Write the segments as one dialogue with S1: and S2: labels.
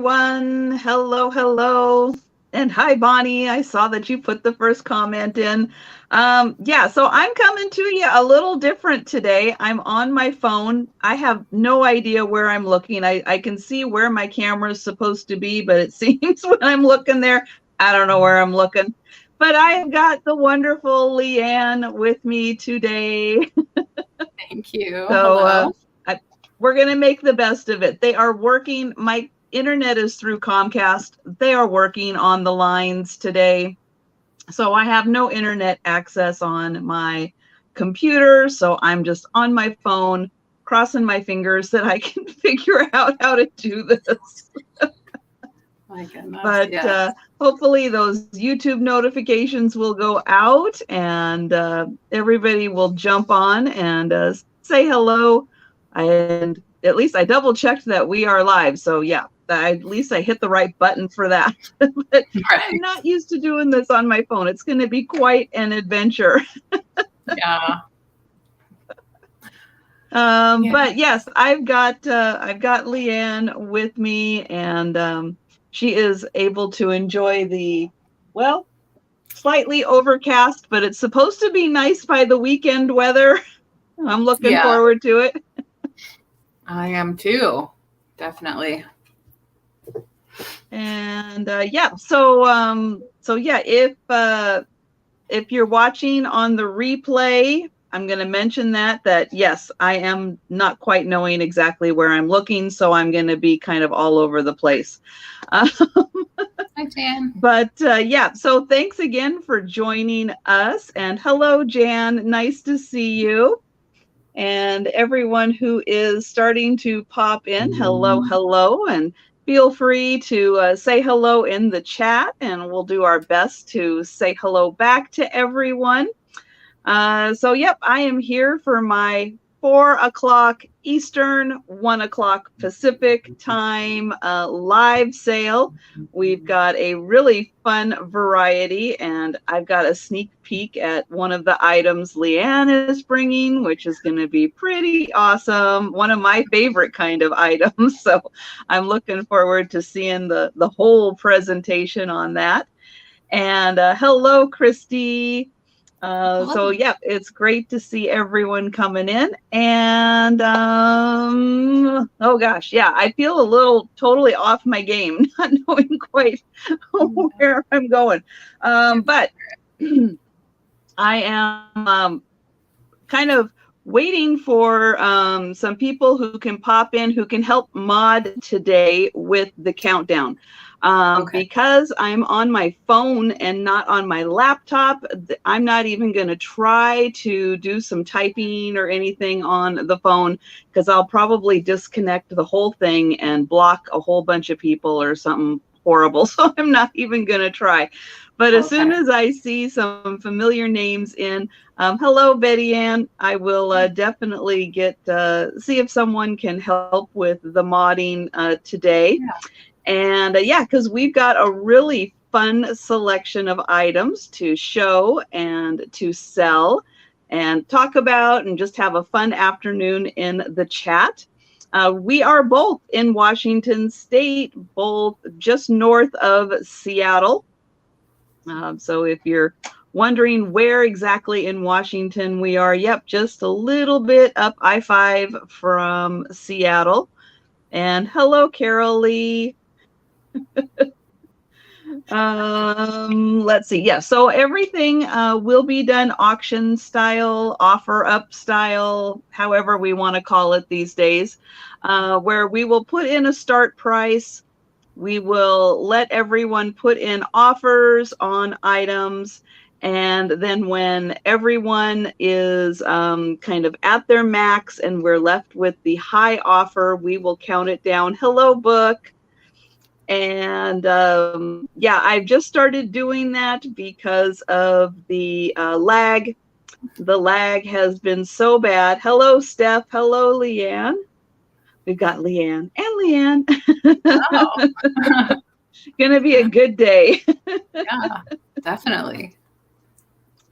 S1: everyone. Hello, hello. And hi, Bonnie. I saw that you put the first comment in. Yeah, so I'm coming to you a little different today. I'm on my phone. I have no idea where I'm looking. I can see where my camera is supposed to be, but it seems when I'm looking there, I don't know where I'm looking. But I've got the wonderful LeAnne with me today.
S2: Thank you.
S1: So
S2: Hello.
S1: we're going to make the best of it. They are working. My internet is through Comcast. They are working on the lines today. So I have no internet access on my computer. So I'm just on my phone, crossing my fingers that I can figure out how to do this.
S2: My goodness.
S1: But
S2: yes.
S1: hopefully those YouTube notifications will go out and everybody will jump on and say hello. And at least I double checked that we are live. So yeah, at least I hit the right button for that. But
S2: Right.
S1: I'm not used to doing this on my phone. It's going to be quite an adventure.
S2: Yeah.
S1: But yes, I've got LeAnne with me, and she is able to enjoy the, well, slightly overcast, but it's supposed to be nice by the weekend weather. I'm looking forward to it.
S2: I am too. Definitely.
S1: And yeah, so yeah, if you're watching on the replay, I'm going to mention that yes, I am not quite knowing exactly where I'm looking, so I'm going to be kind of all over the place.
S2: Hi, Jan.
S1: But yeah, so thanks again for joining us. And hello, Jan. Nice to see you. And everyone who is starting to pop in, hello, hello. And feel free to say hello in the chat, and we'll do our best to say hello back to everyone. So, yep, I am here for my 4 o'clock Eastern, 1 o'clock Pacific time live sale. We've got a really fun variety, and I've got a sneak peek at one of the items LeAnne is bringing, which is going to be pretty awesome. One of my favorite kind of items. So I'm looking forward to seeing the whole presentation on that. And hello, Christy. So yeah, it's great to see everyone coming in. And oh gosh, yeah, I feel a little totally off my game, not knowing quite where I'm going. But I am kind of waiting for some people who can pop in, who can help mod today with the countdown. Because I'm on my phone and not on my laptop, I'm not even going to try to do some typing or anything on the phone, because I'll probably disconnect the whole thing and block a whole bunch of people or something horrible. So I'm not even going to try. But as soon as I see some familiar names in, hello, Betty Ann, I will definitely get see if someone can help with the modding today. Yeah. And yeah, because we've got a really fun selection of items to show and to sell and talk about and just have a fun afternoon in the chat. We are both in Washington State, both just north of Seattle. So if you're wondering where exactly in Washington we are, yep, just a little bit up I-5 from Seattle. And hello, Carol Lee. Let's see. Yeah, so everything will be done auction style, offer up style, however we want to call it these days, where we will put in a start price. We will let everyone put in offers on items. And then when everyone is kind of at their max and we're left with the high offer, we will count it down. Hello, book. And yeah, I've just started doing that because of the lag. The lag has been so bad. Hello, Steph. Hello, LeAnne. We've got LeAnne and LeAnne. Oh. Gonna be a good day.
S2: Yeah, definitely.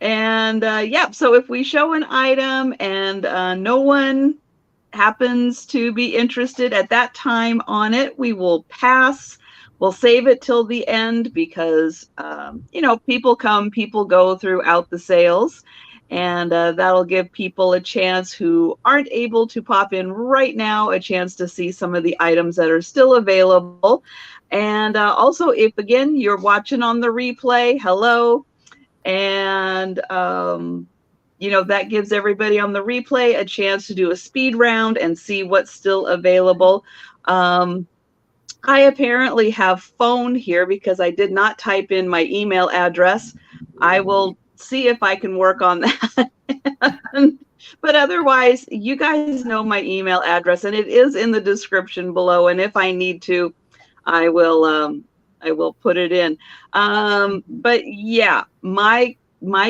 S1: And yeah, so if we show an item and no one happens to be interested at that time on it, we will pass. We'll save it till the end because, people come, people go throughout the sales. And that'll give people a chance who aren't able to pop in right now, a chance to see some of the items that are still available. And also, if again, you're watching on the replay, hello. And, that gives everybody on the replay a chance to do a speed round and see what's still available. I apparently have phone here because I did not type in my email address. I will see if I can work on that. But otherwise, you guys know my email address, and it is in the description below. And if I need to, I will put it in. But yeah, my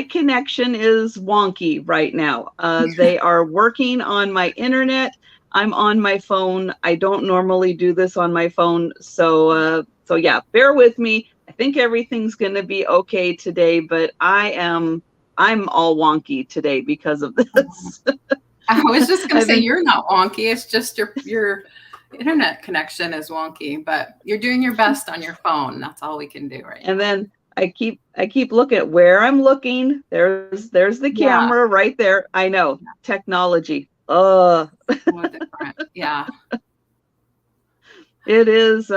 S1: connection is wonky right now. They are working on my internet. I'm on my phone. I don't normally do this on my phone. So yeah, bear with me. I think everything's going to be okay today, but I'm all wonky today because of this.
S2: I was just going to say, you're not wonky. It's just your internet connection is wonky, but you're doing your best on your phone. That's all we can do right now.
S1: And then I keep looking at where I'm looking. There's the camera right there. I know, technology.
S2: So different. Yeah.
S1: It is,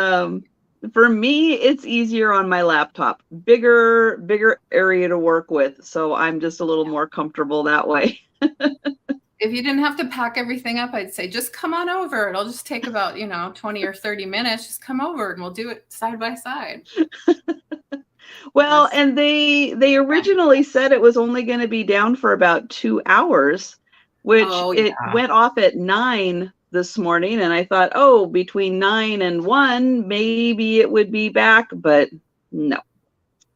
S1: for me, it's easier on my laptop. Bigger area to work with. So I'm just a little more comfortable that way.
S2: If you didn't have to pack everything up, I'd say just come on over. It'll just take about, 20 or 30 minutes. Just come over and we'll do it side by side.
S1: Well, and they originally said it was only going to be down for about 2 hours, which it went off at 9 this morning. And I thought, between 9 and 1, maybe it would be back. But no,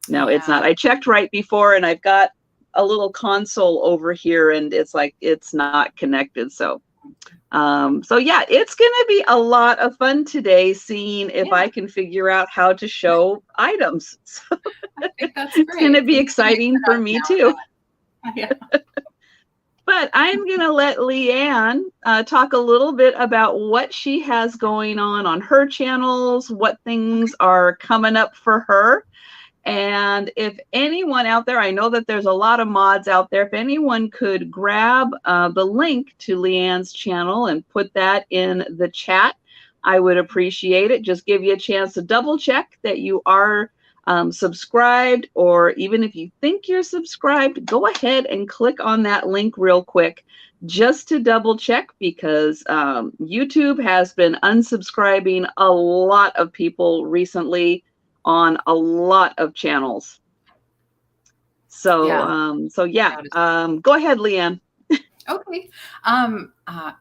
S1: it's not. I checked right before, and I've got a little console over here, and it's like it's not connected. So yeah, it's gonna be a lot of fun today, seeing if I can figure out how to show items. So
S2: I think that's great.
S1: It's gonna be exciting for me too.
S2: Yeah.
S1: But I'm gonna let LeAnne talk a little bit about what she has going on her channels, what things are coming up for her. And if anyone out there, I know that there's a lot of mods out there, if anyone could grab the link to LeAnne's channel and put that in the chat, I would appreciate it. Just give you a chance to double check that you are subscribed, or even if you think you're subscribed, go ahead and click on that link real quick just to double check, because YouTube has been unsubscribing a lot of people recently on a lot of channels. So go ahead, LeAnne.
S2: Okay.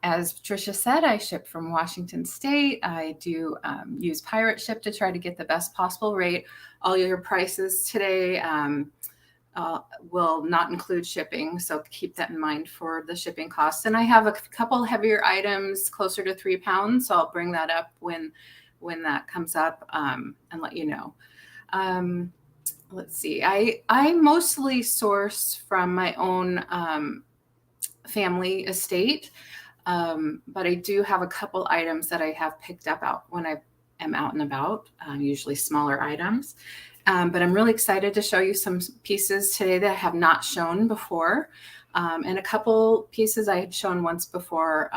S2: As Trisha said, I ship from Washington State. I do use Pirate Ship to try to get the best possible rate. All your prices today will not include shipping, so keep that in mind for the shipping costs. And I have a couple heavier items closer to 3 pounds, so I'll bring that up when that comes up and let you know. Let's see. I mostly source from my own family estate, but I do have a couple items that I have picked up out when I am out and about, usually smaller items. But I'm really excited to show you some pieces today that I have not shown before, and a couple pieces I had shown once before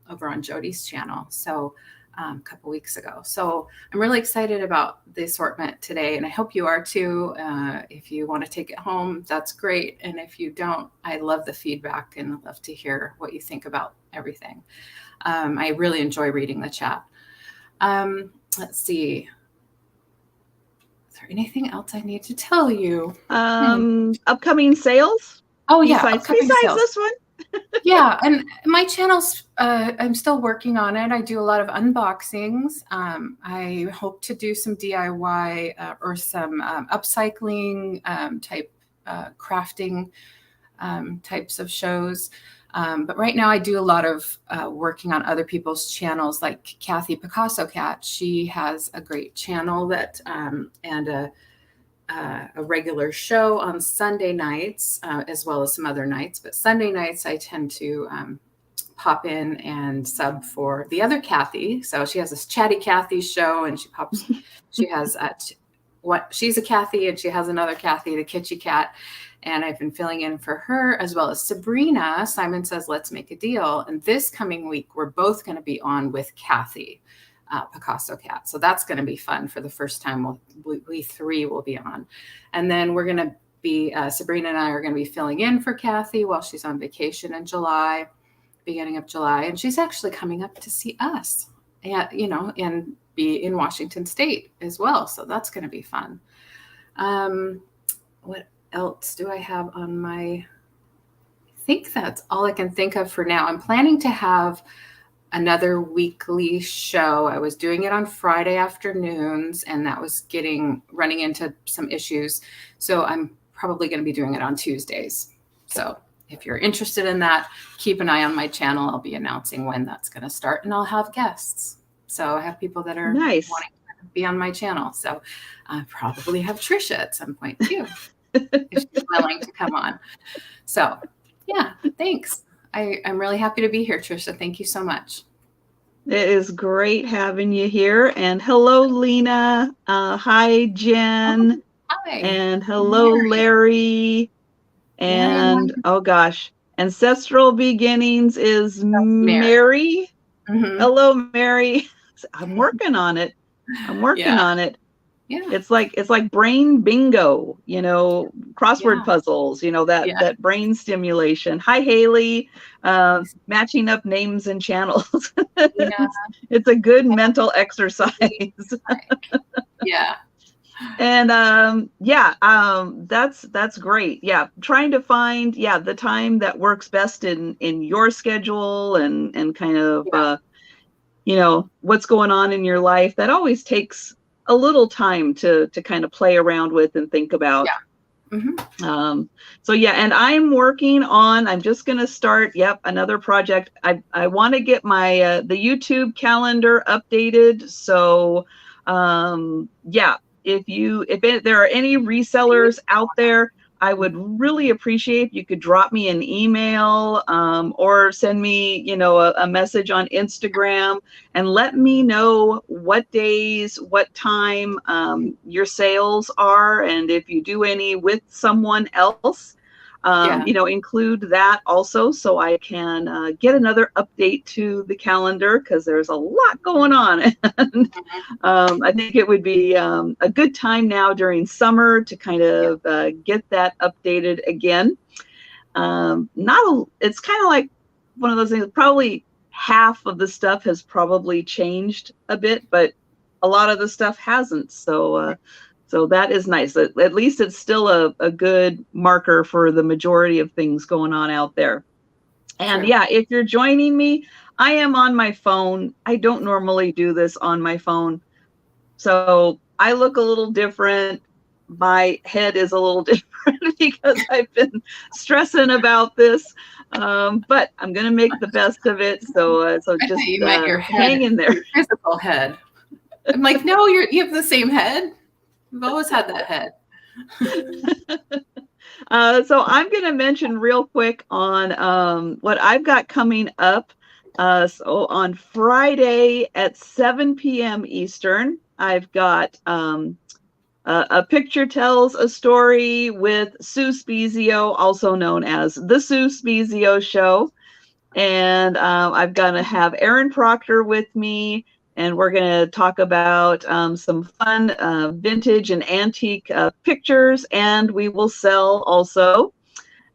S2: over on Jody's channel. So a couple weeks ago. So I'm really excited about the assortment today, and I hope you are too. If you want to take it home, that's great. And if you don't, I love the feedback and I'd love to hear what you think about everything. I really enjoy reading the chat. Let's see. Is there anything else I need to tell you?
S1: Upcoming sales?
S2: Oh yeah,
S1: besides this one?
S2: Yeah, and my channel's I'm still working on it. I do a lot of unboxings. I hope to do some DIY or some upcycling type crafting types of shows. But right now I do a lot of working on other people's channels, like Kathy Picasso Cat. She has a great channel that and a regular show on Sunday nights, as well as some other nights. But Sunday nights, I tend to pop in and sub for the other Kathy. So she has this Chatty Kathy show, and she has she's a Kathy, and she has another Kathy, the Kitty Cat. And I've been filling in for her, as well as Sabrina. Simon Says Let's Make a Deal. And this coming week, we're both going to be on with Kathy, Picasso Cat. So that's going to be fun. For the first time, we three will be on. And then we're going to be, Sabrina and I are going to be filling in for Kathy while she's on vacation in July, beginning of July. And she's actually coming up to see us, and be in Washington State as well. So that's going to be fun. What else do I have on my, I think that's all I can think of for now. I'm planning to have another weekly show. I was doing it on Friday afternoons, and that was running into some issues. So I'm probably going to be doing it on Tuesdays. So if you're interested in that, keep an eye on my channel. I'll be announcing when that's going to start, and I'll have guests. So I have people that are wanting to be on my channel. So I'll probably have Trisha at some point too. If she's willing to come on. So yeah, thanks. I'm really happy to be here, Trisha. Thank you so much.
S1: It is great having you here. And hello, Lena. Hi, Jen.
S2: Hi.
S1: And hello, Larry. And oh gosh, Ancestral Beginnings is Mary. Mm-hmm. Hello, Mary. I'm working on it. On it. Yeah. It's like brain bingo, crossword puzzles, that brain stimulation. Hi, Haley. Matching up names and channels. It's a good mental exercise. Yeah. And that's great. Yeah. Trying to find the time that works best in your schedule and kind of what's going on in your life. That always takes a little time to kind of play around with and think about. Yeah. Mm-hmm. And I'm just going to start. Another project. I want to get my, the YouTube calendar updated. So, if there are any resellers out there, I would really appreciate if you could drop me an email or send me, a message on Instagram and let me know what days, what time your sales are. And if you do any with someone else, include that also so I can get another update to the calendar because there's a lot going on. And, I think it would be a good time now during summer to kind of get that updated again. It's kind of like one of those things, probably half of the stuff has probably changed a bit, but a lot of the stuff hasn't. So that is nice. At least it's still a good marker for the majority of things going on out there. And if you're joining me, I am on my phone. I don't normally do this on my phone. So I look a little different. My head is a little different because I've been stressing about this. But I'm going to make the best of it. So just hang in there.
S2: Your physical head. I'm like, no, you have the same head. We've always had that head.
S1: So I'm going to mention real quick on what I've got coming up. So on Friday at 7 p.m. Eastern, I've got a picture tells a story with Sue Spezio, also known as the Sue Spezio Show. And I'm going to have Erin Proctor with me. And we're going to talk about some fun vintage and antique pictures, and we will sell also.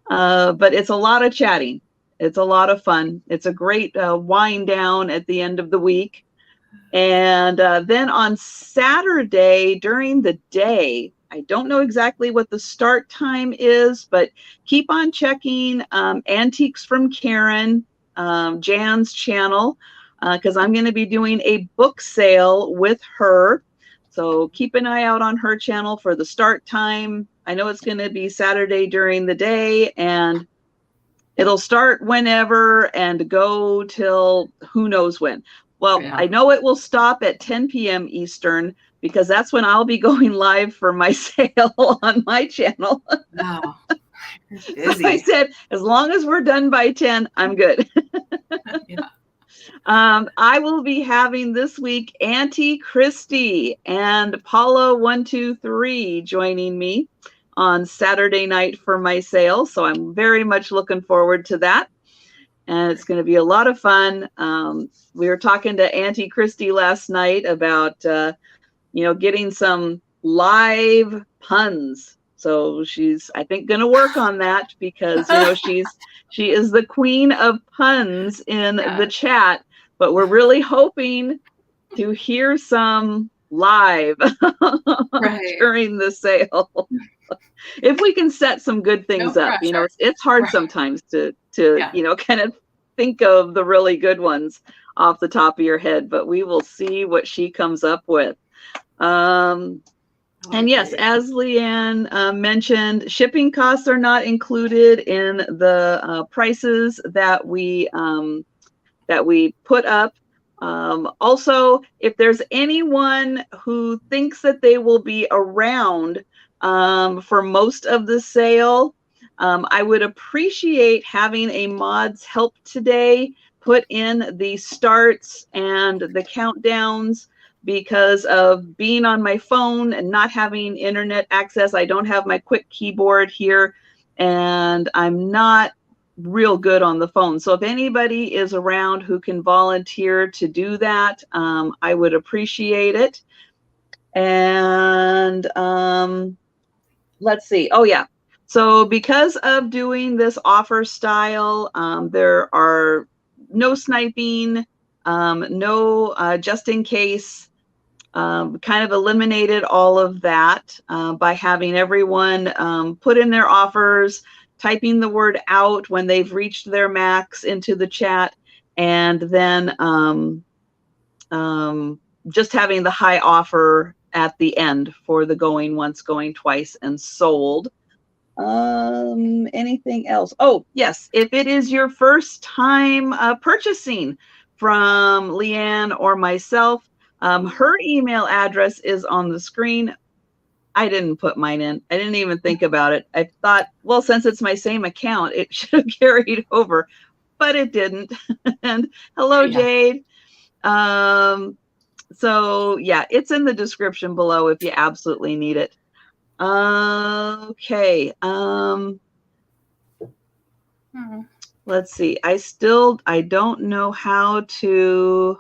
S1: But it's a lot of chatting. It's a lot of fun. It's a great wind down at the end of the week. And then on Saturday during the day, I don't know exactly what the start time is, but keep on checking Antiques from Karen, Jan's channel. Because I'm going to be doing a book sale with her. So keep an eye out on her channel for the start time. I know it's going to be Saturday during the day, and it'll start whenever and go till who knows when. Well, I know it will stop at 10 p.m. Eastern because that's when I'll be going live for my sale on my channel.
S2: Wow.
S1: So I said, as long as we're done by 10, I'm good.
S2: Yeah.
S1: I will be having this week Auntie Christy and Paula123 joining me on Saturday night for my sale. So I'm very much looking forward to that. And it's going to be a lot of fun. We were talking to Auntie Christy last night about, getting some live puns. So she's, I think, going to work on that because, she is the queen of puns in the chat, but we're really hoping to hear some live during the sale. If we can set some good things up, it's hard sometimes to kind of think of the really good ones off the top of your head, but we will see what she comes up with. And yes, as LeAnne mentioned, shipping costs are not included in the prices that we put up. Also, if there's anyone who thinks that they will be around for most of the sale, I would appreciate having a mod's help today put in the starts and the countdowns. Because of being on my phone and not having internet access, I don't have my quick keyboard here, and I'm not real good on the phone. So if anybody is around who can volunteer to do that, I would appreciate it. And let's see. Oh, yeah. So because of doing this offer style, there are no sniping, no just in case. Kind of eliminated all of that by having everyone put in their offers, typing the word out when they've reached their max into the chat, and then just having the high offer at the end for the going once, going twice, and sold. Anything else? Oh, yes. If it is your first time purchasing from LeAnne or myself, her email address is on the screen. I didn't put mine in. I didn't even think about it. I thought, well, since it's my same account, it should have carried over, but it didn't. And hello, Jade. So yeah, it's in the description below if you absolutely need it. Okay. Let's see. I don't know how to.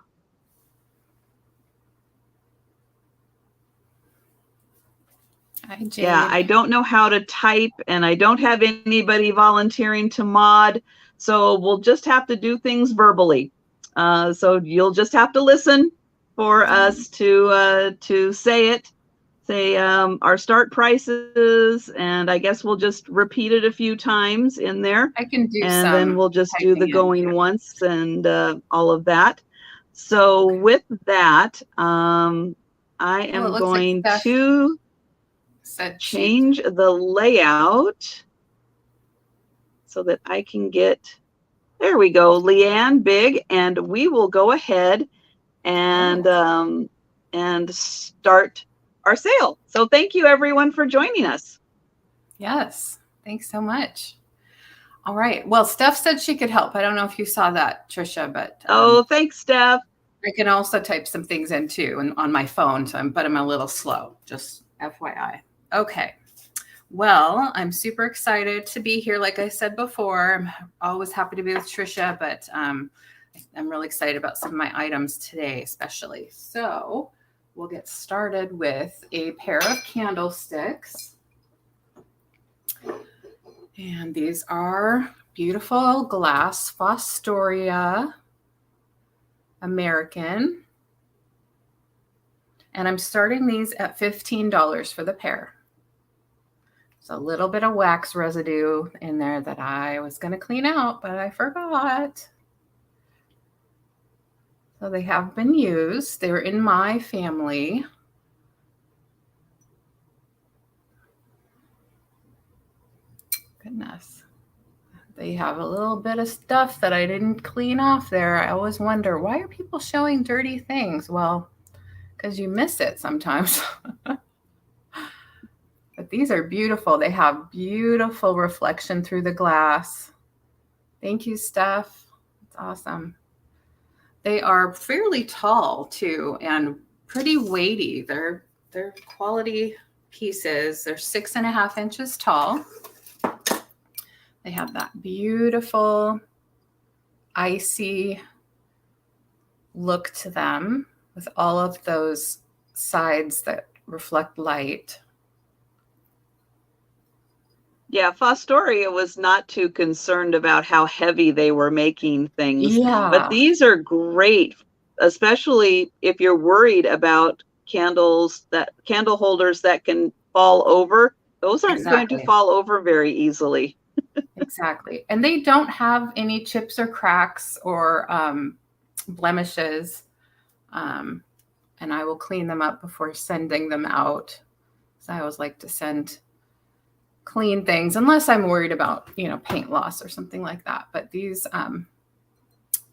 S1: Yeah, I don't know how to type, and I don't have anybody volunteering to mod, so we'll just have to do things verbally. So you'll just have to listen for us to say it. Say our start prices, and I guess we'll just repeat it a few times in there.
S2: I can do
S1: and then we'll just do the going once and all of that. So with that, I am going to change the layout so that I can get, there we go, LeAnne big, and we will go ahead and start our sale. So thank you everyone for joining us.
S2: Yes, thanks so much. All right. Well, Steph said she could help. I don't know if you saw that, Trisha, but
S1: oh, thanks, Steph.
S2: I can also type some things in too and on my phone, but I'm a little slow, just FYI. Okay. Well, I'm super excited to be here. Like I said before, I'm always happy to be with Trisha, but I'm really excited about some of my items today, especially. So we'll get started with a pair of candlesticks. And these are beautiful glass Fostoria American. And I'm starting these at $15 for the pair. There's a little bit of wax residue in there that I was going to clean out, but I forgot. So they have been used. They're in my family. Goodness. They have a little bit of stuff that I didn't clean off there. I always wonder, why are people showing dirty things? Well, because you miss it sometimes. But these are beautiful. They have beautiful reflection through the glass. Thank you, Steph. That's awesome. They are fairly tall too, and pretty weighty. They're quality pieces. They're 6.5 inches tall. They have that beautiful icy look to them with all of those sides that reflect light.
S1: Yeah, Fostoria was not too concerned about how heavy they were making things.
S2: Yeah.
S1: But these are great, especially if you're worried about candle holders that can fall over. Those aren't going to fall over very easily.
S2: Exactly. And they don't have any chips or cracks or blemishes. And I will clean them up before sending them out. So I always like to send clean things unless I'm worried about, paint loss or something like that. But these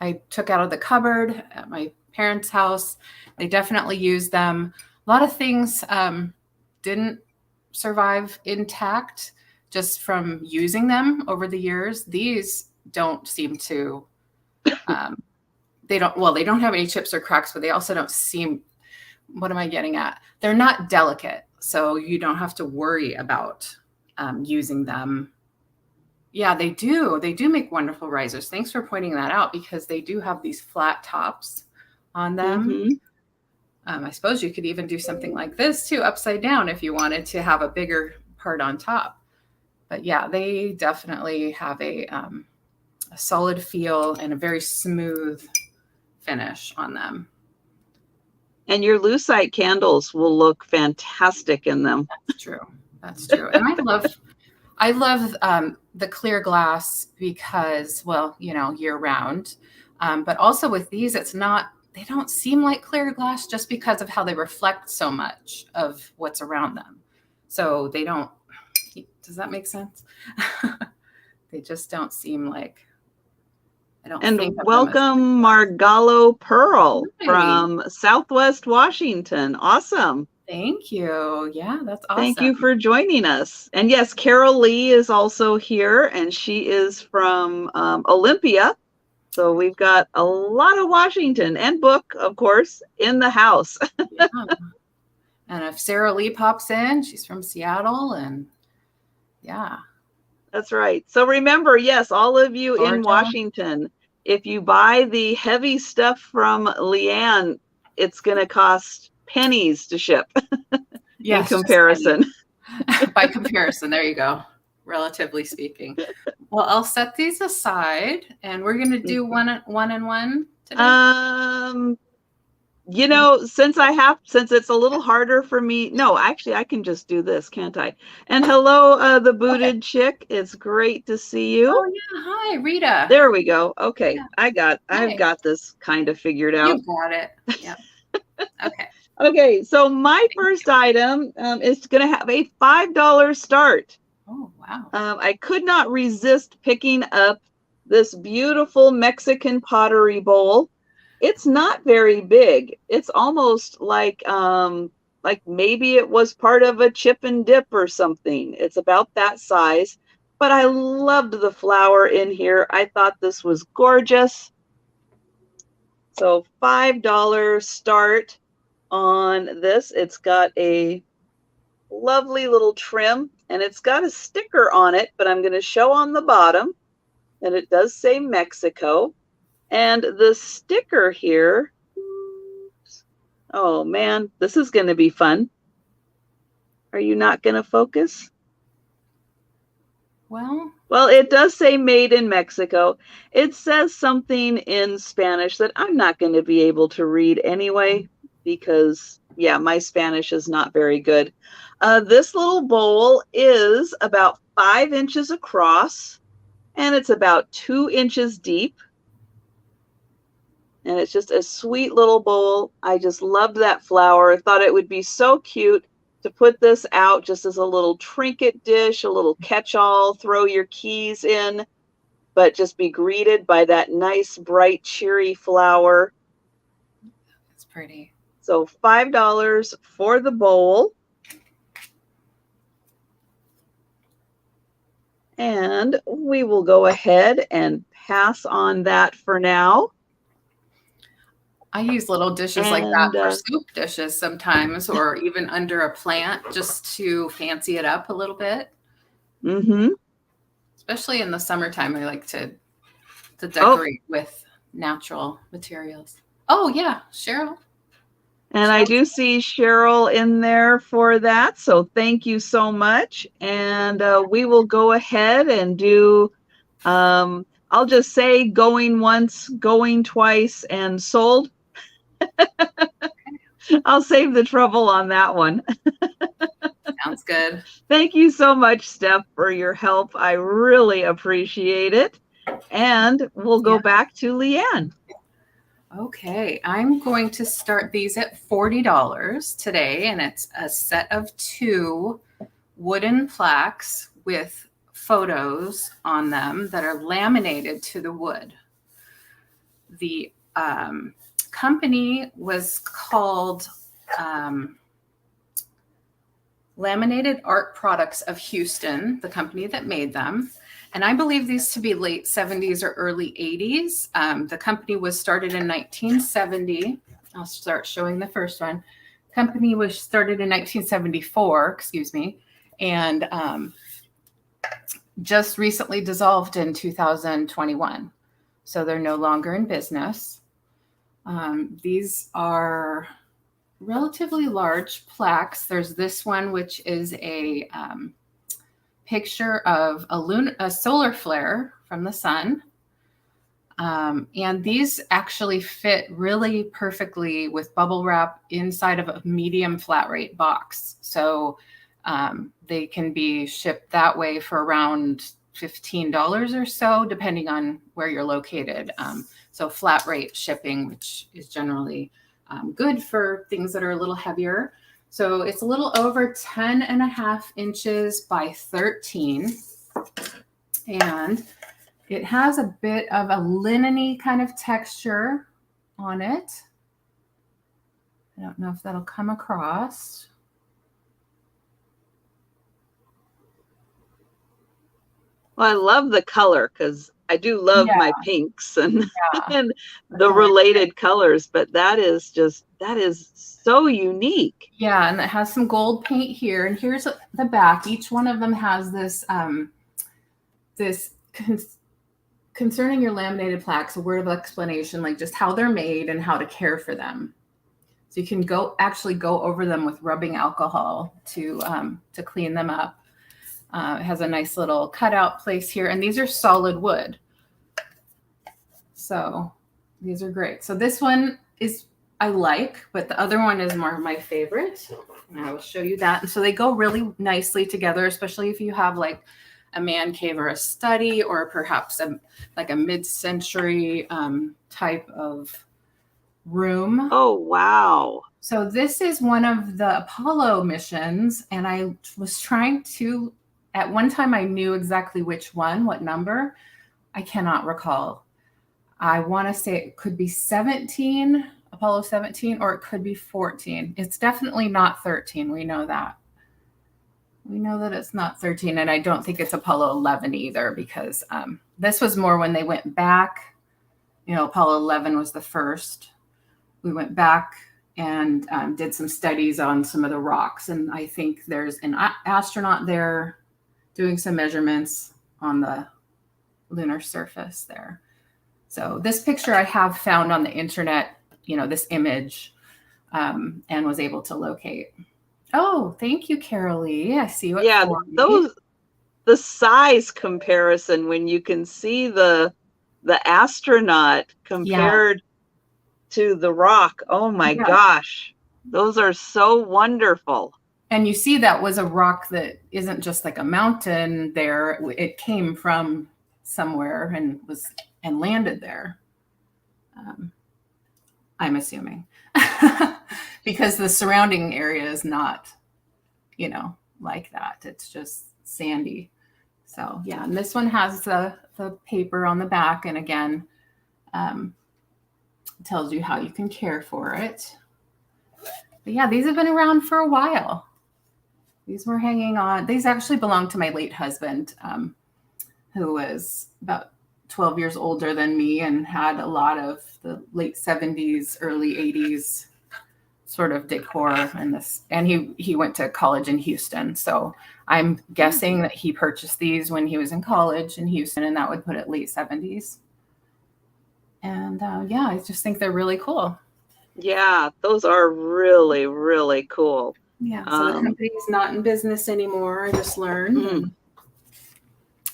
S2: I took out of the cupboard at my parents' house. They definitely used them. A lot of things didn't survive intact just from using them over the years. These don't seem to, they don't have any chips or cracks, but they also don't seem, what am I getting at? They're not delicate, so you don't have to worry about using them. Yeah, they do. They do make wonderful risers. Thanks for pointing that out, because they do have these flat tops on them.
S1: Mm-hmm.
S2: I suppose you could even do something like this too, upside down, if you wanted to have a bigger part on top. But yeah, they definitely have a solid feel and a very smooth finish on them.
S1: And your lucite candles will look fantastic in them.
S2: That's true. That's true. And I love the clear glass because, year round. But also with these, they don't seem like clear glass just because of how they reflect so much of what's around them. So they don't, does that make sense? They just don't seem like, I don't think of
S1: welcome Margallo Pearl from Southwest Washington. Awesome.
S2: Thank you. Yeah, that's awesome.
S1: Thank you for joining us. And yes, Carol Lee is also here, and she is from Olympia. So we've got a lot of Washington and Book, of course, in the house.
S2: Yeah. And if Sarah Lee pops in, she's from Seattle, and yeah.
S1: That's right. So remember, yes, all of you Georgia. In Washington, if you buy the heavy stuff from LeAnne, it's going to cost pennies to ship. Yes, in comparison.
S2: By comparison, there you go. Relatively speaking. Well, I'll set these aside, and we're going to do one and one today.
S1: Since it's a little harder for me. No, actually, I can just do this, can't I? And hello, the booted chick. It's great to see you.
S2: Oh yeah, hi, Rita.
S1: There we go. Okay, yeah. I've got this kind of figured out.
S2: You got it. Yeah. Okay.
S1: Okay, so my first item is going to have a $5 start.
S2: Oh, wow.
S1: I could not resist picking up this beautiful Mexican pottery bowl. It's not very big. It's almost like maybe it was part of a chip and dip or something. It's about that size, but I loved the flower in here. I thought this was gorgeous. So $5 start on this. It's got a lovely little trim, and it's got a sticker on it, but I'm going to show on the bottom, and it does say Mexico. And the sticker here, oh man, this is going to be fun. Are you not going to focus? Well, it does say made in Mexico. It says something in Spanish that I'm not going to be able to read anyway, because, yeah, my Spanish is not very good. This little bowl is about 5 inches across, and it's about 2 inches deep. And it's just a sweet little bowl. I just loved that flower. I thought it would be so cute to put this out just as a little trinket dish, a little catch-all, throw your keys in, but just be greeted by that nice, bright, cheery flower.
S2: That's pretty.
S1: So $5 for the bowl. And we will go ahead and pass on that for now.
S2: I use little dishes like that for soup dishes sometimes, or even under a plant, just to fancy it up a little bit.
S1: Mm-hmm.
S2: Especially in the summertime, I like to decorate with natural materials. Oh yeah, Cheryl.
S1: And I do see Cheryl in there for that. So thank you so much. And we will go ahead and do, I'll just say going once, going twice, and sold. I'll save the trouble on that one.
S2: Sounds good.
S1: Thank you so much, Steph, for your help. I really appreciate it. And we'll go back to LeAnne.
S2: Okay, I'm going to start these at $40 today, and it's a set of 2 wooden plaques with photos on them that are laminated to the wood. The company was called Laminated Art Products of Houston, the company that made them. And I believe these to be late 70s or early 80s. The company was started in 1970. I'll start showing the first one. Company was started in 1974, excuse me, and just recently dissolved in 2021. So they're no longer in business. These are relatively large plaques. There's this one, which is a picture of a solar flare from the sun. And these actually fit really perfectly with bubble wrap inside of a medium flat rate box. So they can be shipped that way for around $15 or so, depending on where you're located. So flat rate shipping, which is generally good for things that are a little heavier. So it's a little over 10.5 inches by 13. And it has a bit of a linen-y kind of texture on it. I don't know if that'll come across.
S1: Well, I love the color because I do love my pinks and, and the related colors, but that is so unique.
S2: Yeah, and it has some gold paint here. And here's the back. Each one of them has this concerning your laminated plaques, a word of explanation, like just how they're made and how to care for them. So you can actually go over them with rubbing alcohol to clean them up. It has a nice little cutout place here, and these are solid wood. So these are great. So this one is I like, but the other one is more my favorite. And I will show you that. And so they go really nicely together, especially if you have like a man cave or a study, or perhaps like a mid-century type of room.
S1: Oh, wow.
S2: So this is one of the Apollo missions. And I was trying to, at one time I knew exactly which one, what number. I cannot recall. I want to say it could be 17, Apollo 17, or it could be 14. It's definitely not 13. We know that. We know that it's not 13, and I don't think it's Apollo 11 either, because this was more when they went back. You know, Apollo 11 was the first. We went back and did some studies on some of the rocks, and I think there's an astronaut there doing some measurements on the lunar surface there. So this picture I have found on the internet, you know, this image, and was able to locate. Oh, thank you, Carolee. I see what.
S1: Yeah, the size comparison when you can see the astronaut compared to the rock. Oh my gosh, those are so wonderful.
S2: And you see that was a rock that isn't just like a mountain there. It came from somewhere and landed there. I'm assuming. Because the surrounding area is not, you know, like that. It's just sandy. So yeah, and this one has the paper on the back, and again, tells you how you can care for it. But yeah, these have been around for a while. These were hanging on. These actually belong to my late husband. who was about 12 years older than me and had a lot of the late 70s, early 80s sort of decor and this. And he went to college in Houston. So I'm guessing that he purchased these when he was in college in Houston, and that would put it late 70s. And yeah, I just think they're really cool.
S1: Yeah, those are really, really cool.
S2: Yeah, so the company's not in business anymore. I just learned.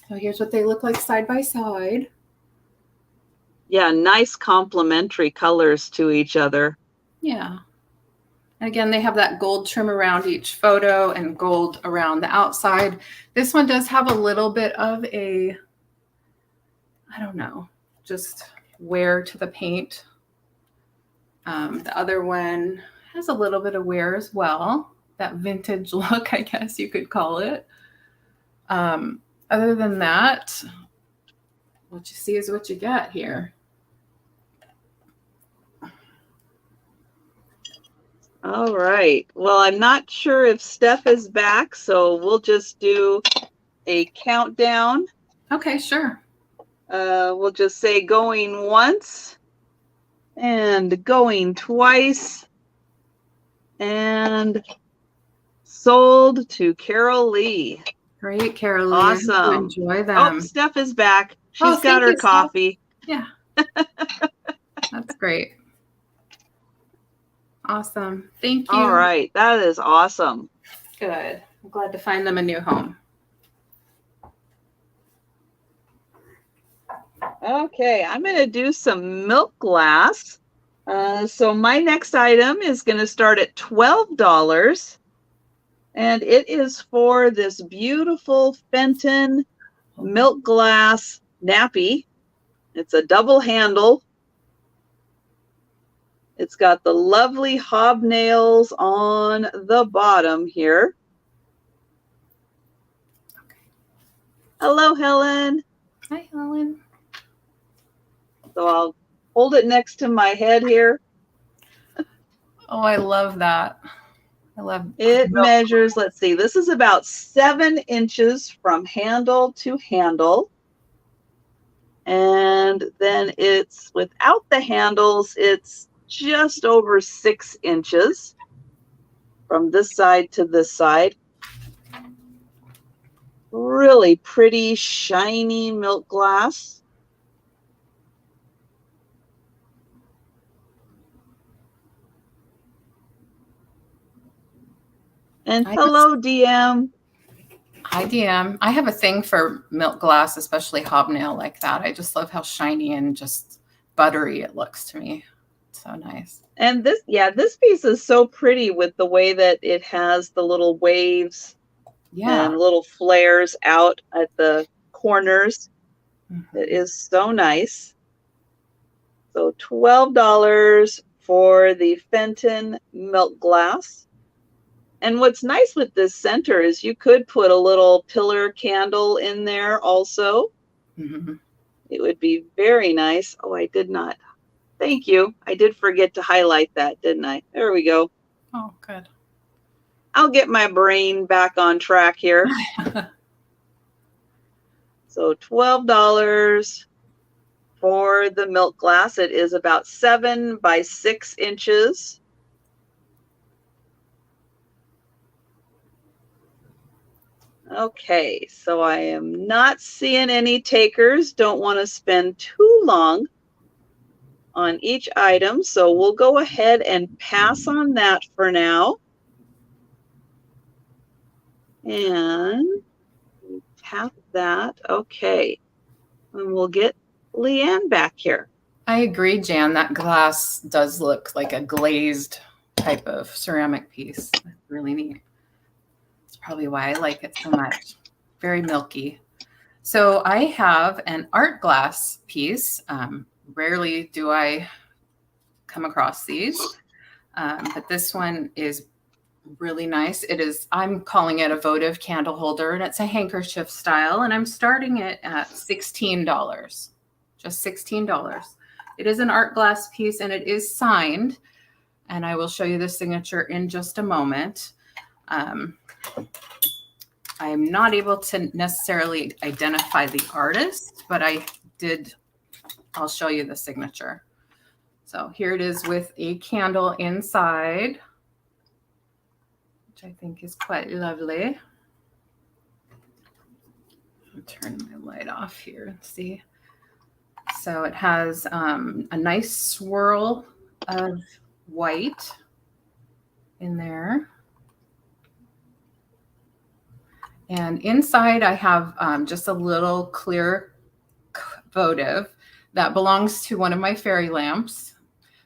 S2: So here's what they look like side by side.
S1: Yeah, nice complementary colors to each other.
S2: Yeah. And again, they have that gold trim around each photo and gold around the outside. This one does have a little bit of a, I don't know, just wear to the paint. The other one has a little bit of wear as well. That vintage look, I guess you could call it. Other than that, what you see is what you get here.
S1: All right. Well, I'm not sure if Steph is back, so we'll just do a countdown.
S2: Okay, sure.
S1: We'll just say going once and going twice and sold to Carol Lee.
S2: Great, Carol Lee.
S1: Awesome.
S2: Enjoy them.
S1: Oh, Steph is back. She's got her coffee.
S2: Steph. Yeah. That's great. Awesome. Thank you.
S1: All right. That is awesome.
S2: Good. I'm glad to find them a new home.
S1: Okay, I'm going to do some milk glass. So my next item is going to start at $12. And it is for this beautiful Fenton milk glass nappy. It's a double handle. It's got the lovely hobnails on the bottom here.
S2: Okay.
S1: Hello, Helen.
S2: Hi, Helen.
S1: So I'll hold it next to my head here.
S2: Oh, I love that. I love
S1: it. Measures, let's see, this is about 7 inches from handle to handle. And then it's without the handles, it's just over 6 inches from this side to this side. Really pretty, shiny milk glass. And hello, DM.
S2: Hi, DM. I have a thing for milk glass, especially hobnail like that. I just love how shiny and just buttery it looks to me. So nice.
S1: And this, yeah, this piece is so pretty with the way that it has the little waves and little flares out at the corners. It is so nice. So $12 for the Fenton milk glass. And what's nice with this center is you could put a little pillar candle in there also. It would be very nice. Oh, I did not. Thank you. I did forget to highlight that, didn't I? There we go.
S2: Oh, good.
S1: I'll get my brain back on track here. So $12 for the milk glass. It is about 7 by 6 inches. Okay, so I am not seeing any takers. Don't want to spend too long on each item, so we'll go ahead and pass on that for now. And tap that. Okay, and we'll get LeAnne back here.
S2: I agree, Jan. That glass does look like a glazed type of ceramic piece. That's really neat. That's probably why I like it so much. Very milky. So I have an art glass piece. Rarely do I come across these, but this one is really nice. It is, I'm calling it a votive candle holder, and it's a handkerchief style, and I'm starting it at $16. Just $16. It is an art glass piece, and it is signed, and I will show you the signature in just a moment. I'm not able to necessarily identify the artist, but I'll show you the signature. So here it is with a candle inside, which I think is quite lovely. I'll turn my light off here and see. So it has a nice swirl of white in there. And inside I have just a little clear votive that belongs to one of my fairy lamps.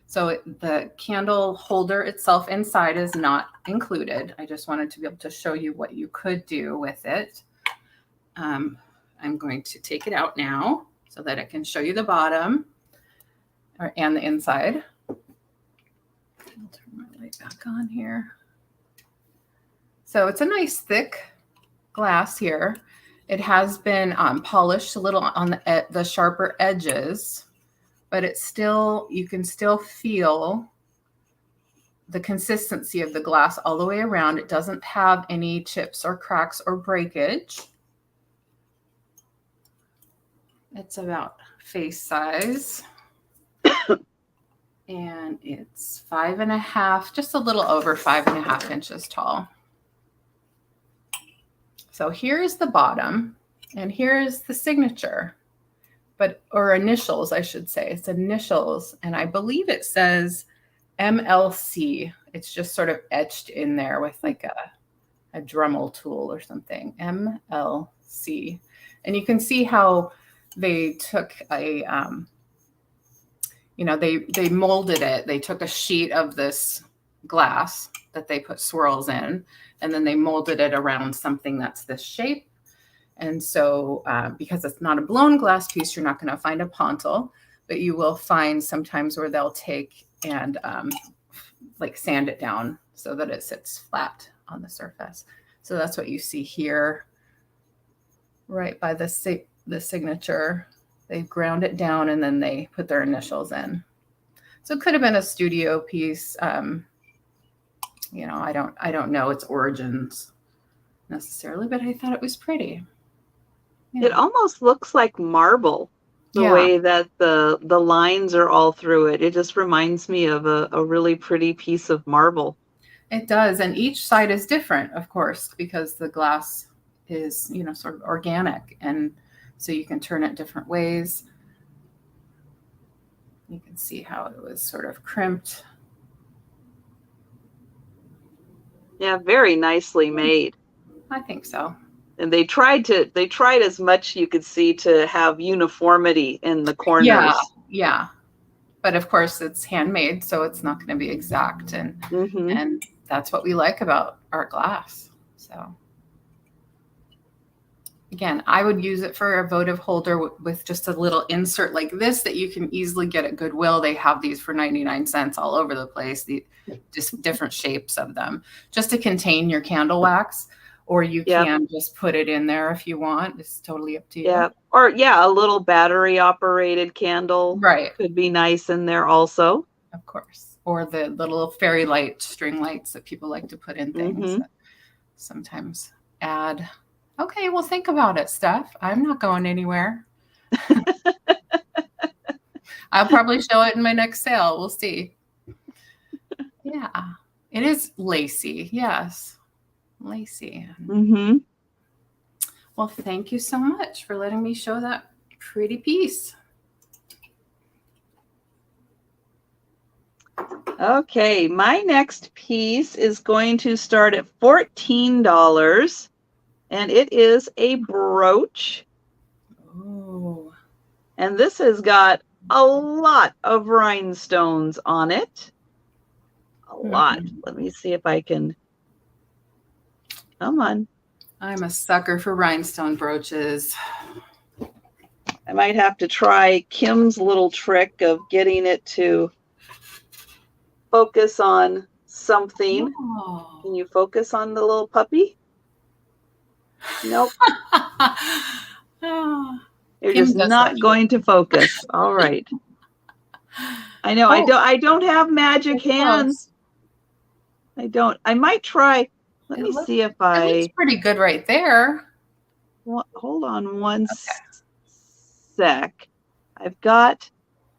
S2: So the candle holder itself inside is not included. I just wanted to be able to show you what you could do with it. I'm going to take it out now so that I can show you the bottom and the inside. I'll turn my light back on here. So it's a nice thick glass here. It has been polished a little on the sharper edges, but it's still, you can still feel the consistency of the glass all the way around. It doesn't have any chips or cracks or breakage. It's about face size. And it's 5.5, just a little over 5.5 inches tall. So here's the bottom, and here's the signature, or initials, I should say. It's initials, and I believe it says MLC. It's just sort of etched in there with like a Dremel tool or something. MLC, and you can see how they took a, they molded it. They took a sheet of this glass that they put swirls in, and then they molded it around something that's this shape. And so because it's not a blown glass piece, you're not going to find a pontil, but you will find sometimes where they'll take and like sand it down so that it sits flat on the surface. So that's what you see here, right by the signature. They ground it down and then they put their initials in. So it could have been a studio piece. I don't know its origins necessarily, but I thought it was pretty. Yeah.
S1: It almost looks like marble, the way that the lines are all through it. It just reminds me of a really pretty piece of marble.
S2: It does, and each side is different, of course, because the glass is, sort of organic, and so you can turn it different ways. You can see how it was sort of crimped.
S1: Yeah, very nicely made.
S2: I think so.
S1: And they tried as much you could see to have uniformity in the corners.
S2: Yeah. But of course it's handmade, so it's not going to be exact. And and that's what we like about art glass. So again, I would use it for a votive holder with just a little insert like this that you can easily get at Goodwill. They have these for 99 cents all over the place, just different shapes of them, just to contain your candle wax. Or you can just put it in there if you want. It's totally up to you.
S1: Yeah. Or a little battery operated candle.
S2: Right.
S1: Could be nice in there also.
S2: Of course. Or the little fairy light string lights that people like to put in things that sometimes add. Okay, well, think about it, Steph. I'm not going anywhere. I'll probably show it in my next sale. We'll see. Yeah. It is lacy. Yes. Lacy. Well, thank you so much for letting me show that pretty piece.
S1: Okay, my next piece is going to start at $14, and it is a brooch.
S2: Oh.
S1: And this has got a lot of rhinestones on it. A lot. Let me see if I can. Come on.
S2: I'm a sucker for rhinestone brooches.
S1: I might have to try Kim's little trick of getting it to focus on something.
S2: Oh.
S1: Can you focus on the little puppy? Nope. You're just not going to focus. All right. I know. I don't have magic hands. I don't. I might try. Let me see if
S2: it looks pretty good right there.
S1: Hold on one sec. I've got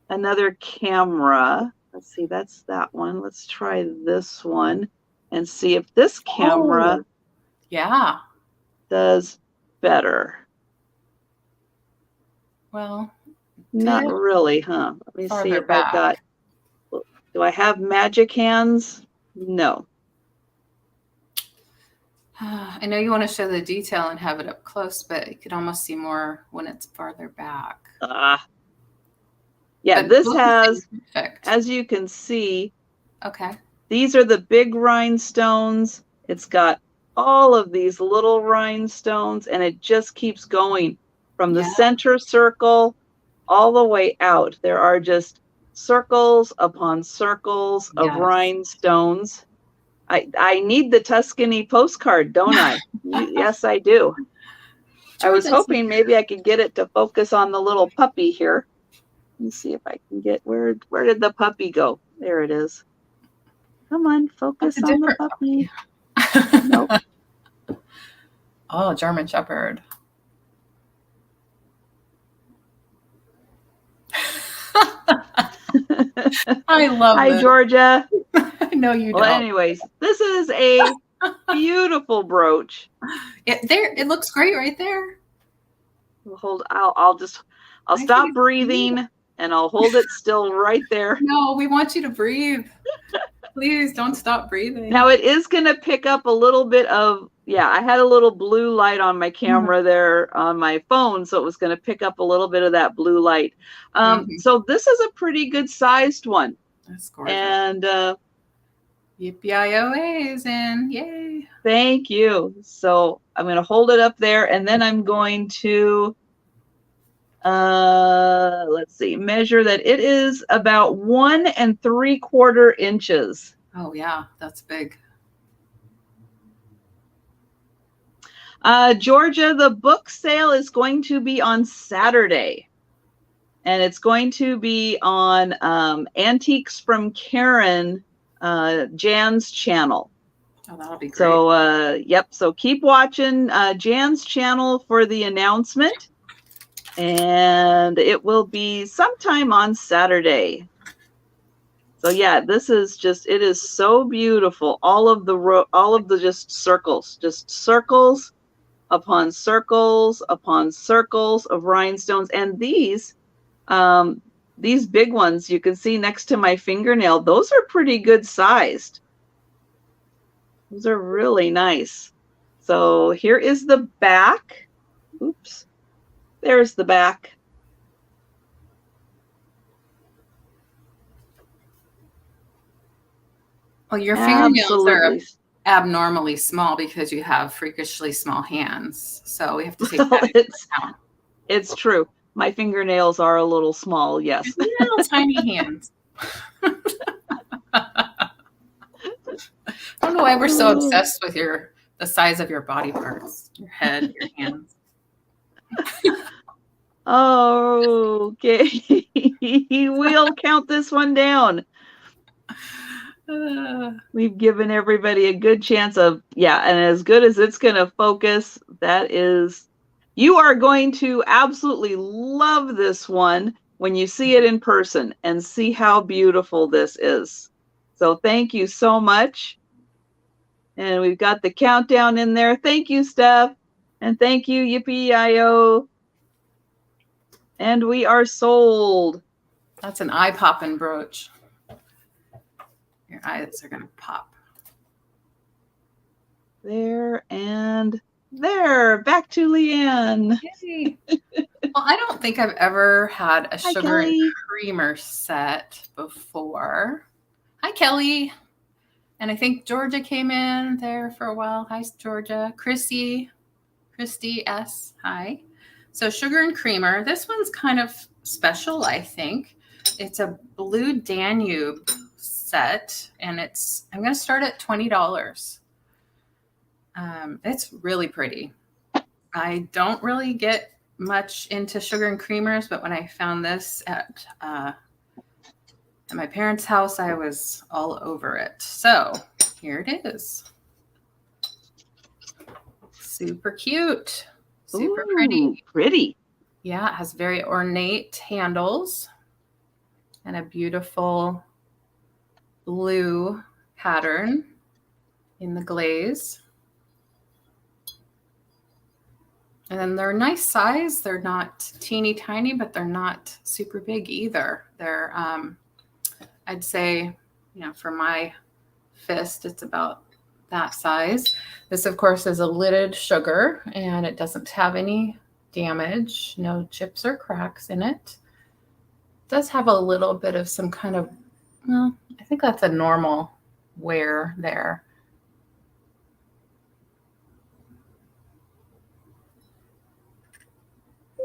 S1: another camera. Let's see, that's that one. Let's try this one and see if this camera does better.
S2: Well,
S1: not really, huh? Let me see if I've got, do I have magic hands? No.
S2: I know you want to show the detail and have it up close, but you could almost see more when it's farther back.
S1: Yeah, this has, as you can see, these are the big rhinestones. It's got all of these little rhinestones, and it just keeps going from the center circle all the way out. There are just circles upon circles of rhinestones. I need the Tuscany postcard, don't I? Yes, I do. I was hoping maybe I could get it to focus on the little puppy here. Let me see if I can get, where did the puppy go? There it is. Come on, focus on the puppy. Nope.
S2: Oh, German Shepherd. I love
S1: Hi, Georgia.
S2: I know you don't.
S1: Well, anyways, this is a beautiful brooch.
S2: It looks great right there.
S1: I'll stop breathing and I'll hold it still right there.
S2: No, we want you to breathe. Please don't stop breathing.
S1: Now it is going to pick up a little bit of, I had a little blue light on my camera there on my phone, so it was going to pick up a little bit of that blue light. So this is a pretty good sized one.
S2: That's gorgeous.
S1: And
S2: Yippee-I-O-A is in. Yay.
S1: Thank you. So I'm going to hold it up there, and then I'm going to, let's see, measure that it is about 1 3/4 inches.
S2: Oh yeah, that's big.
S1: Georgia, the book sale is going to be on Saturday, and it's going to be on Antiques from Karen, Jan's channel.
S2: Oh, that'll be great.
S1: So, so keep watching Jan's channel for the announcement, and it will be sometime on Saturday. So yeah, this is just, it is so beautiful. All of the just circles upon circles upon circles of rhinestones. And these big ones you can see next to my fingernail, those are pretty good sized. Those are really nice. So here is the back. Oops. There's the back.
S2: Well, your fingernails are abnormally small because you have freakishly small hands. So we have to take that into account.
S1: It's true. My fingernails are a little small, yes.
S2: Little tiny hands. I don't know why we're so obsessed with the size of your body parts, your head, your hands.
S1: Okay. We'll count this one down. We've given everybody a good chance of, and as good as it's going to focus, you are going to absolutely love this one when you see it in person and see how beautiful this is. So thank you so much. And we've got the countdown in there. Thank you, Steph. And thank you, Yippee-I-O. And we are sold.
S2: That's an eye-popping brooch. Your eyes are going to pop.
S1: There and there. Back to Leanne.
S2: Yay. Well, I don't think I've ever had a sugar and creamer set before. Hi, Kelly. And I think Georgia came in there for a while. Hi, Georgia. Christy S. Hi. So sugar and creamer. This one's kind of special, I think. It's a Blue Danube set, and I'm going to start at $20. It's really pretty. I don't really get much into sugar and creamers, but when I found this at my parents' house, I was all over it. So here it is. Super cute. Super
S1: Ooh,
S2: pretty.
S1: pretty.
S2: Yeah, it has very ornate handles and a beautiful blue pattern in the glaze. And then they're a nice size. They're not teeny tiny, but they're not super big either. They're, I'd say, for my fist, it's about that size. This, of course, is a lidded sugar, and it doesn't have any damage, no chips or cracks in it. It does have a little bit of some kind of, well, I think that's a normal wear there.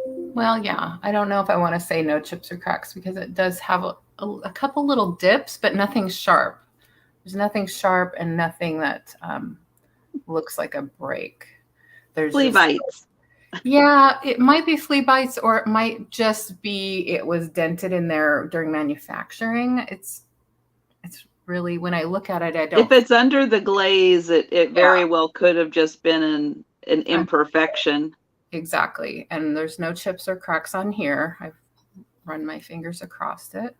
S2: Well, yeah, I don't know if I want to say no chips or cracks because it does have a couple little dips, but nothing sharp. There's nothing sharp and nothing that looks like a break. There's
S1: Flea bites.
S2: Yeah, it might be flea bites, or it might just be it was dented in there during manufacturing. It's really, when I look at it, I don't.
S1: If it's under the glaze, it very well could have just been an imperfection.
S2: Exactly. And there's no chips or cracks on here. I've run my fingers across it.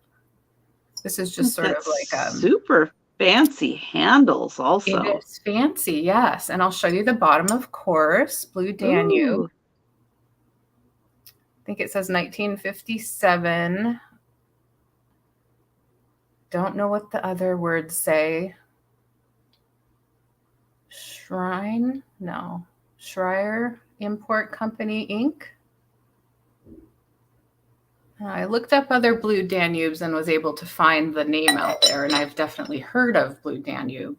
S2: This is just sort of like
S1: super fancy handles also.
S2: It is fancy, yes. And I'll show you the bottom, of course. Blue Danube.
S1: Ooh.
S2: I think it says 1957. Don't know what the other words say. Shrine? No. Schreier Import Company, Inc. I looked up other Blue Danubes and was able to find the name out there, and I've definitely heard of Blue Danube.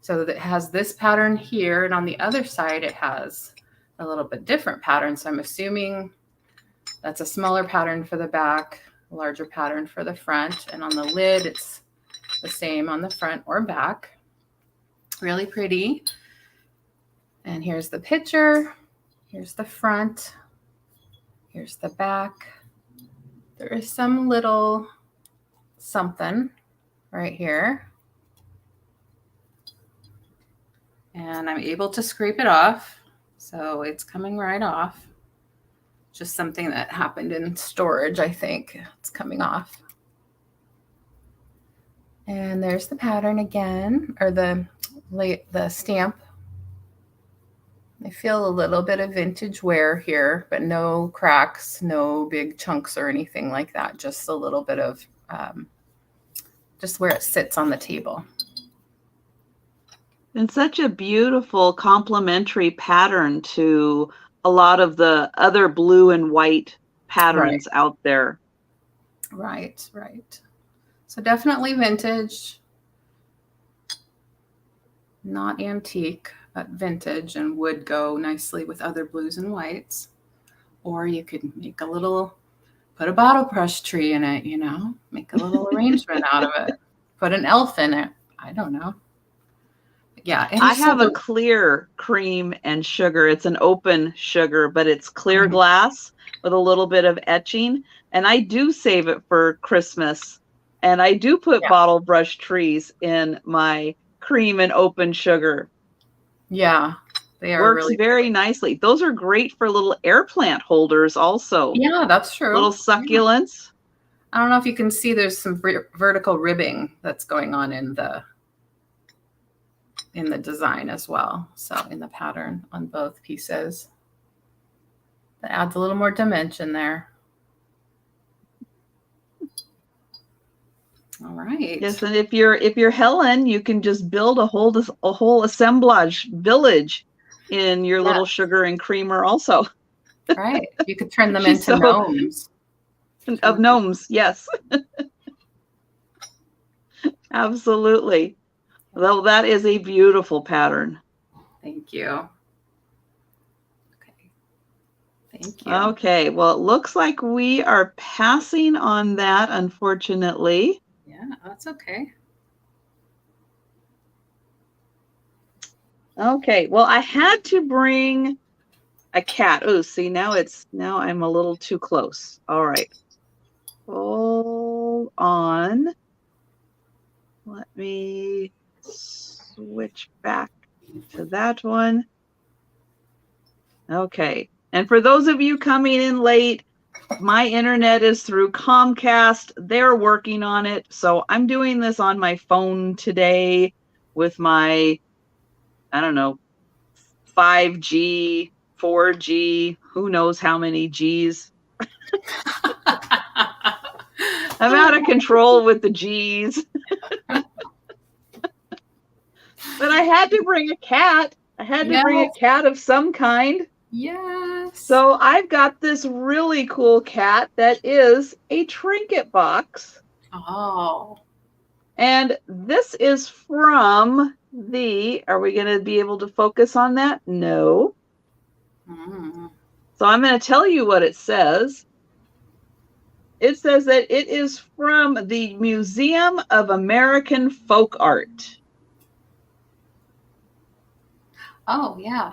S2: So it has this pattern here, and on the other side it has a little bit different pattern. So I'm assuming that's a smaller pattern for the back, a larger pattern for the front, and on the lid it's the same on the front or back. Really pretty. And here's the picture. Here's the front. Here's the back. There is some little something right here. And I'm able to scrape it off. So it's coming right off. Just something that happened in storage, I think. It's coming off. And there's the pattern again, or the stamp. I feel a little bit of vintage wear here, but no cracks, no big chunks or anything like that. Just a little bit of just where it sits on the table.
S1: And such a beautiful complementary pattern to a lot of the other blue and white patterns out there.
S2: Right, right. So definitely vintage, not antique, but vintage, and would go nicely with other blues and whites. Or you could make a little, put a bottle brush tree in it, make a little arrangement out of it. Put an elf in it. I don't know. Yeah.
S1: I have a clear cream and sugar. It's an open sugar, but it's clear glass with a little bit of etching. And I do save it for Christmas. And I do put bottle brush trees in my cream and open sugar.
S2: Yeah. They are
S1: Works really very nicely. Those are great for little air plant holders also.
S2: Yeah, that's true.
S1: Little succulents.
S2: I don't know if you can see, there's some vertical ribbing that's going on in the design as well. So in the pattern on both pieces. That adds a little more dimension there. All right.
S1: Yes, and if you're Helen, you can just build a whole assemblage village in your little sugar and creamer also.
S2: Right. You could turn them into gnomes.
S1: Of gnomes, yes. Absolutely. Well, that is a beautiful pattern.
S2: Thank you. Okay. Thank you.
S1: Okay. Well, it looks like we are passing on that, unfortunately.
S2: Yeah, that's okay.
S1: Okay. Well, I had to bring a cat. Oh, see, now I'm a little too close. All right. Hold on. Let me switch back to that one. Okay. And for those of you coming in late, my internet is through Comcast. They're working on it. So I'm doing this on my phone today with my, I don't know, 5G, 4G, who knows how many Gs. I'm out of control with the Gs. But I had to bring a cat. I had to bring a cat of some kind.
S2: Yes.
S1: So I've got this really cool cat that is a trinket box.
S2: Oh.
S1: And this is from are we going to be able to focus on that? No. So I'm going to tell you what it says. It says that it is from the Museum of American Folk Art.
S2: Oh, yeah.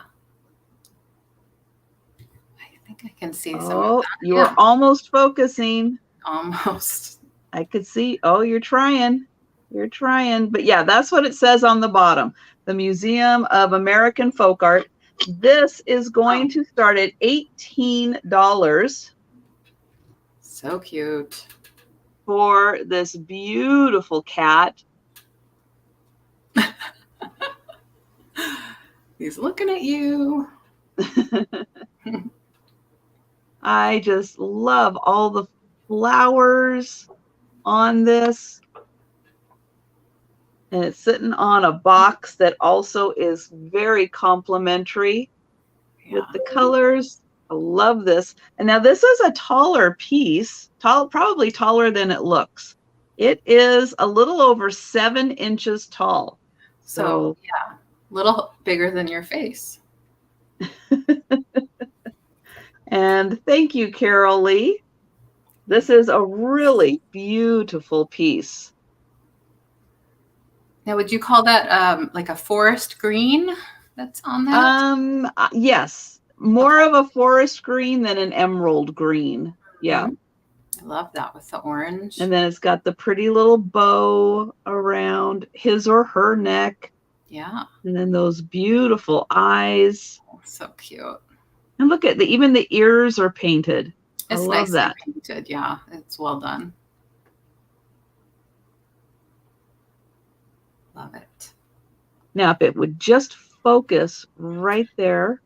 S2: I think I can see some of that.
S1: You are almost focusing.
S2: Almost.
S1: I could see. Oh, you're trying. You're trying. But yeah, that's what it says on the bottom. The Museum of American Folk Art. This is going to start at $18.
S2: So cute.
S1: For this beautiful cat.
S2: He's looking at you.
S1: I just love all the flowers on this. And it's sitting on a box that also is very complimentary with the colors. I love this. And now this is a taller piece, probably taller than it looks. It is a little over 7 inches tall.
S2: So yeah, a little bigger than your face.
S1: And thank you, Carol Lee. This is a really beautiful piece.
S2: Now, would you call that like a forest green that's on that?
S1: Yes, more of a forest green than an emerald green. Yeah.
S2: I love that with the orange.
S1: And then it's got the pretty little bow around his or her neck.
S2: Yeah.
S1: And then those beautiful eyes.
S2: Oh, so cute.
S1: And look at even the ears are painted.
S2: It's
S1: I love that.
S2: painted. Yeah, it's well done. Love it.
S1: Now, if it would just focus right there.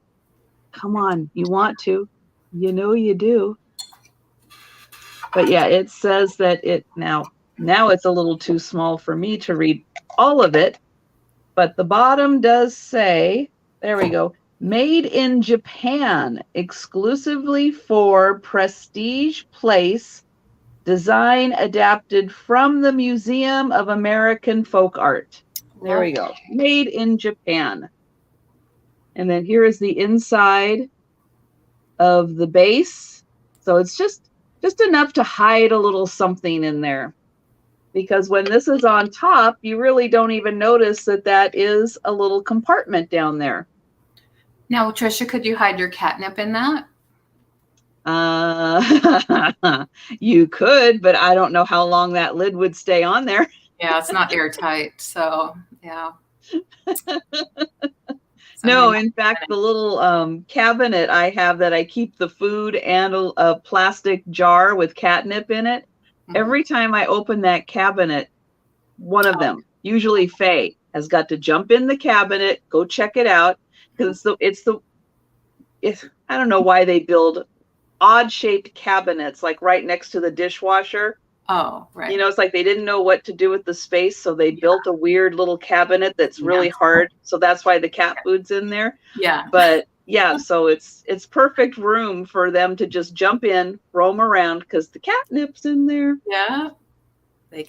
S1: Come on, you want to. You know you do. But yeah, it says that now it's a little too small for me to read all of it. But the bottom does say, there we go, made in Japan, exclusively for Prestige Place, design adapted from the Museum of American Folk Art. There we go. Made in Japan. And then here is the inside of the base. So it's just enough to hide a little something in there. Because when this is on top, you really don't even notice that is a little compartment down there.
S2: Now, Trisha, could you hide your catnip in that?
S1: You could, but I don't know how long that lid would stay on there.
S2: Yeah, it's not airtight, so yeah.
S1: No, in fact, the little cabinet I have that I keep the food and a plastic jar with catnip in it. Mm-hmm. Every time I open that cabinet, one of them, usually Faye, has got to jump in the cabinet, go check it out, because I don't know why they build odd shaped cabinets like right next to the dishwasher.
S2: Oh, right.
S1: You know, it's like they didn't know what to do with the space, so they built a weird little cabinet that's really hard. So that's why the cat food's in there.
S2: Yeah.
S1: But yeah, so it's perfect room for them to just jump in, roam around, because the catnip's in there.
S2: Yeah.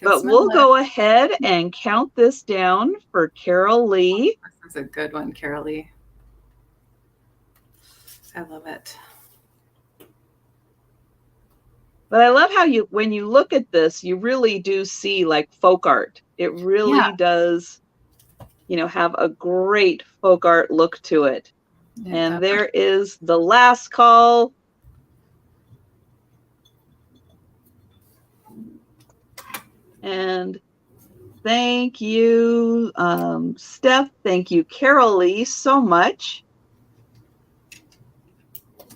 S1: But we'll go ahead and count this down for Carol Lee.
S2: This is a good one, Carol Lee. I love it.
S1: But I love how when you look at this, you really do see like folk art. It really does, have a great folk art look to it. Yeah, and there is the last call. And Thank you, Steph. Thank you, Carol Lee, so much.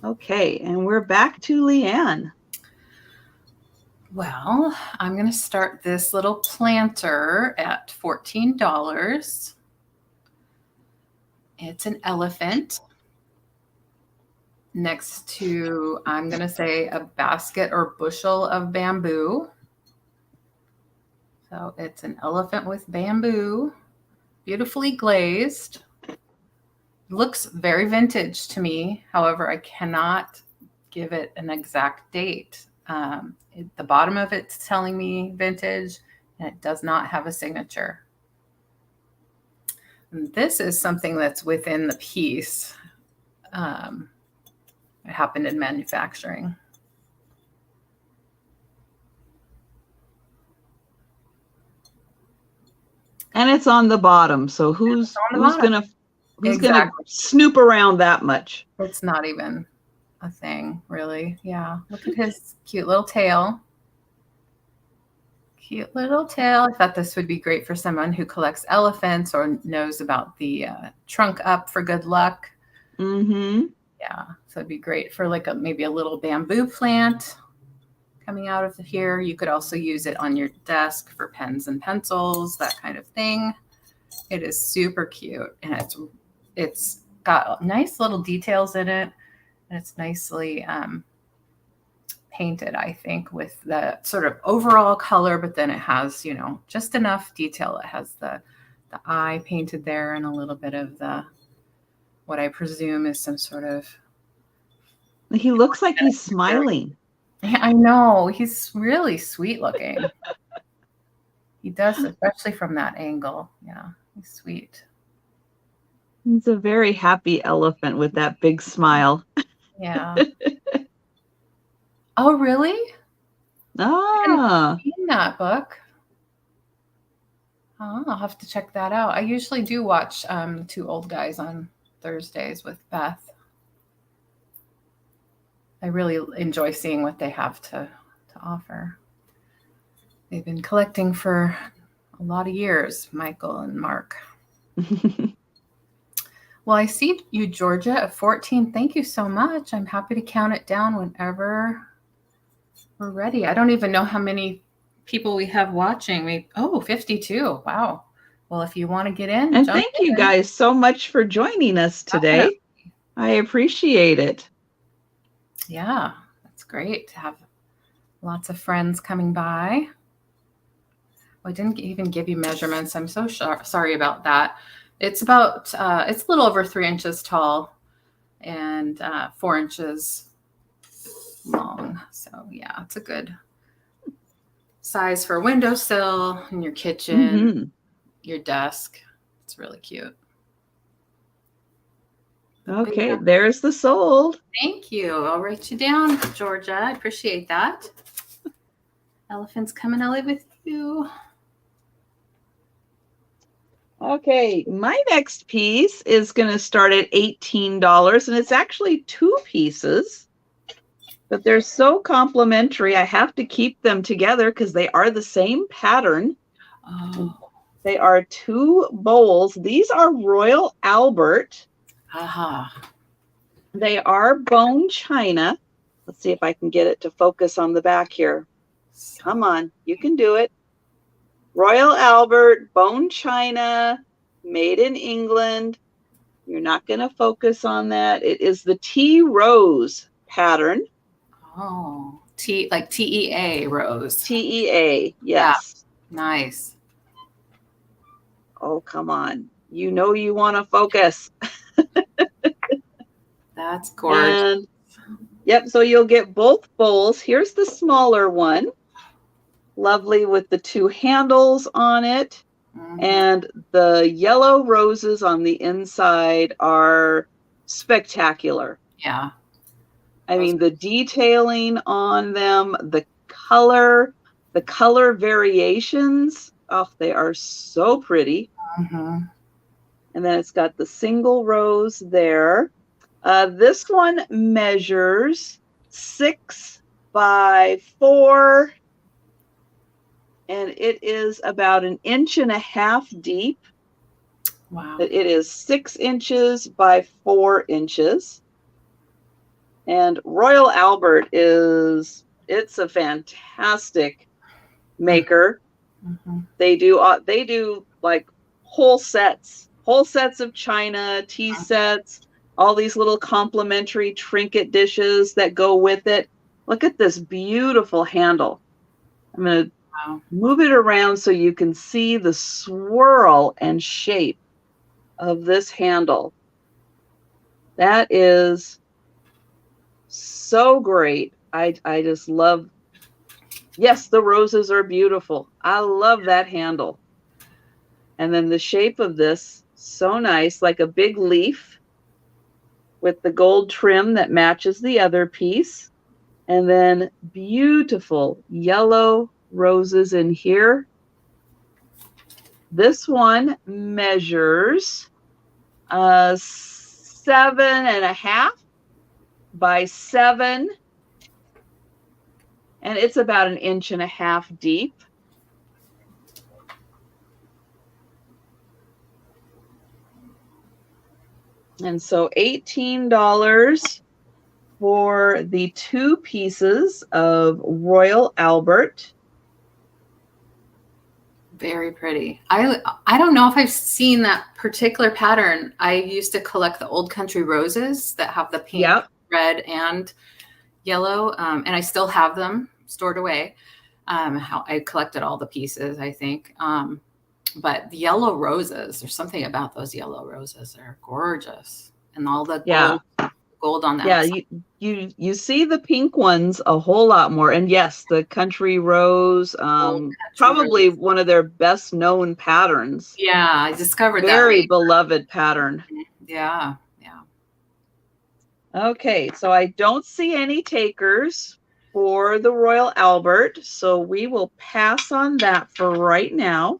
S1: Okay, and we're back to Leanne.
S2: Well, I'm going to start this little planter at $14. It's an elephant next to, I'm going to say, a basket or bushel of bamboo. So it's an elephant with bamboo, beautifully glazed. Looks very vintage to me. However, I cannot give it an exact date. The bottom of it's telling me vintage, and it does not have a signature. And this is something that's within the piece. It happened in manufacturing.
S1: And it's on the bottom, so who's gonna snoop around that much?
S2: It's not even a thing, really. Yeah, look at his cute little tail. Cute little tail. I thought this would be great for someone who collects elephants or knows about the trunk up for good luck.
S1: Mm-hmm.
S2: Yeah, so it'd be great for like maybe a little bamboo plant coming out of here. You could also use it on your desk for pens and pencils, that kind of thing. It is super cute, and it's got nice little details in it, and it's nicely painted, I think, with the sort of overall color, but then it has, you know, just enough detail. It has the eye painted there and a little bit of the, what I presume is some sort of.
S1: He looks like he's smiling.
S2: I know, he's really sweet looking. He does, especially from that angle. Yeah, he's sweet.
S1: He's a very happy elephant with that big smile.
S2: Yeah. Oh, really?
S1: Ah.
S2: I've seen that book. Oh, I'll have to check that out. I usually do watch Two Old Guys on Thursdays with Beth. I really enjoy seeing what they have to offer. They've been collecting for a lot of years, Michael and Mark. Well, I see you, Georgia, at 14. Thank you so much. I'm happy to count it down whenever we're ready. I don't even know how many people we have watching. 52. Wow. Well, if you want to get in.
S1: And thank you guys so much for joining us today. Definitely. I appreciate it.
S2: Yeah, that's great to have lots of friends coming by. Well, I didn't even give you measurements. I'm so sorry about that. It's about, it's a little over 3 inches tall and 4 inches long. So yeah, it's a good size for a windowsill in your kitchen, your desk. It's really cute.
S1: Okay, yeah. There's the sold.
S2: Thank you. I'll write you down, Georgia. I appreciate that. Elephants come and I live with you.
S1: Okay, my next piece is going to start at $18, and it's actually 2 pieces, but they're so complementary. I have to keep them together because they are the same pattern.
S2: Oh.
S1: They are 2 bowls. These are Royal Albert.
S2: Aha.
S1: They are bone china. Let's see if I can get it to focus on the back here. Come on, you can do it. Royal Albert, bone china, made in England. You're not going to focus on that. It is the Tea Rose pattern.
S2: Oh, like TEA rose.
S1: TEA, yes.
S2: Yeah. Nice.
S1: Oh, come on. You know you want to focus.
S2: That's gorgeous.
S1: And, yep, so you'll get both bowls. Here's the smaller one. Lovely with the 2 handles on it. Mm-hmm. And the yellow roses on the inside are spectacular.
S2: Yeah.
S1: I mean, the detailing on them, the color variations, oh, they are so pretty.
S2: Mm-hmm.
S1: And then it's got the single rose there. This one measures 6 by 4. and it is about 1.5 inches deep.
S2: Wow.
S1: It is 6 inches by 4 inches. And Royal Albert it's a fantastic maker.
S2: Mm-hmm.
S1: They do like whole sets of china, tea sets, all these little complimentary trinket dishes that go with it. Look at this beautiful handle. I'm going to move it around so you can see the swirl and shape of this handle. That is so great. I just love, yes, the roses are beautiful. I love that handle. And then the shape of this, so nice, like a big leaf with the gold trim that matches the other piece. And then beautiful yellow roses in here. This one measures 7.5 by 7, and it's about 1.5 inches deep. And so $18 for the 2 pieces of Royal Albert.
S2: Very pretty. I don't know if I've seen that particular pattern. I used to collect the old country roses that have the pink,
S1: yep,
S2: red, and yellow, and I still have them stored away. I collected all the pieces, I think. But the yellow roses, there's something about those yellow roses. They're gorgeous, and all the gold on that.
S1: Yeah, you see the pink ones a whole lot more. And yes, the country rose, probably one of their best known patterns.
S2: Yeah, I discovered that.
S1: Very beloved pattern.
S2: Yeah.
S1: Okay, so I don't see any takers for the Royal Albert, so we will pass on that for right now.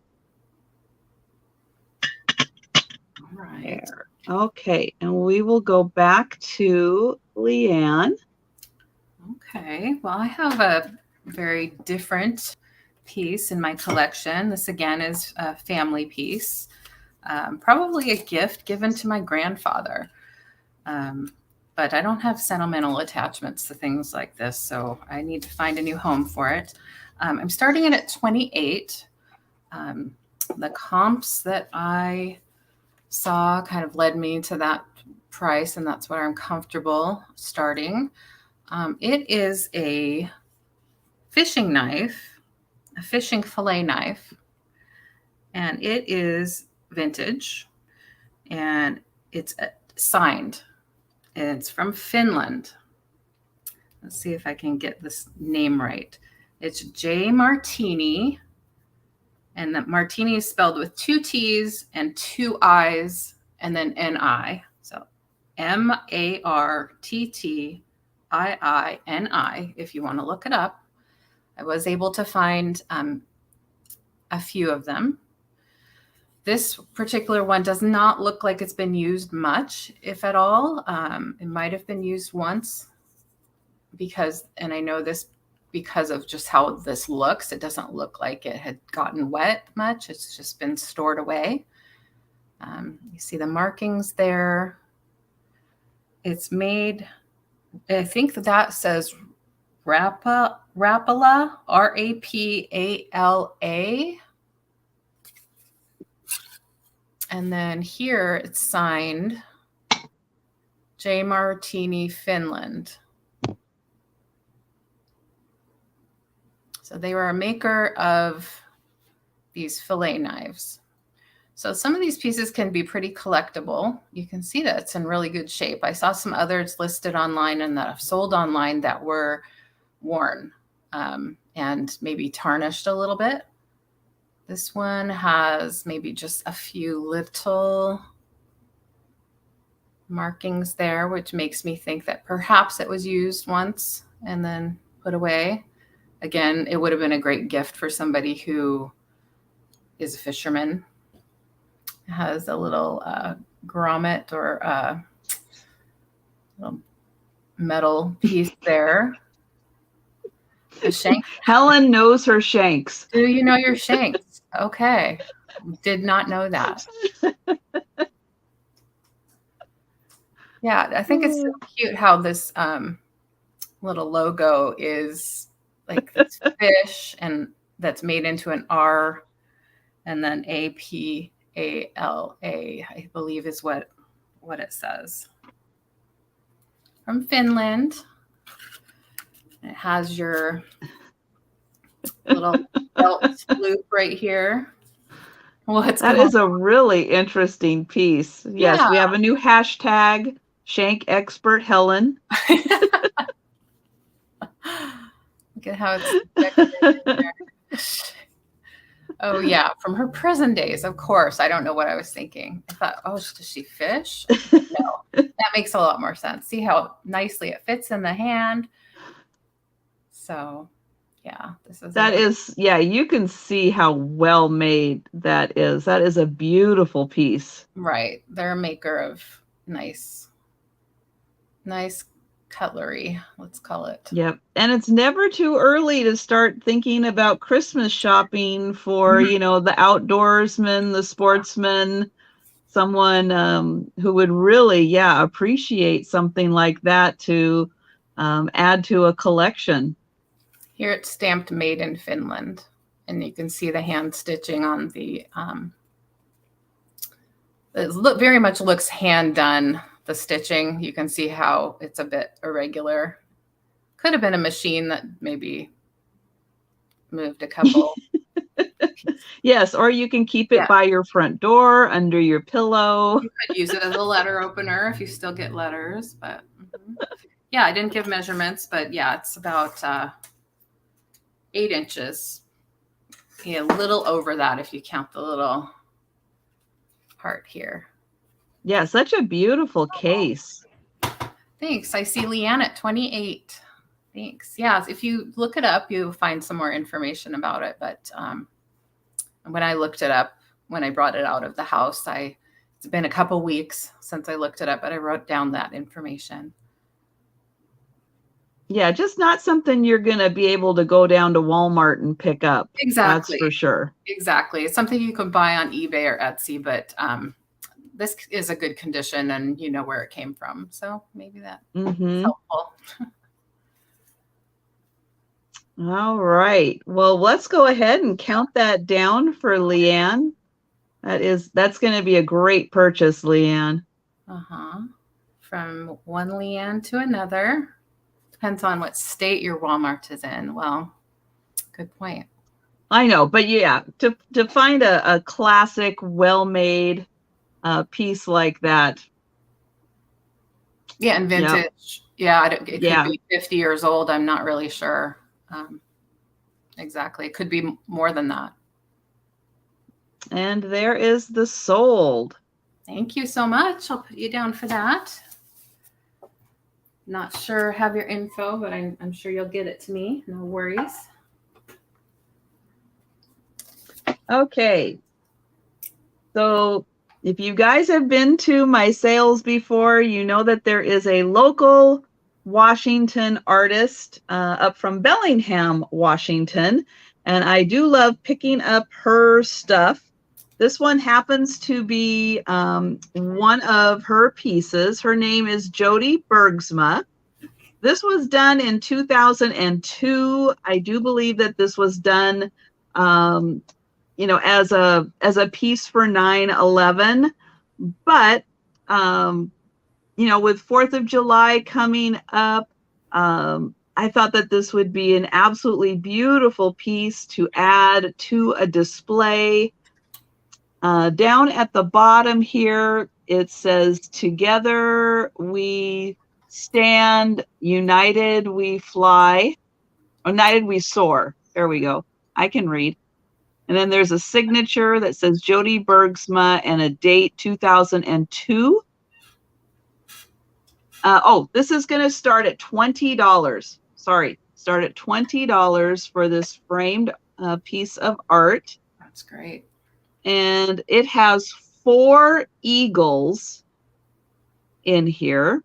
S2: All right.
S1: There. Okay, and we will go back to LeAnne.
S2: Okay, well, I have a very different piece in my collection. This again is a family piece, probably a gift given to my grandfather. But I don't have sentimental attachments to things like this, so I need to find a new home for it. I'm starting it at 28. The comps that I saw kind of led me to that price, and that's where I'm comfortable starting. It is a fishing knife, a fishing fillet knife, and it is vintage, and it's signed, and it's from Finland. Let's see if I can get this name right. It's J. Martini, and that Martini is spelled with 2 T's and 2 I's, and then N-I. So MARTTIINI, if you want to look it up. I was able to find a few of them. This particular one does not look like it's been used much, if at all. It might have been used once and I know this because of just how this looks. It doesn't look like it had gotten wet much. It's just been stored away. You see the markings there. It's made, I think that says Rapala, R-A-P-A-L-A. And then here it's signed J. Martini, Finland. So they were a maker of these fillet knives. So some of these pieces can be pretty collectible. You can see that it's in really good shape. I saw some others listed online and that I've sold online that were worn and maybe tarnished a little bit. This one has maybe just a few little markings there, which makes me think that perhaps it was used once and then put away. Again, it would have been a great gift for somebody who is a fisherman. It has a little grommet or little metal piece there. A shank.
S1: Helen knows her shanks.
S2: Do you know your shanks? Okay. Did not know that. Yeah, I think it's so cute how this little logo is like this fish, and that's made into an R, and then APALA, I believe is what it says. From Finland. It has your little belt loop right here.
S1: That is a really interesting piece. Yes,
S2: Yeah.
S1: we have a new hashtag, Shank Expert Helen.
S2: Look at how it's decorated there. Oh, yeah, from her prison days, of course. I don't know what I was thinking. I thought, oh, does she fish? No, that makes a lot more sense. See how nicely it fits in the hand. So, yeah,
S1: yeah, you can see how well made that is. That is a beautiful piece.
S2: Right. They're a maker of nice cutlery, let's call it.
S1: Yep. And it's never too early to start thinking about Christmas shopping for, the outdoorsman, the sportsman, someone who would really, appreciate something like that to add to a collection.
S2: Here it's stamped made in Finland, and you can see the hand stitching on the, it very much looks hand done. The stitching, you can see how it's a bit irregular. Could have been a machine that maybe moved a couple.
S1: Yes, or you can keep it by your front door, under your pillow.
S2: You could use it as a letter opener if you still get letters. But yeah, I didn't give measurements, but yeah, it's about 8 inches. Yeah, a little over that if you count the little part here.
S1: Yeah, such a beautiful case.
S2: Thanks. I see LeAnne at 28. Thanks. Yeah, if you look it up, you'll find some more information about it. But when I looked it up, when I brought it out of the house, it's been a couple weeks since I looked it up, but I wrote down that information.
S1: Yeah, just not something you're going to be able to go down to Walmart and pick up.
S2: Exactly.
S1: That's for sure.
S2: Exactly. It's something you can buy on eBay or Etsy, but this is a good condition and you know where it came from. So maybe that's helpful.
S1: All right. Well, let's go ahead and count that down for LeAnne. That's going to be a great purchase, LeAnne.
S2: From one LeAnne to another. Depends on what state your Walmart is in. Well, good point.
S1: I know, but yeah, to find a classic, well-made piece like that.
S2: Yeah, and vintage. Yeah, it could be 50 years old. I'm not really sure. Exactly. It could be more than that.
S1: And there is the sold.
S2: Thank you so much. I'll put you down for that. Not sure have your info, but I'm sure you'll get it to me. No worries.
S1: Okay. So if you guys have been to my sales before, you know that there is a local Washington artist up from Bellingham, Washington. And I do love picking up her stuff. This one happens to be one of her pieces. Her name is Jody Bergsma. This was done in 2002. I do believe that this was done, as a piece for 9/11. But, with 4th of July coming up, I thought that this would be an absolutely beautiful piece to add to a display. Down at the bottom here, it says, "Together we stand, united we fly, united we soar." There we go. I can read. And then there's a signature that says Jody Bergsma and a date 2002. This is going to start at $20. Sorry, start at $20 for this framed piece of art.
S2: That's great.
S1: And it has 4 eagles in here.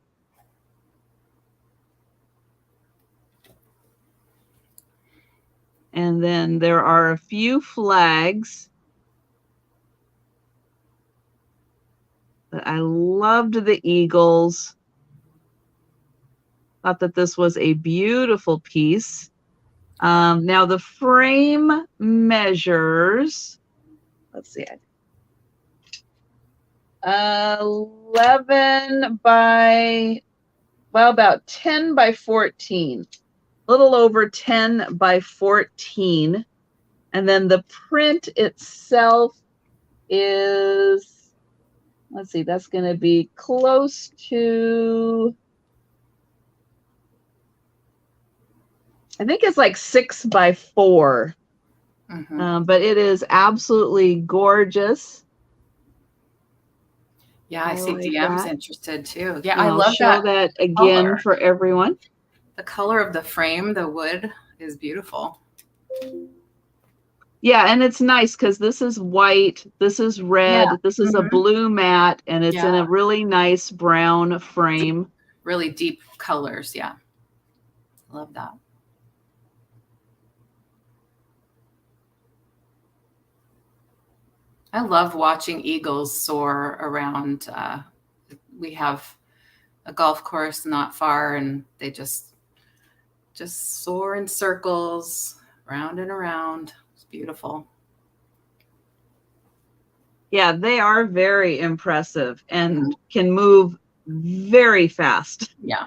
S1: And then there are a few flags. I loved the eagles. Thought that this was a beautiful piece. Now the frame measures, let's see, 11 by, well, about 10 by 14, a little over 10 by 14. And then the print itself is, let's see, that's going to be close to, I think it's like 6 by 4. But it is absolutely gorgeous.
S2: Yeah, I see DM's interested too. Yeah,
S1: I love that. I'll show that again color for everyone.
S2: The color of the frame, the wood, is beautiful.
S1: Yeah, and it's nice because this is white, this is red, this is a blue matte, and it's in a really nice brown frame.
S2: Really deep colors, yeah. Love that. I love watching eagles soar around. We have a golf course not far, and they just soar in circles, round and around. It's beautiful.
S1: Yeah, they are very impressive and can move very fast.
S2: Yeah.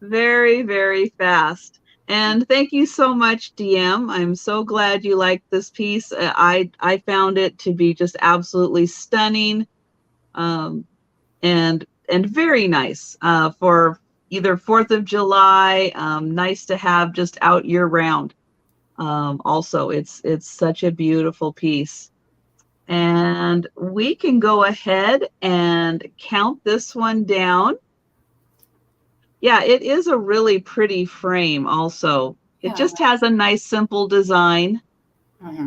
S1: Very, very fast. And thank you so much, DM. I'm so glad you liked this piece. I found it to be just absolutely stunning, and very nice for either 4th of July. Nice to have just out year round. Also, it's such a beautiful piece. And we can go ahead and count this one down. Yeah, it is a really pretty frame also. It just has a nice simple design.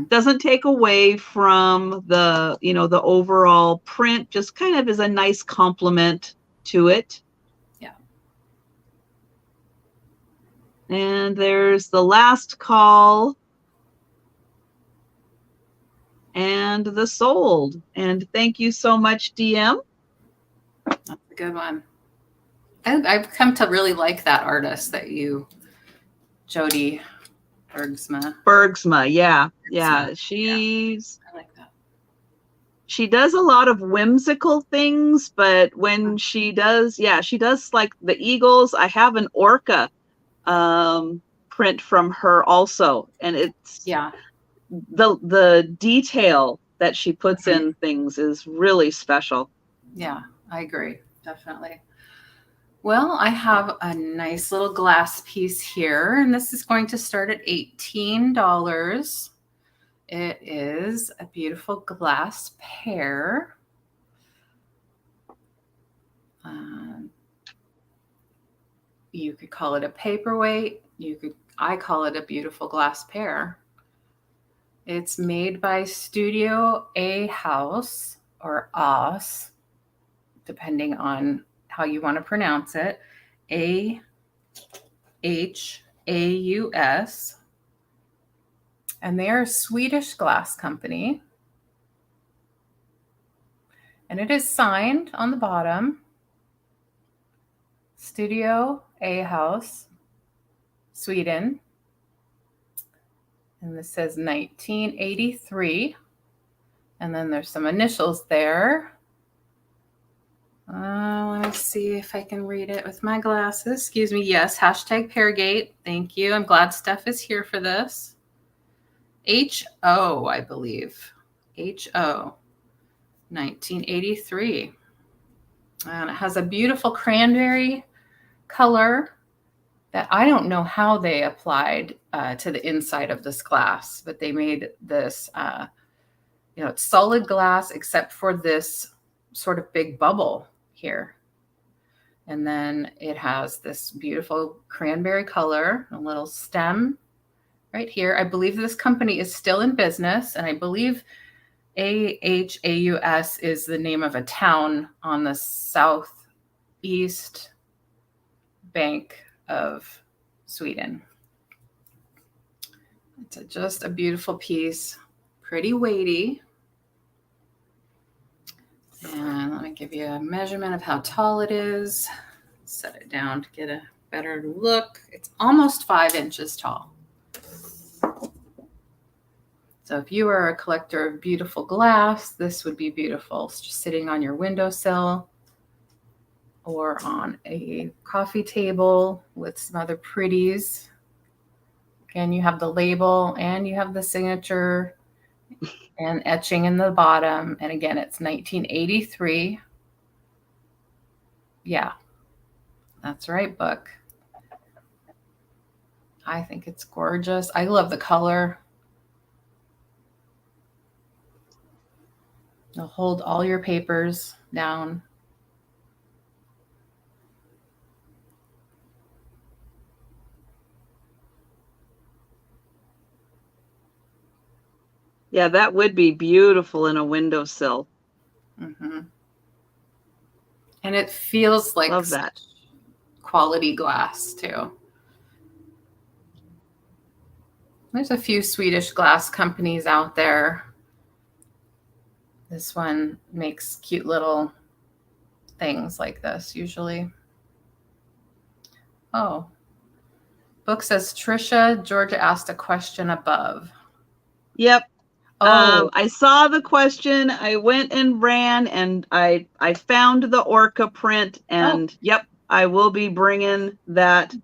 S1: Doesn't take away from the, the overall print, just kind of is a nice complement to it.
S2: Yeah.
S1: And there's the last call and the sold. And thank you so much, DM.
S2: That's a good one. I've come to really like that artist that Jody Bergsma.
S1: Yeah. She's, I like that. She does a lot of whimsical things, but when she does like the eagles. I have an orca print from her also, and it's the detail that she puts in things is really special.
S2: Yeah, I agree, definitely. Well, I have a nice little glass piece here, and this is going to start at $18. It is a beautiful glass pear. You could call it a paperweight. I call it a beautiful glass pear. It's made by Studio A House or Aus, depending on how you want to pronounce it. AHAUS. And they're a Swedish glass company. And it is signed on the bottom. Studio A House, Sweden. And this says 1983. And then there's some initials there. Let me see if I can read it with my glasses. Excuse me. Yes, #Peargate. Thank you. I'm glad Steph is here for this. HO, I believe. HO, 1983. And it has a beautiful cranberry color that I don't know how they applied to the inside of this glass, but they made this, it's solid glass except for this sort of big bubble here. And then it has this beautiful cranberry color, a little stem right here. I believe this company is still in business, and I believe AHAUS is the name of a town on the southeast bank of Sweden. It's just a beautiful piece, pretty weighty. And let me give you a measurement of how tall it is. Set it down to get a better look. It's almost 5 inches tall. So if you are a collector of beautiful glass, this would be beautiful. It's just sitting on your windowsill or on a coffee table with some other pretties. Again, you have the label and you have the signature and etching in the bottom. And again, it's 1983. Yeah, that's right, book. I think it's gorgeous. I love the color. You'll hold all your papers down.
S1: Yeah, that would be beautiful in a windowsill.
S2: Mm-hmm. And it feels like
S1: Love that.
S2: Quality glass too. There's a few Swedish glass companies out there. This one makes cute little things like this usually. Oh, book says Trisha, Georgia asked a question above.
S1: Yep.
S2: Oh,
S1: I saw the question. I went and ran, and I found the Orca print, and yep, I will be bringing that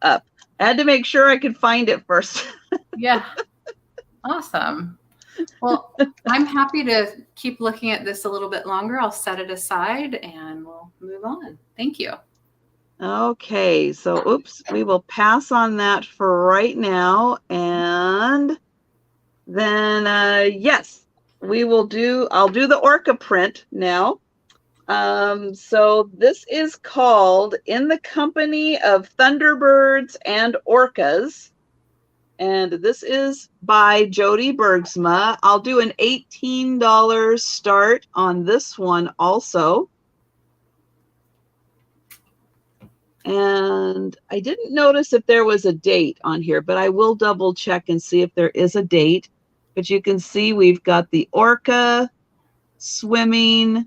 S1: up. I had to make sure I could find it first.
S2: Yeah. Awesome. Well, I'm happy to keep looking at this a little bit longer. I'll set it aside and we'll move on. Thank you.
S1: Okay, so oops, we will pass on that for right now. And then, yes, I'll do the Orca print now. So this is called In the Company of Thunderbirds and Orcas. And this is by Jody Bergsma. I'll do an $18 start on this one also. And I didn't notice if there was a date on here, but I will double check and see if there is a date. But you can see we've got the orca swimming,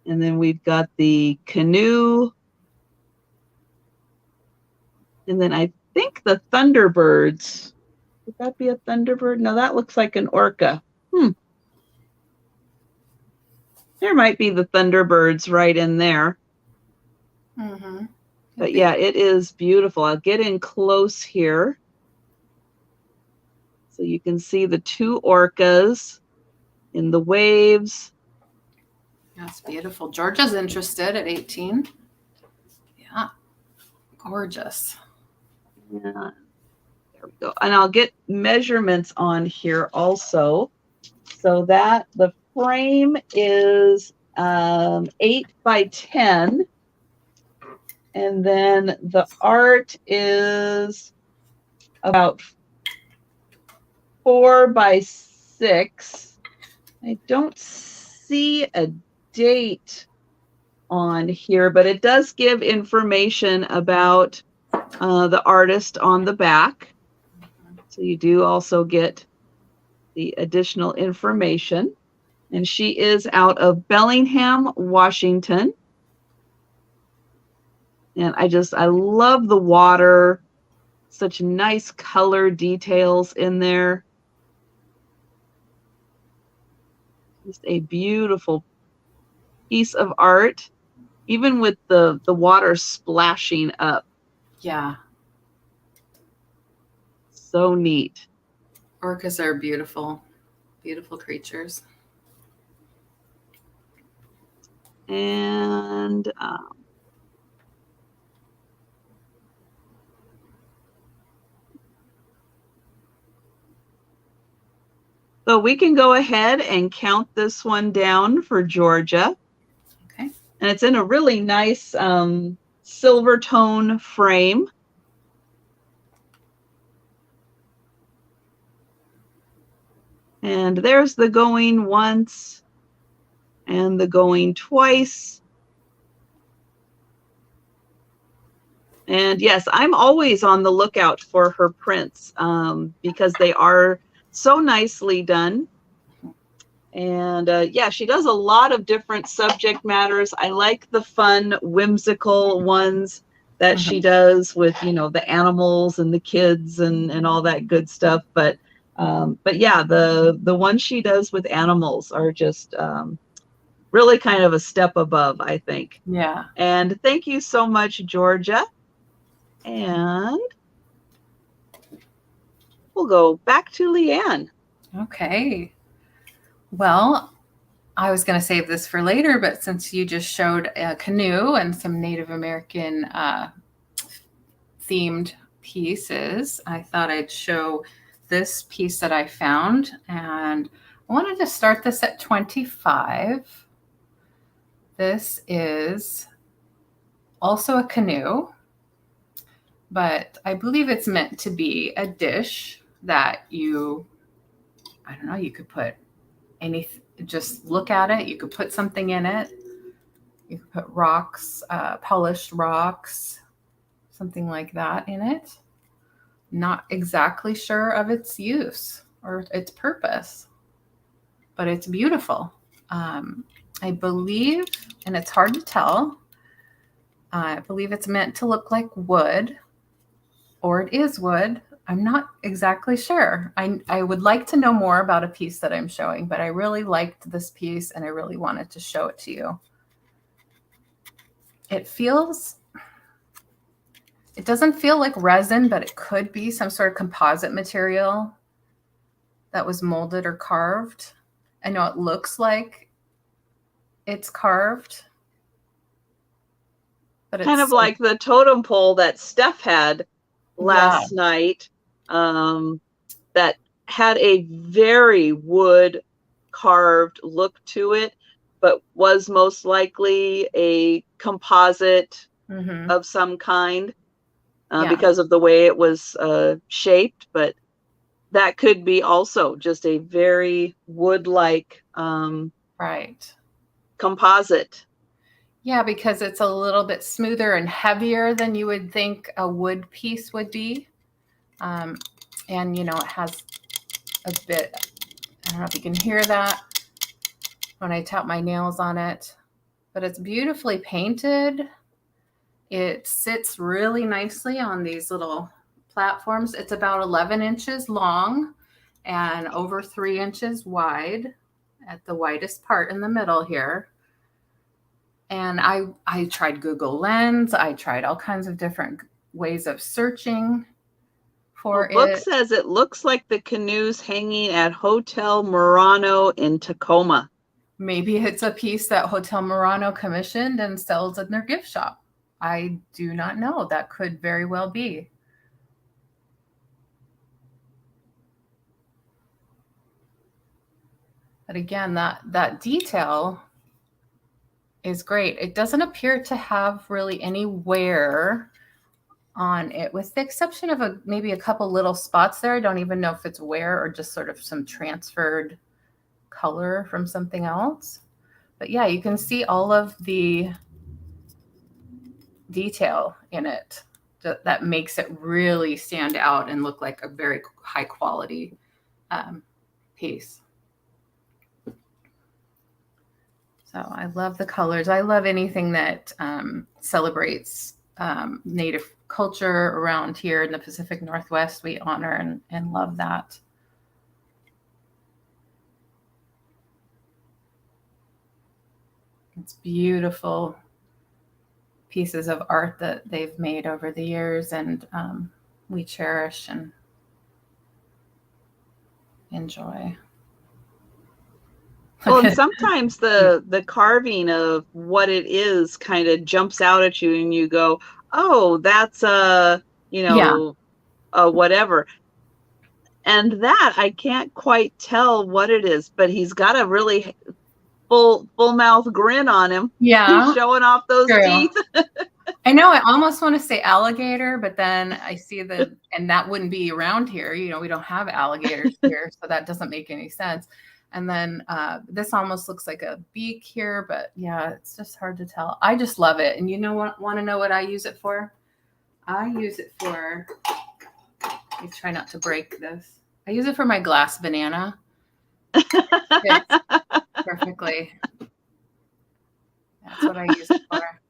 S1: and then we've got the canoe, and then I think the Thunderbirds. Would that be a Thunderbird? No, that looks like an orca. There might be the Thunderbirds right in there.
S2: Mm-hmm.
S1: But yeah, it is beautiful. I'll get in close here so you can see the two orcas in the waves.
S2: That's beautiful. Georgia's interested at 18. Yeah, gorgeous.
S1: Yeah, there we go. And I'll get measurements on here also. So that the frame is 8 by 10. And then the art is about 4 by 6. I don't see a date on here, but it does give information about the artist on the back. So you do also get the additional information. And she is out of Bellingham, Washington. And I love the water. Such nice color details in there. Just a beautiful piece of art, even with the water splashing up.
S2: Yeah.
S1: So neat.
S2: Orcas are beautiful, beautiful creatures.
S1: And so we can go ahead and count this one down for Georgia.
S2: Okay.
S1: And it's in a really nice silver tone frame. And there's the going once and the going twice. And yes, I'm always on the lookout for her prints because they are so nicely done. And yeah, she does a lot of different subject matters. I like the fun, whimsical ones that she does with, you know, the animals and the kids and all that good stuff. But yeah, the ones she does with animals are just really kind of a step above, I think.
S2: Yeah.
S1: And thank you so much, Georgia. And we'll go back to LeAnne.
S2: Okay. Well, I was going to save this for later, but since you just showed a canoe and some Native American themed pieces, I thought I'd show this piece that I found. And I wanted to start this at 25. This is also a canoe, but I believe it's meant to be a dish that you, I don't know, you could put anything, just look at it. You could put something in it. You could put rocks, polished rocks, something like that in it. Not exactly sure of its use or its purpose, but it's beautiful. I believe, and it's hard to tell, I believe it's meant to look like wood, or it is wood. I'm not exactly sure. I would like to know more about a piece that I'm showing, but I really liked this piece and I really wanted to show it to you. It doesn't feel like resin, but it could be some sort of composite material that was molded or carved. I know it looks like it's carved, but it's
S1: kind of like the totem pole that Steph had last night, that had a very wood carved look to it, but was most likely a composite of some kind because of the way it was shaped. But that could be also just a very wood-like composite.
S2: Yeah, because it's a little bit smoother and heavier than you would think a wood piece would be. And, you know, it has a bit, I don't know if you can hear that when I tap my nails on it, but it's beautifully painted. It sits really nicely on these little platforms. It's about 11 inches long and over 3 inches wide at the widest part in the middle here. And I tried Google Lens. I tried all kinds of different ways of searching for it.
S1: The book says it looks like the canoe's hanging at Hotel Murano in Tacoma.
S2: Maybe it's a piece that Hotel Murano commissioned and sells in their gift shop. I do not know. That could very well be. But again, that detail is great. It doesn't appear to have really any wear on it, with the exception of maybe a couple little spots there. I don't even know if it's wear or just sort of some transferred color from something else. But yeah, you can see all of the detail in it that makes it really stand out and look like a very high quality piece. So I love the colors. I love anything that celebrates Native culture around here in the Pacific Northwest. We honor and love that. It's beautiful pieces of art that they've made over the years, and we cherish and enjoy.
S1: Well, and sometimes the carving of what it is kind of jumps out at you and you go, oh, that's whatever. And that I can't quite tell what it is, but he's got a really full mouth grin on him.
S2: Yeah.
S1: He's showing off those teeth.
S2: I know, I almost want to say alligator, but then I see and that wouldn't be around here. You know, we don't have alligators here, so that doesn't make any sense. And then this almost looks like a beak here, but yeah, it's just hard to tell. I just love it. And you know what? Want to know what I use it for? I use it for, let me try not to break this. I use it for my glass banana. It's perfectly. That's what I use it for.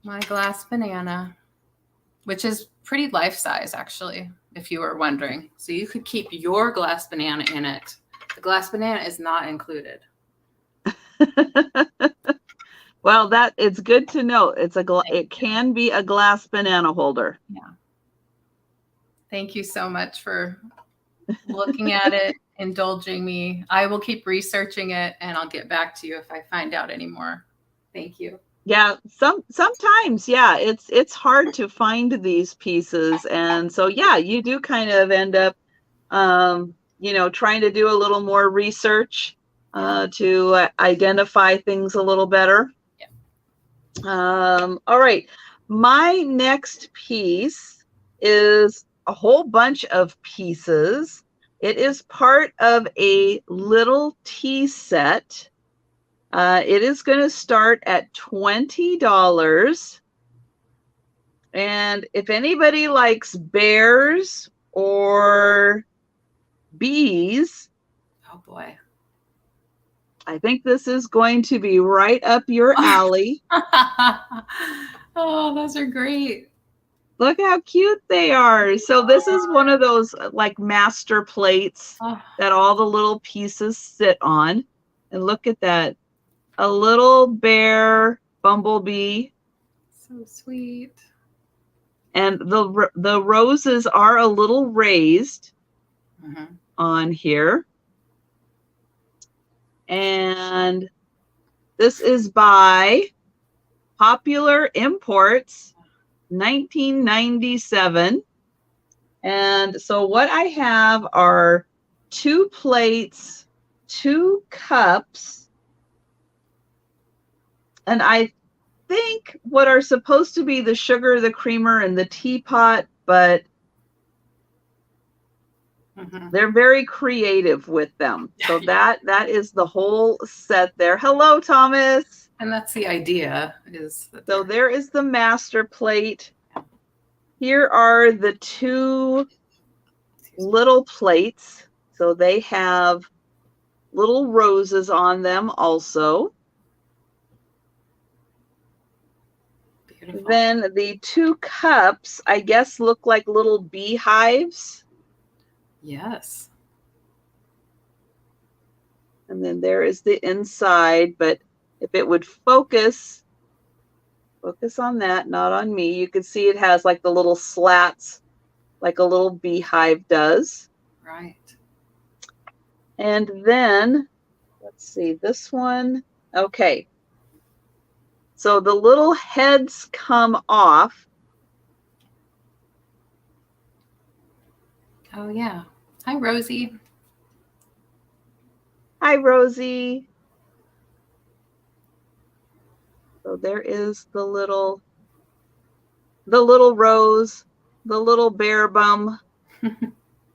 S2: My glass banana, which is pretty life size, actually, if you were wondering. So you could keep your glass banana in it. The glass banana is not included.
S1: Well, it's good to know. It can be a glass banana holder.
S2: Yeah. Thank you so much for looking at it, indulging me. I will keep researching it, and I'll get back to you if I find out any more. Thank you.
S1: Yeah, sometimes, yeah, it's hard to find these pieces, and so yeah, you do kind of end up, trying to do a little more research to identify things a little better.
S2: Yeah.
S1: All right, my next piece is a whole bunch of pieces. It is part of a little tea set. It is going to start at $20. And if anybody likes bears or bees,
S2: Oh boy.
S1: I think this is going to be right up your alley.
S2: Oh, those are great.
S1: Look how cute they are. So this is one of those like master plates that all the little pieces sit on. And look at that. A little bear bumblebee.
S2: So sweet.
S1: And the roses are a little raised on here. And this is by Popular Imports, 1997. And so what I have are 2 plates, 2 cups, and I think what are supposed to be the sugar, the creamer, and the teapot, but they're very creative with them. So that is the whole set there. Hello, Thomas.
S2: And that's the idea.
S1: So there is the master plate. Here are the 2 little plates. So they have little roses on them also. Beautiful. Then the 2 cups, I guess, look like little beehives.
S2: Yes.
S1: And then there is the inside, but if it would focus on that, not on me, you can see it has like the little slats, like a little beehive does.
S2: Right.
S1: And then, let's see, this one. Okay. So the little heads come off.
S2: Oh, yeah. Hi, Rosie.
S1: Hi, Rosie. So there is the little rose, the little bear bum,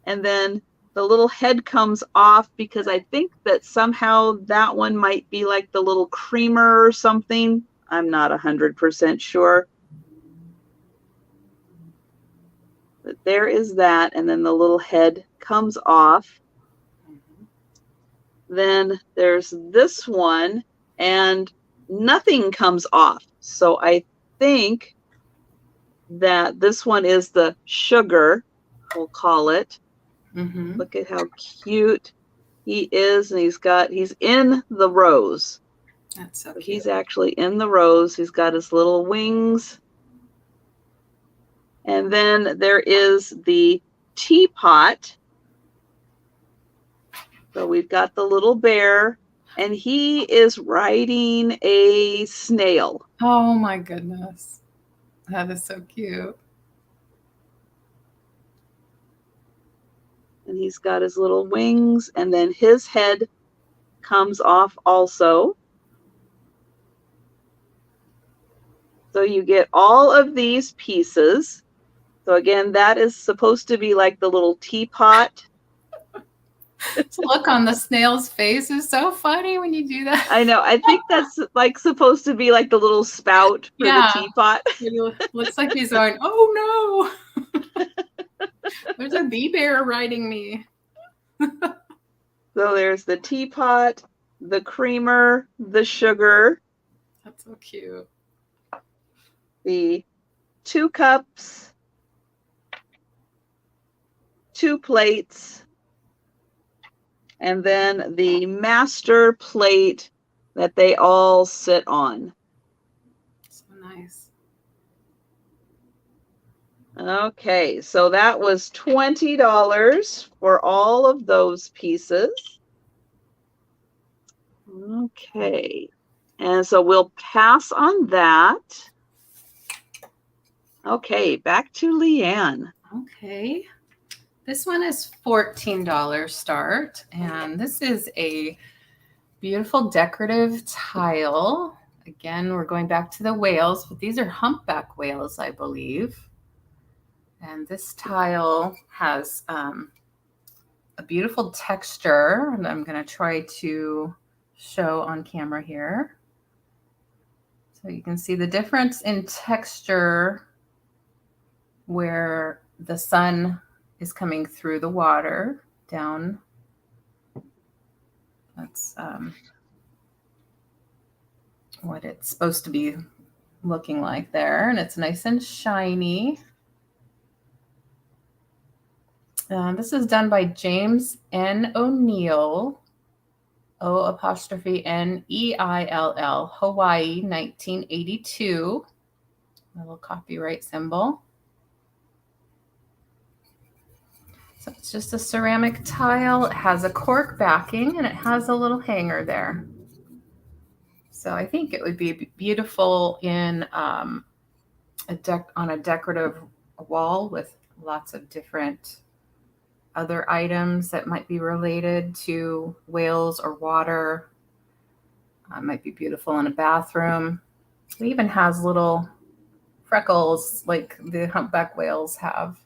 S1: and then the little head comes off because I think that somehow that one might be like the little creamer or something. I'm not 100% sure. But there is that, and then the little head comes off. Then there's this one, and nothing comes off. So I think that this one is the sugar, we'll call it. Look at how cute he is, and he's in the rose.
S2: That's so cute.
S1: He's actually in the rose. He's got his little wings. And then there is the teapot. So we've got the little bear, and he is riding a snail.
S2: Oh my goodness. That is so cute.
S1: And he's got his little wings, and then his head comes off also. So you get all of these pieces. So again, that is supposed to be like the little teapot.
S2: This look on the snail's face is so funny when you do that.
S1: I know. I think that's like supposed to be like the little spout for the teapot.
S2: It looks like he's going, oh no, there's a bee bear riding me.
S1: So there's the teapot, the creamer, the sugar.
S2: That's so cute.
S1: The 2 cups, 2 plates, and then the master plate that they all sit on.
S2: So nice.
S1: Okay, so that was $20 for all of those pieces. Okay, and so we'll pass on that. Okay, back to LeAnne.
S2: Okay. This one is $14 start, and this is a beautiful decorative tile. Again, we're going back to the whales, but these are humpback whales, I believe. And this tile has a beautiful texture, and I'm going to try to show on camera here. So you can see the difference in texture where the sun is coming through the water down. That's what it's supposed to be looking like there, and it's nice and shiny. This is done by James N. O'Neill, O''Neill, Hawaii, 1982. A little copyright symbol. So it's just a ceramic tile. It has a cork backing, and it has a little hanger there. So I think it would be beautiful in on a decorative wall with lots of different other items that might be related to whales or water. Might be beautiful in a bathroom. It even has little freckles like the humpback whales have.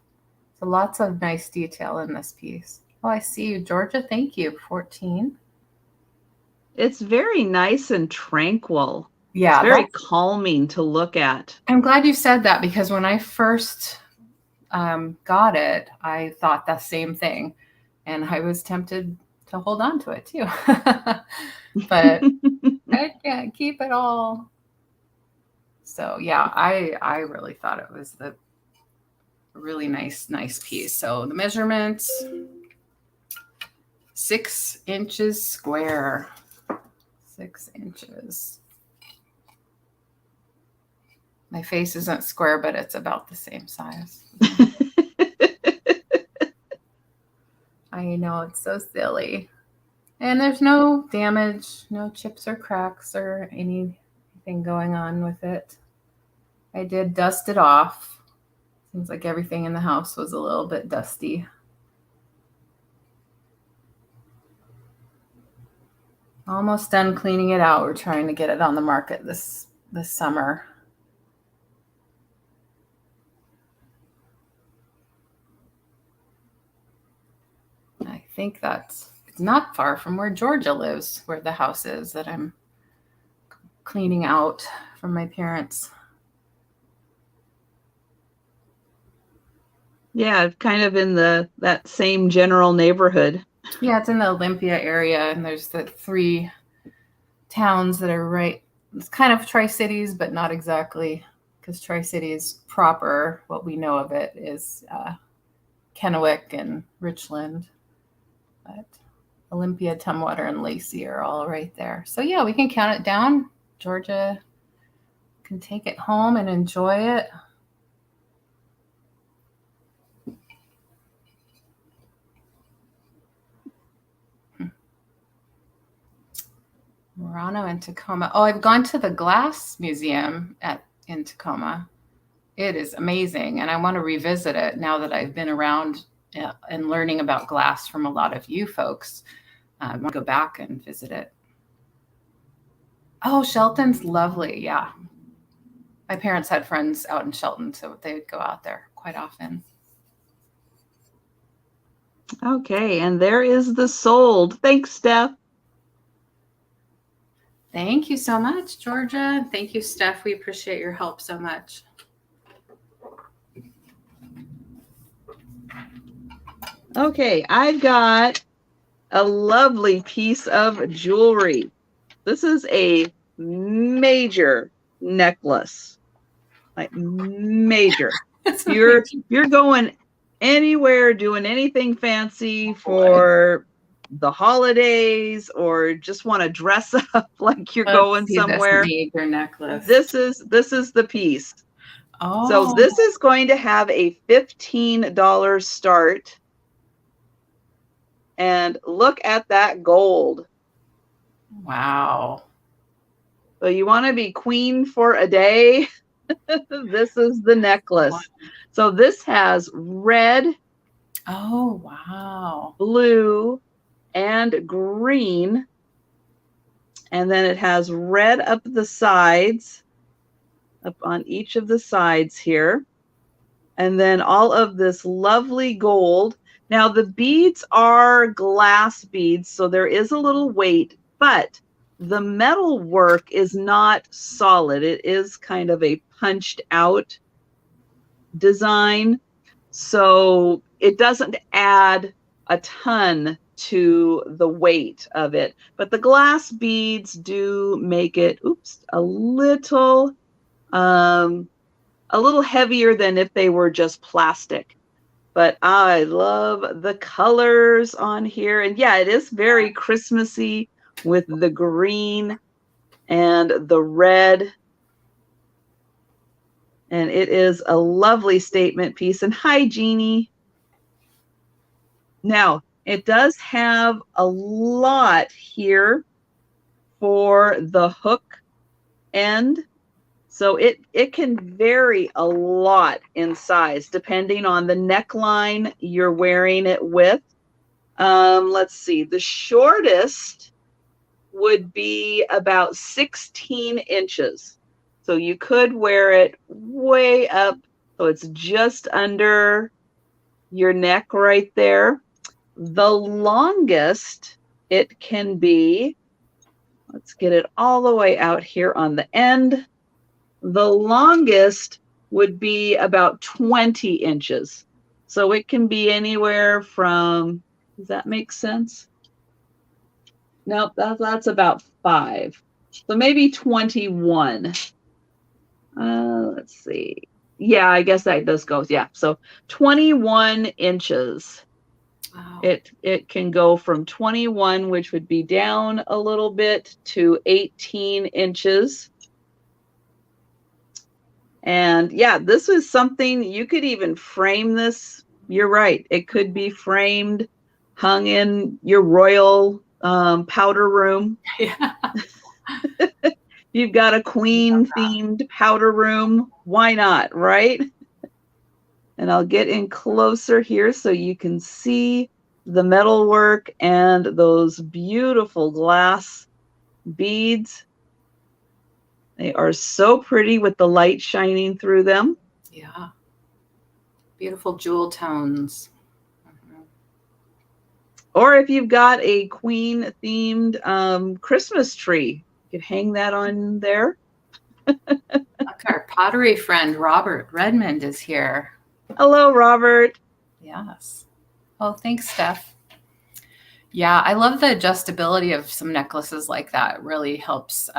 S2: So lots of nice detail in this piece. Oh, I see you, Georgia. Thank you. 14.
S1: It's very nice and tranquil.
S2: Yeah.
S1: It's very calming to look at.
S2: I'm glad you said that, because when I first got it, I thought the same thing, and I was tempted to hold on to it too. But I can't keep it all. So yeah, I really thought it was the really nice piece. So the measurements, 6 inches square. 6 inches. My face isn't square, but it's about the same size. I know, it's so silly. And there's no damage, no chips or cracks or anything going on with it. I did dust it off. Seems like everything in the house was a little bit dusty. Almost done cleaning it out. We're trying to get it on the market this summer. I think it's not far from where Georgia lives, where the house is that I'm cleaning out from my parents.
S1: Yeah, kind of in that same general neighborhood.
S2: Yeah, it's in the Olympia area, and there's the 3 towns that are right. It's kind of Tri-Cities, but not exactly, because Tri-Cities proper, what we know of it, is Kennewick and Richland. But Olympia, Tumwater, and Lacey are all right there. So yeah, we can count it down. Georgia can take it home and enjoy it. Murano and Tacoma. Oh, I've gone to the glass museum in Tacoma. It is amazing, and I want to revisit it now that I've been around and learning about glass from a lot of you folks. I want to go back and visit it. Oh, Shelton's lovely. Yeah. My parents had friends out in Shelton, so they would go out there quite often.
S1: Okay, and there is the sold. Thanks, Steph.
S2: Thank you so much, Georgia. Thank you, Steph. We appreciate your help so much.
S1: Okay, I've got a lovely piece of jewelry. This is a major necklace, like major. You're going anywhere, doing anything fancy for the holidays, or just want to dress up like you're going somewhere.
S2: This major necklace.
S1: This is the piece.
S2: Oh.
S1: So this is going to have a $15 start. And look at that gold.
S2: Wow.
S1: So you want to be queen for a day? This is the necklace. Wow. So this has red.
S2: Oh, wow.
S1: Blue and green. And then it has red up the sides, up on each of the sides here. And then all of this lovely gold. Now, the beads are glass beads, so there is a little weight, but the metal work is not solid. It is kind of a punched out design, so it doesn't add a ton to the weight of it. But the glass beads do make it, a little heavier than if they were just plastic. But I love the colors on here. And yeah, it is very Christmassy with the green and the red. And it is a lovely statement piece. And hi, Jeannie. Now, it does have a lot here for the hook end. So it can vary a lot in size depending on the neckline you're wearing it with. Let's see, the shortest would be about 16 inches. So you could wear it way up, so it's just under your neck right there. The longest it can be, let's get it all the way out here on the end. The longest would be about 20 inches. So it can be anywhere from, does that make sense? Nope, that's about 5. So maybe 21. Let's see. Yeah, I guess that does go. Yeah, so 21 inches. Wow. It can go from 21, which would be down a little bit, to 18 inches. And yeah, this is something you could even frame this. You're right. It could be framed, hung in your royal powder room.
S2: Yeah.
S1: You've got a queen themed powder room. Why not, right? And I'll get in closer here so you can see the metalwork and those beautiful glass beads. They are so pretty with the light shining through them.
S2: Yeah. Beautiful jewel tones. Mm-hmm.
S1: Or if you've got a queen themed Christmas tree, you could hang that on there.
S2: Look, our pottery friend, Robert Redmond, is here.
S1: Hello, Robert.
S2: Yes. Oh, thanks, Steph. Yeah, I love the adjustability of some necklaces like that. It really helps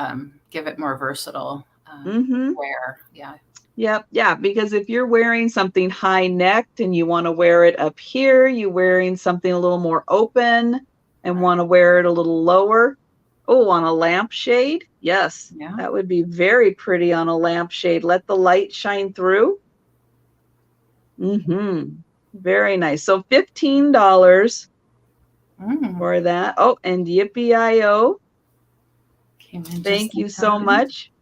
S2: give it more versatile wear. Yeah.
S1: Yep. Yeah. Because if you're wearing something high necked and you want to wear it up here, you're wearing something a little more open and want to wear it a little lower. Oh, on a lampshade. Yes. Yeah. That would be very pretty on a lampshade. Let the light shine through. Very nice. So $15. For that. Oh, and yippee-i-o. Thank you so much.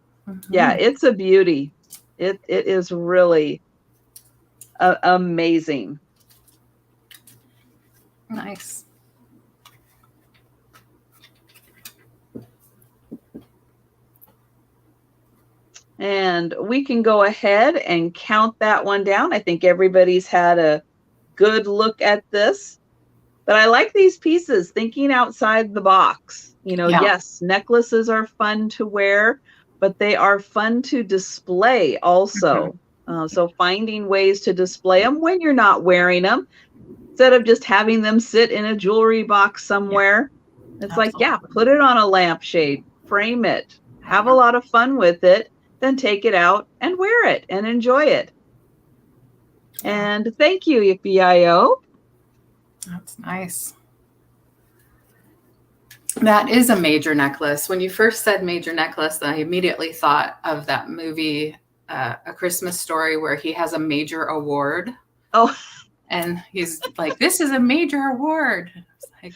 S1: Yeah, it's a beauty. It is really amazing.
S2: Nice.
S1: And we can go ahead and count that one down. I think everybody's had a good look at this. But I like these pieces, thinking outside the box.
S2: Yeah.
S1: Yes, necklaces are fun to wear, but they are fun to display also. So finding ways to display them when you're not wearing them, instead of just having them sit in a jewelry box
S2: Yeah,
S1: somewhere. It's like, yeah,
S2: absolutely.
S1: put it on a lampshade, frame it, have a
S2: Yeah,
S1: lot of fun with it, then take it out and wear it and enjoy it.
S2: yeah,
S1: And thank you, BIO.
S2: that's nice. That is a major necklace. When you first said major necklace, I immediately thought of that movie, A Christmas Story, where he has a major award.
S1: Oh,
S2: And he's like, this is a major award. It's like,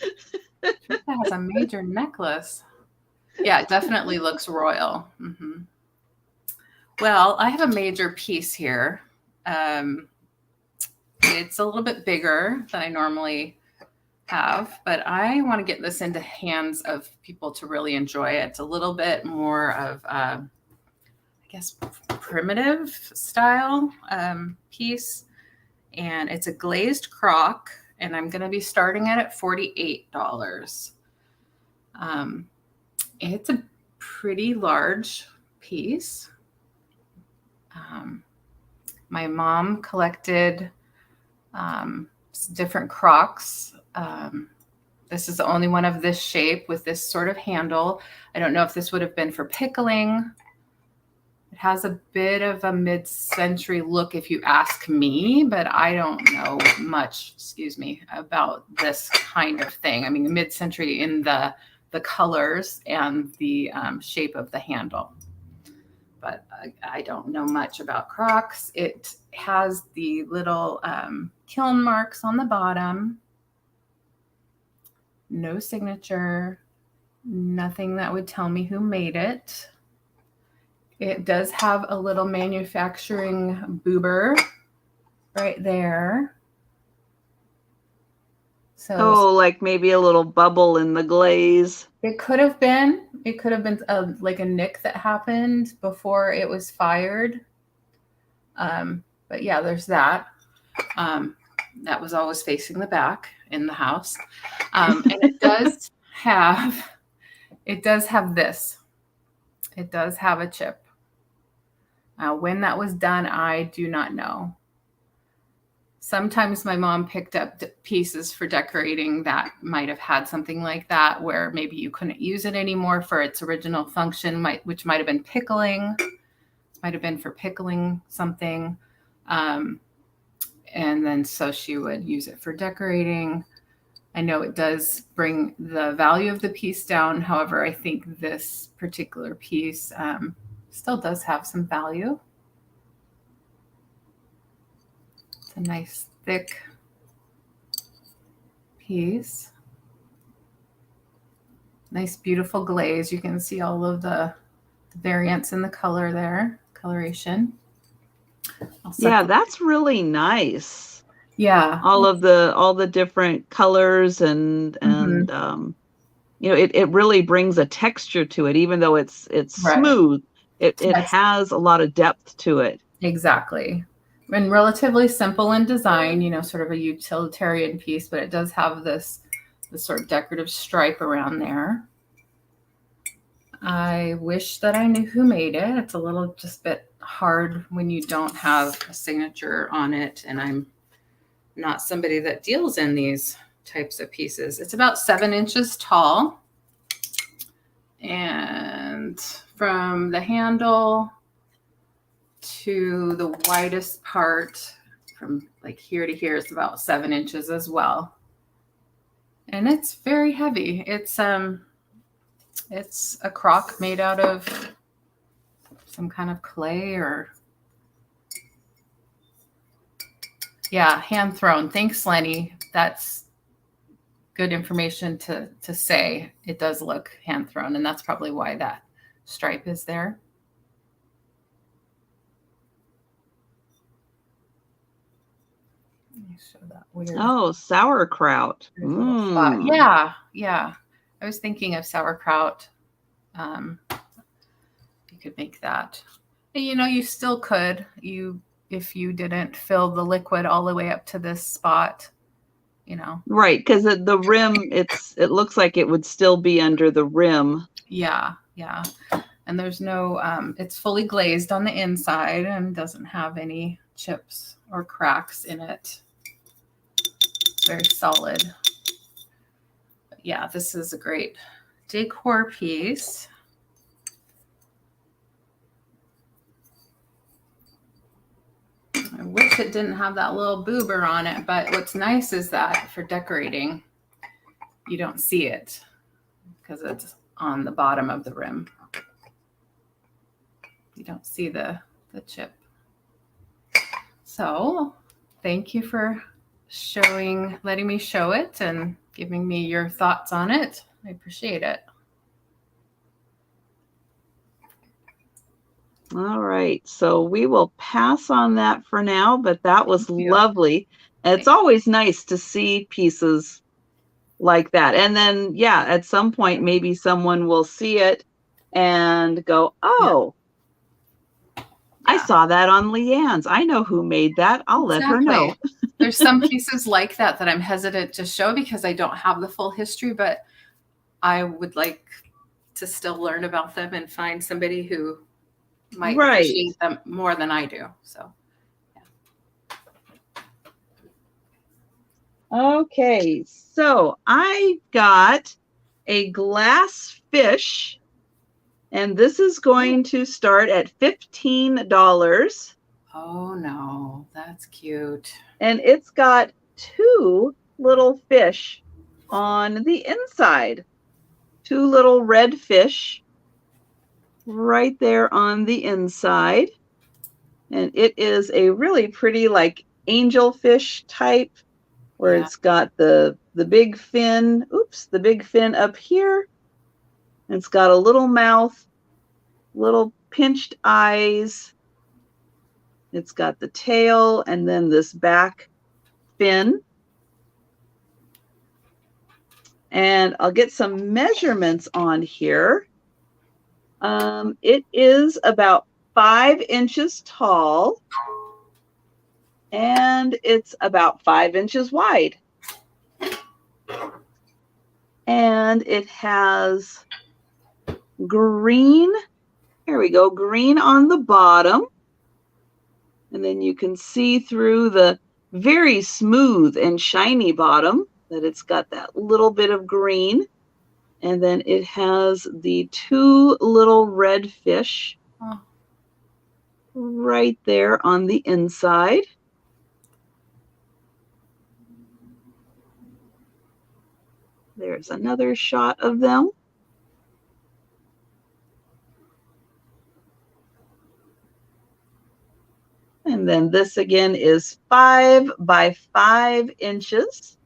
S2: Trisha has a major necklace. Yeah, it definitely looks royal. Mm-hmm. Well, I have a major piece here. It's a little bit bigger than I normally have, but I want to get this into hands of people to really enjoy it. It's a little bit more of, I guess, primitive style piece. And it's a glazed crock, and I'm going to be starting it at $48. It's a pretty large piece. My mom collected different crocks. This is the only one of this shape with this sort of handle. I don't know if this would have been for pickling. It has a bit of a mid-century look if you ask me, but I don't know much, about this kind of thing. I mean, mid-century in the colors and the shape of the handle. But I don't know much about Crocs. It has the little kiln marks on the bottom. No signature. Nothing that would tell me who made it. It does have a little manufacturing boober right there.
S1: So, like maybe a little bubble in the glaze.
S2: It could have been. It could have been like a nick that happened before it was fired. But yeah, there's that. That was always facing the back in the house. And it does have this. It does have a chip. When that was done, I do not know. Sometimes my mom picked up pieces for decorating that might have had something like that, where maybe you couldn't use it anymore for its original function, which might have been pickling. Might have been for pickling something. And then so she would use it for decorating. I know it does bring the value of the piece down. However, I think this particular piece still does have some value. It's a nice thick piece. Nice, beautiful glaze. You can see all of the variants in the color there, coloration.
S1: Yeah, that's really nice.
S2: Yeah.
S1: All the different colors and it really brings a texture to it, even though it's smooth. It has a lot of depth to it.
S2: Exactly. And relatively simple in design, sort of a utilitarian piece, but it does have this sort of decorative stripe around there. I wish that I knew who made it. It's a little just bit hard when you don't have a signature on it, and I'm not somebody that deals in these types of pieces. It's about 7 inches tall, and from the handle to the widest part, from like here to here, is about 7 inches as well. And it's very heavy. It's a crock made out of some kind of clay or, yeah, hand thrown. Thanks, Lenny. That's good information to say. It does look hand thrown, and that's probably why that stripe is there. Let me show that weird.
S1: Oh, sauerkraut.
S2: Yeah. I was thinking of sauerkraut. You could make that. And, you still could. If you didn't fill the liquid all the way up to this spot, you know.
S1: Right, because the rim, it looks like it would still be under the rim.
S2: Yeah, yeah. And there's no, it's fully glazed on the inside and doesn't have any chips or cracks in it. It's very solid. But yeah, this is a great decor piece. I wish it didn't have that little boober on it, but what's nice is that for decorating, you don't see it because it's on the bottom of the rim. You don't see the chip. So thank you for letting me show it and giving me your thoughts on it. I appreciate it.
S1: All right, so we will pass on that for now, but that was lovely. It's always nice to see pieces like that. And then, yeah, at some point, maybe someone will see it and go, oh, yeah. I saw that on LeAnne's. I know who made that. I'll let her know.
S2: There's some pieces like that I'm hesitant to show because I don't have the full history, but I would like to still learn about them and find somebody who might appreciate them more than I do. So, yeah.
S1: Okay, so I got a glass fish, and this is going to start at $15.
S2: Oh no, that's cute.
S1: And it's got 2 little fish on the inside. 2 little red fish right there on the inside. And it is a really pretty, like, angelfish type, where it's got the big fin, the big fin up here. And it's got a little mouth, little pinched eyes. It's got the tail and then this back fin. And I'll get some measurements on here. It is about 5 inches tall, and it's about 5 inches wide. And it has green, here we go, green on the bottom. And then you can see through the very smooth and shiny bottom that it's got that little bit of green. And then it has the 2 little red fish right there on the inside. There's another shot of them. And then this again is 5 by 5 inches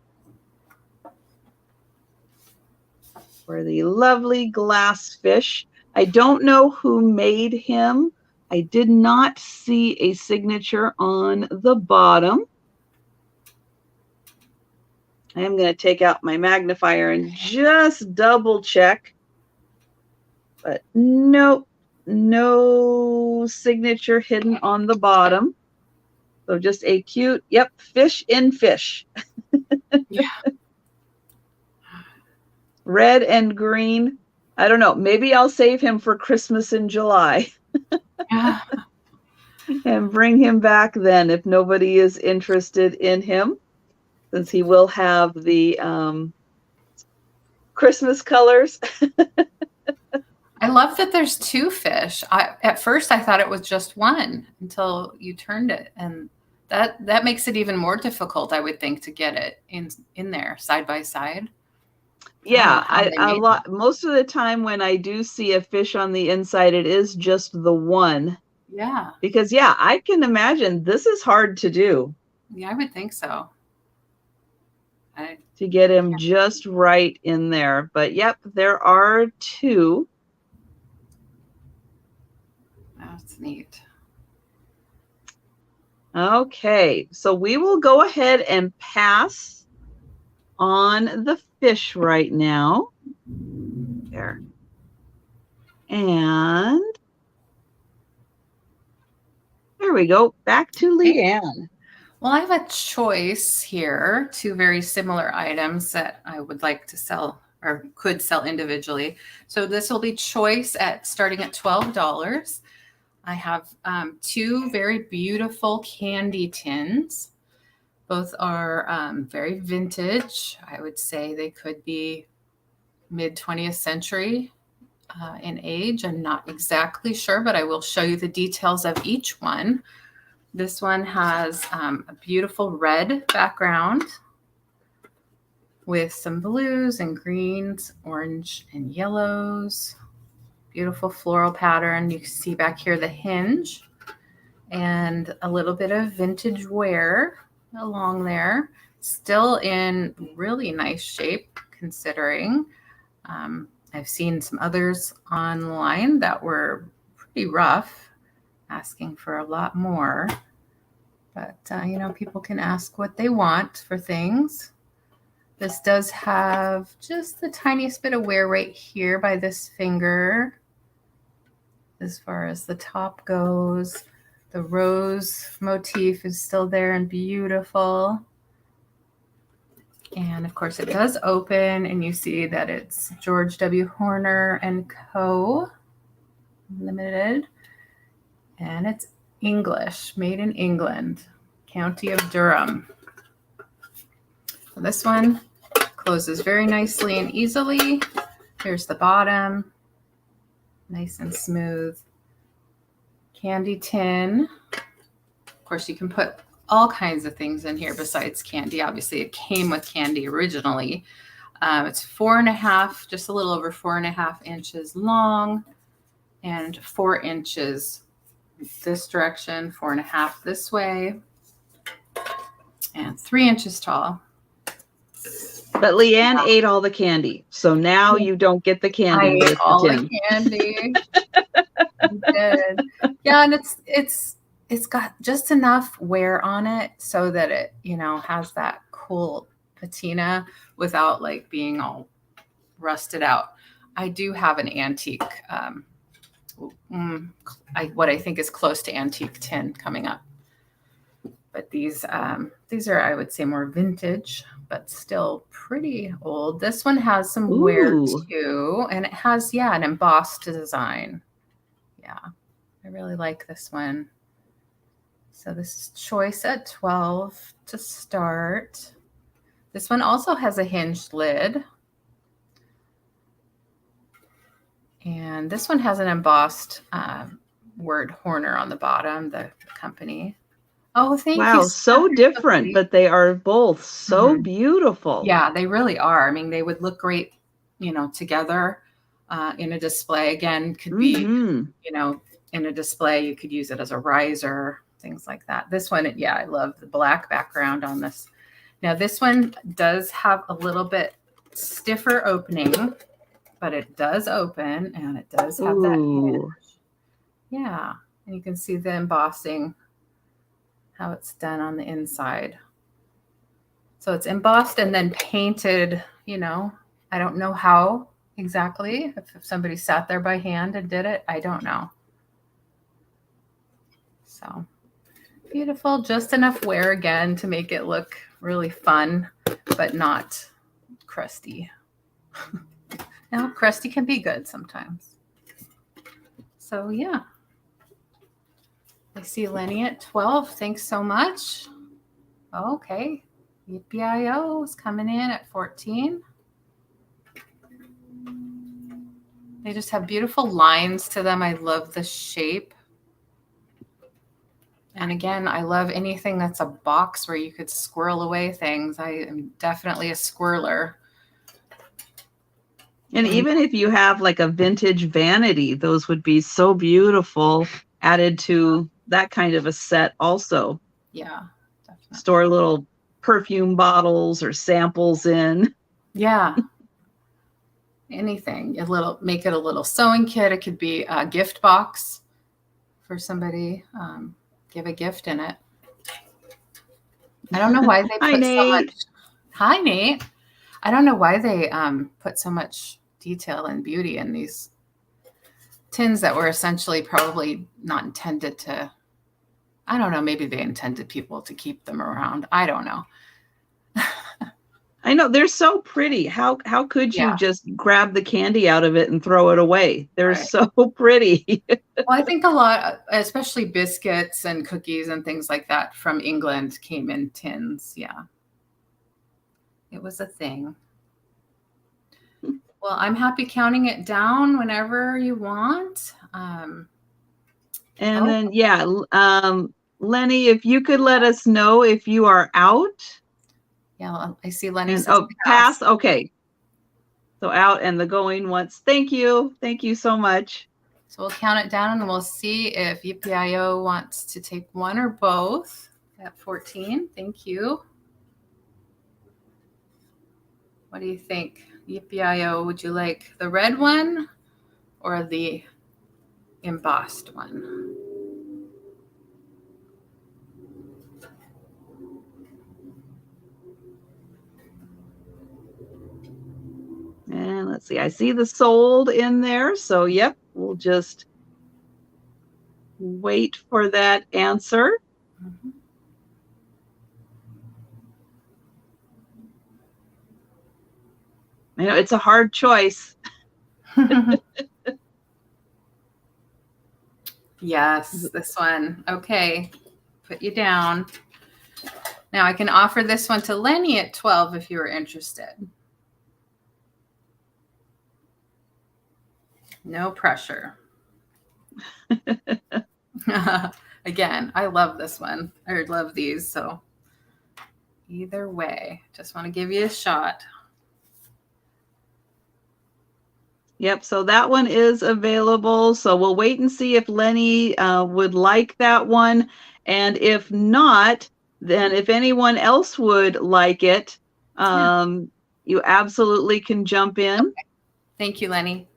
S1: for the lovely glass fish. I don't know who made him. I did not see a signature on the bottom. I am going to take out my magnifier and just double check. But nope, no signature hidden on the bottom. So just a cute, fish in fish.
S2: Yeah.
S1: Red and green. I don't know. Maybe I'll save him for Christmas in July.
S2: Yeah.
S1: And bring him back then if nobody is interested in him, since he will have the Christmas colors.
S2: I love that there's 2 fish. At first I thought it was just one until you turned it, and that makes it even more difficult, I would think, to get it in there side by side.
S1: Yeah, most of the time when I do see a fish on the inside, it is just the one.
S2: Yeah.
S1: Because I can imagine this is hard to do.
S2: Yeah, I would think so.
S1: To get him just right in there. But there are 2.
S2: That's neat.
S1: Okay, so we will go ahead and pass on the fish right now. There. And there we go. Back to LeAnne.
S2: Well, I have a choice here, two very similar items that I would like to sell or could sell individually. So this will be choice at starting at $12. I have two very beautiful candy tins. Both are very vintage. I would say they could be mid 20th century in age. I'm not exactly sure, but I will show you the details of each one. This one has a beautiful red background with some blues and greens, orange and yellows. Beautiful floral pattern. You can see back here the hinge and a little bit of vintage wear along there. Still in really nice shape considering. I've seen some others online that were pretty rough, asking for a lot more. But, you know, people can ask what they want for things. This does have just the tiniest bit of wear right here by this finger. As far as the top goes, the rose motif is still there and beautiful. And of course it does open and you see that it's George W. Horner and Co. Limited. And it's English, made in England, County of Durham. So this one closes very nicely and easily. Here's the bottom, nice and smooth. Candy tin. Of course, you can put all kinds of things in here besides candy. Obviously, it came with candy originally. It's 4.5, just a little over 4.5 inches long and 4 inches this direction, 4.5 this way, and 3 inches tall.
S1: But LeAnne ate all the candy, so now you don't get the candy.
S2: I ate all the candy. I did. Yeah, and it's got just enough wear on it so that it, you know, has that cool patina without like being all rusted out. I do have an antique, what I think is close to antique tin coming up. But these are, I would say, more vintage, but still pretty old. This one has some wear too, and it has, yeah, an embossed design. Yeah, I really like this one. So this is choice at 12 to start. This one also has a hinged lid. And this one has an embossed word Horner on the bottom, the company. Oh, thank you.
S1: Wow, so different, but they are both so beautiful.
S2: Yeah, they really are. I mean, they would look great, you know, together in a display. Again, could be, you know, in a display, you could use it as a riser, things like that. This one, yeah, I love the black background on this. Now, this one does have a little bit stiffer opening, but it does open and it does have that hinge. Yeah, and you can see the embossing, how it's done on the inside. So it's embossed and then painted, you know, I don't know how exactly, if somebody sat there by hand and did it, I don't know. So beautiful, just enough wear again to make it look really fun, but not crusty. Now, crusty can be good sometimes. So yeah. I see Lenny at 12. Thanks so much. Okay. Yippee-I-O is coming in at 14. They just have beautiful lines to them. I love the shape. And again, I love anything that's a box where you could squirrel away things. I am definitely a squirreler.
S1: And even if you have like a vintage vanity, those would be so beautiful added to that kind of a set also.
S2: Yeah, definitely.
S1: Store little perfume bottles or samples in.
S2: Yeah. Anything. Make it a little sewing kit. It could be a gift box for somebody. Give a gift in it. I don't know why they put so much. Hi, Nate. I don't know why they put so much detail and beauty in these tins that were essentially probably not intended to I don't know. Maybe they intended people to keep them around. I don't know.
S1: I know they're so pretty. How could you
S2: Yeah.
S1: just grab the candy out of it and throw it away? They're
S2: Right.
S1: so pretty.
S2: Well, I think a lot, especially biscuits and cookies and things like that from England came in tins. Yeah. It was a thing. Well, I'm happy counting it down whenever you want.
S1: And then, yeah, Lenny, if you could let us know if you are out.
S2: Yeah, I see Lenny
S1: And,
S2: says
S1: pass. Okay. So out and the going once. Thank you. Thank you so much.
S2: So we'll count it down and we'll see if Yippee-I-O wants to take one or both at 14. Thank you. What do you think? Yippee-I-O, would you like the red one or the embossed one?
S1: And let's see, I see the sold in there. So, yep, we'll just wait for that answer.
S2: Mm-hmm.
S1: I know it's a hard choice.
S2: Yes, this one. Okay, put you down. Now I can offer this one to Lenny at 12 if you were interested. No pressure. Again, I love this one. I love these. So either way, just want to give you a shot.
S1: Yep, so that one is available. So we'll wait and see if Lenny would like that one. And if not, then if anyone else would like it, you absolutely can jump in.
S2: Okay. Thank you, Lenny.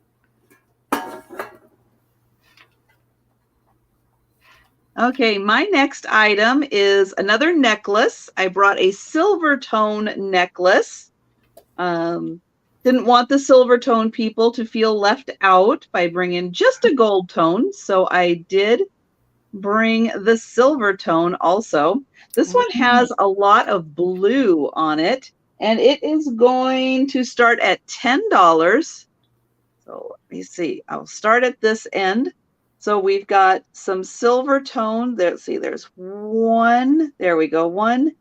S1: Okay, my next item is another necklace. I brought a silver tone necklace. Didn't want the silver tone people to feel left out by bringing just a gold tone, so I did bring the silver tone also. This one has a lot of blue on it, and it is going to start at $10. So let me see. I'll start at this end. So we've got some silver tone. Let's see, there's one. There we go. 1,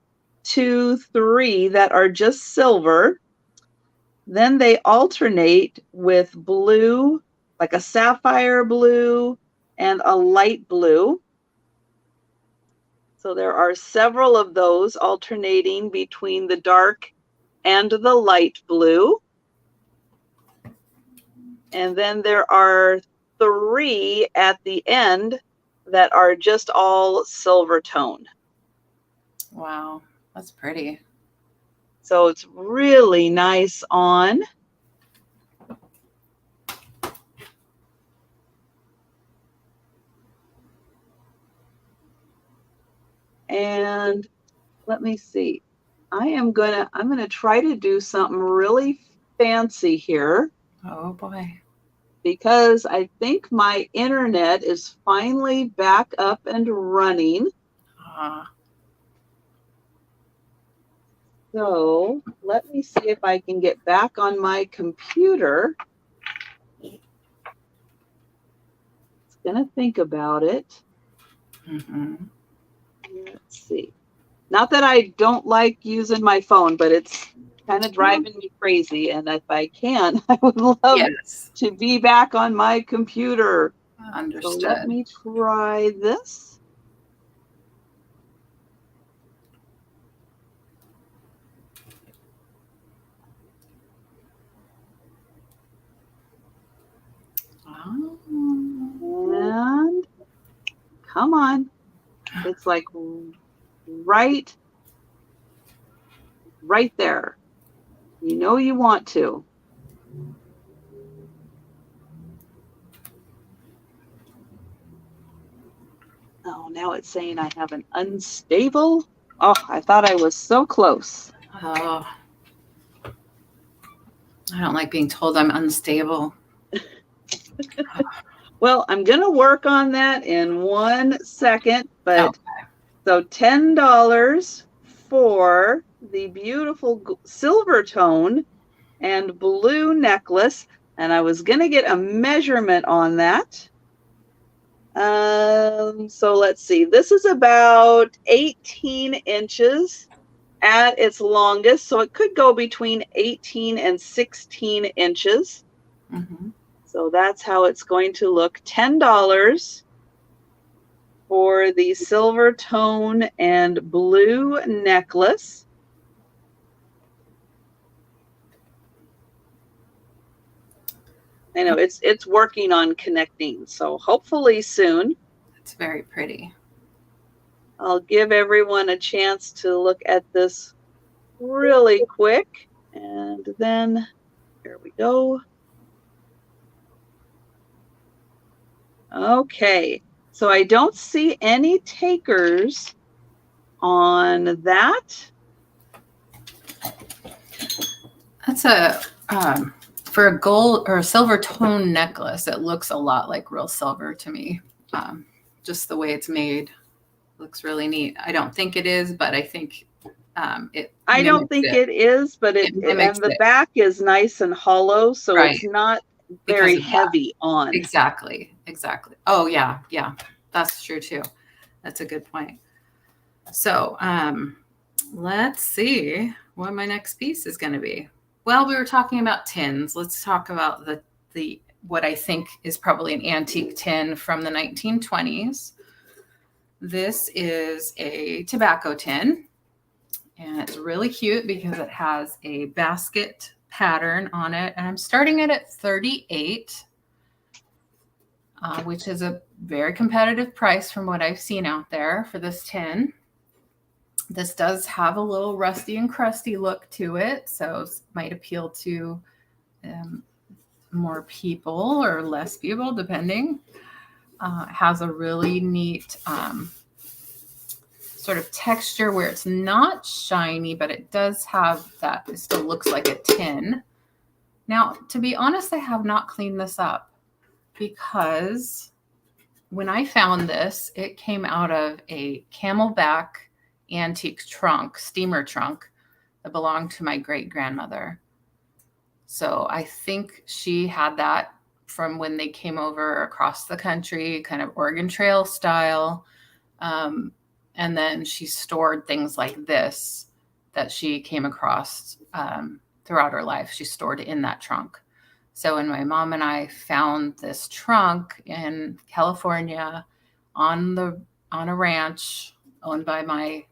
S1: 2, 3 that are just silver. Then they alternate with blue, like a sapphire blue and a light blue. So there are several of those alternating between the dark and the light blue. And then there are 3 at the end that are just all silver tone.
S2: Wow, that's pretty.
S1: So it's really nice on. And let me see. I'm gonna try to do something really fancy here.
S2: Oh boy.
S1: Because I think my internet is finally back up and running. So let me see if I can get back on my computer. It's gonna think about it.
S2: Mm-hmm.
S1: Let's see. Not that I don't like using my phone, but it's kind of driving me crazy. And if I can, I would love to be back on my computer.
S2: Understood.
S1: So let me try this. And come on. It's like right there. You know you want to. Oh, now it's saying I have an unstable. Oh, I thought I was so close.
S2: Oh, I don't like being told I'm unstable.
S1: Well, I'm going to work on that in 1 second, but So $10 for the beautiful silver tone and blue necklace. And I was going to get a measurement on that. So let's see. This is about 18 inches at its longest. So it could go between 18 and 16 inches.
S2: Mm-hmm.
S1: So that's how it's going to look. $10 for the silver tone and blue necklace. I know it's working on connecting, so hopefully soon.
S2: It's very pretty.
S1: I'll give everyone a chance to look at this really quick, and then here we go. Okay, so I don't see any takers on that.
S2: That's a for a gold or a silver tone necklace. It looks a lot like real silver to me. Just the way it's made looks really neat. I don't think it is, but I think it.
S1: I don't think it is, but and the back is nice and hollow, so right. It's not very heavy on.
S2: Exactly. Oh yeah, that's true too. That's a good point. So let's see what my next piece is going to be. Well, we were talking about tins. Let's talk about the what I think is probably an antique tin from the 1920s. This is a tobacco tin, and it's really cute because it has a basket pattern on it. And I'm starting it at $38, which is a very competitive price from what I've seen out there for this tin. This does have a little rusty and crusty look to it, so it might appeal to more people or less people, depending. It has a really neat sort of texture where it's not shiny, but it does have that. It still looks like a tin. Now, to be honest, I have not cleaned this up because when I found this, it came out of a Camelback antique trunk, steamer trunk, that belonged to my great-grandmother. So I think she had that from when they came over across the country, kind of Oregon Trail style. And then she stored things like this that she came across throughout her life. She stored it in that trunk. So when my mom and I found this trunk in California on a ranch owned by my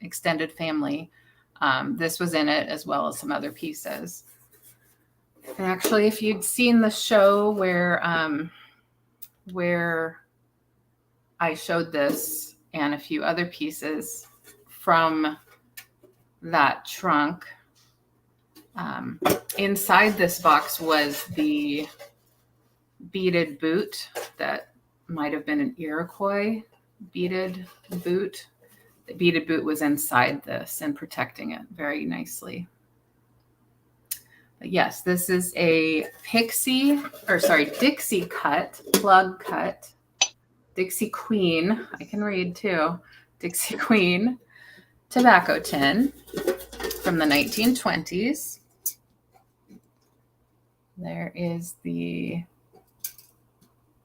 S2: extended family, this was in it as well as some other pieces. And actually, if you'd seen the show where I showed this and a few other pieces from that trunk, inside this box was the beaded boot that might have been an Iroquois beaded boot. The beaded boot was inside this and protecting it very nicely. But yes, this is a Dixie cut, plug cut, Dixie Queen. I can read too. Dixie Queen tobacco tin from the 1920s. There is the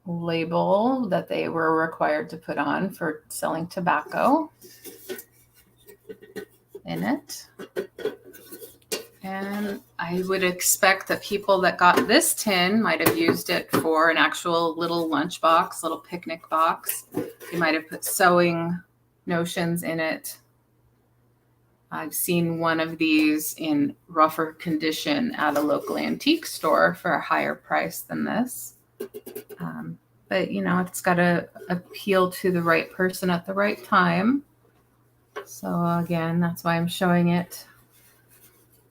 S2: label that they were required to put on for selling tobacco in it. And I would expect that people that got this tin might have used it for an actual little lunch box, little picnic box. They might have put sewing notions in it. I've seen one of these in rougher condition at a local antique store for a higher price than this. But, you know, it's got to appeal to the right person at the right time. So, again, that's why I'm showing it.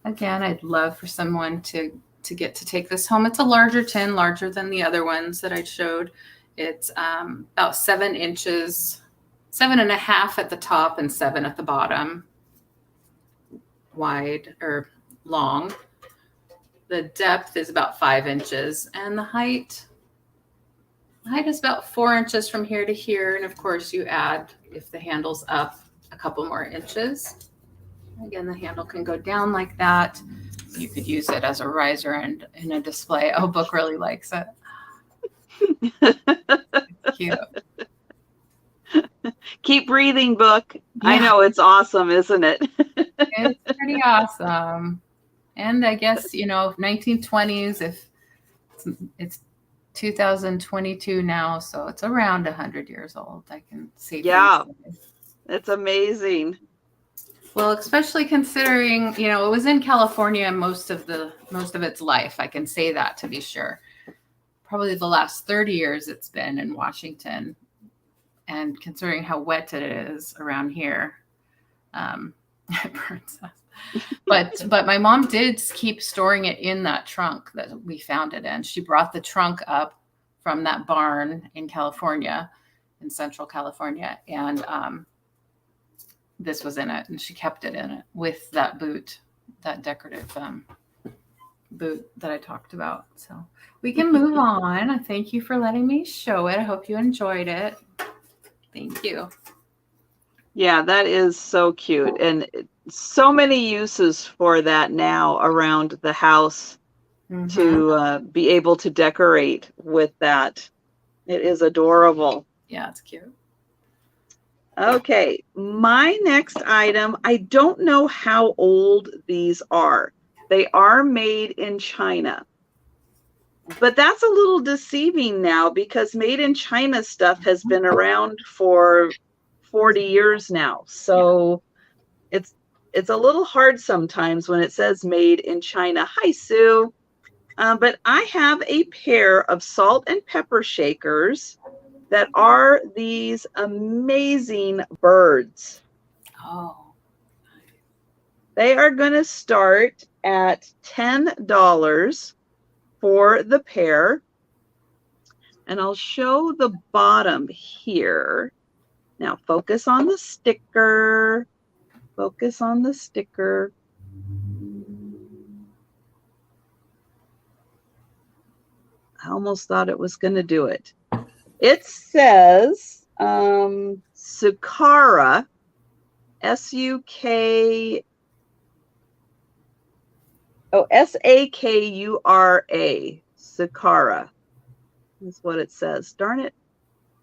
S2: Again, I'd love for someone to get to take this home. It's a larger tin, larger than the other ones that I showed. It's about 7 inches, 7.5 at the top and 7 at the bottom, wide or long. The depth is about 5 inches, and the height is about 4 inches from here to here. And of course, you add, if the handle's up, a couple more inches. Again, the handle can go down like that. You could use it as a riser and in a display. Oh, Book really likes it. Cute.
S1: Keep breathing, Book.
S2: Yeah.
S1: I know, it's awesome, isn't it?
S2: It's pretty awesome. And I guess, 1920s, if it's 2022 now, so it's around 100 years old. I can see.
S1: Yeah, it's amazing.
S2: Well, especially considering, it was in California most of its life. I can say that to be sure. Probably the last 30 years it's been in Washington. And considering how wet it is around here, it burns us. But my mom did keep storing it in that trunk that we found it in. She brought the trunk up from that barn in California, in Central California, and this was in it, and she kept it in it with that boot, that decorative boot that I talked about. So we can move on. Thank you for letting me show it. I hope you enjoyed it. Thank you.
S1: Yeah, that is so cute. And so many uses for that now around the house to be able to decorate with that. It is adorable.
S2: Yeah, it's cute.
S1: Okay, my next item, I don't know how old these are. They are made in China. But that's a little deceiving now because made in China stuff has been around for 40 years now. So it's a little hard sometimes when it says made in China. Hi, Sue. But I have a pair of salt and pepper shakers that are these amazing birds.
S2: Oh.
S1: They are going to start at $10 for the pair. And I'll show the bottom here. Now focus on the sticker. Focus on the sticker. I almost thought it was going to do it. It says Sakura, S-U-K, oh, S-A-K-U-R-A, Sakura is what it says. Darn it.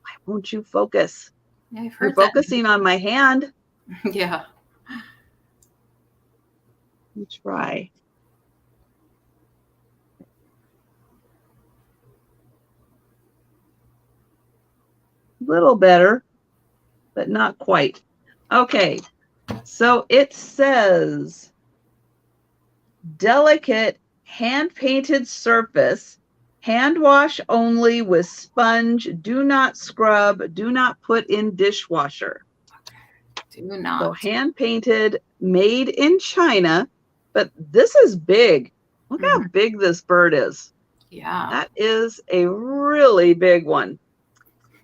S1: Why won't you focus?
S2: Yeah, I've heard
S1: You're focusing on my hand.
S2: Yeah.
S1: Let me try. A little better, but not quite. Okay, so it says delicate hand-painted surface, hand wash only with sponge, do not scrub, do not put in dishwasher.
S2: Do not.
S1: So hand-painted, made in China, but this is big. Look how big this bird is.
S2: Yeah.
S1: That is a really big one.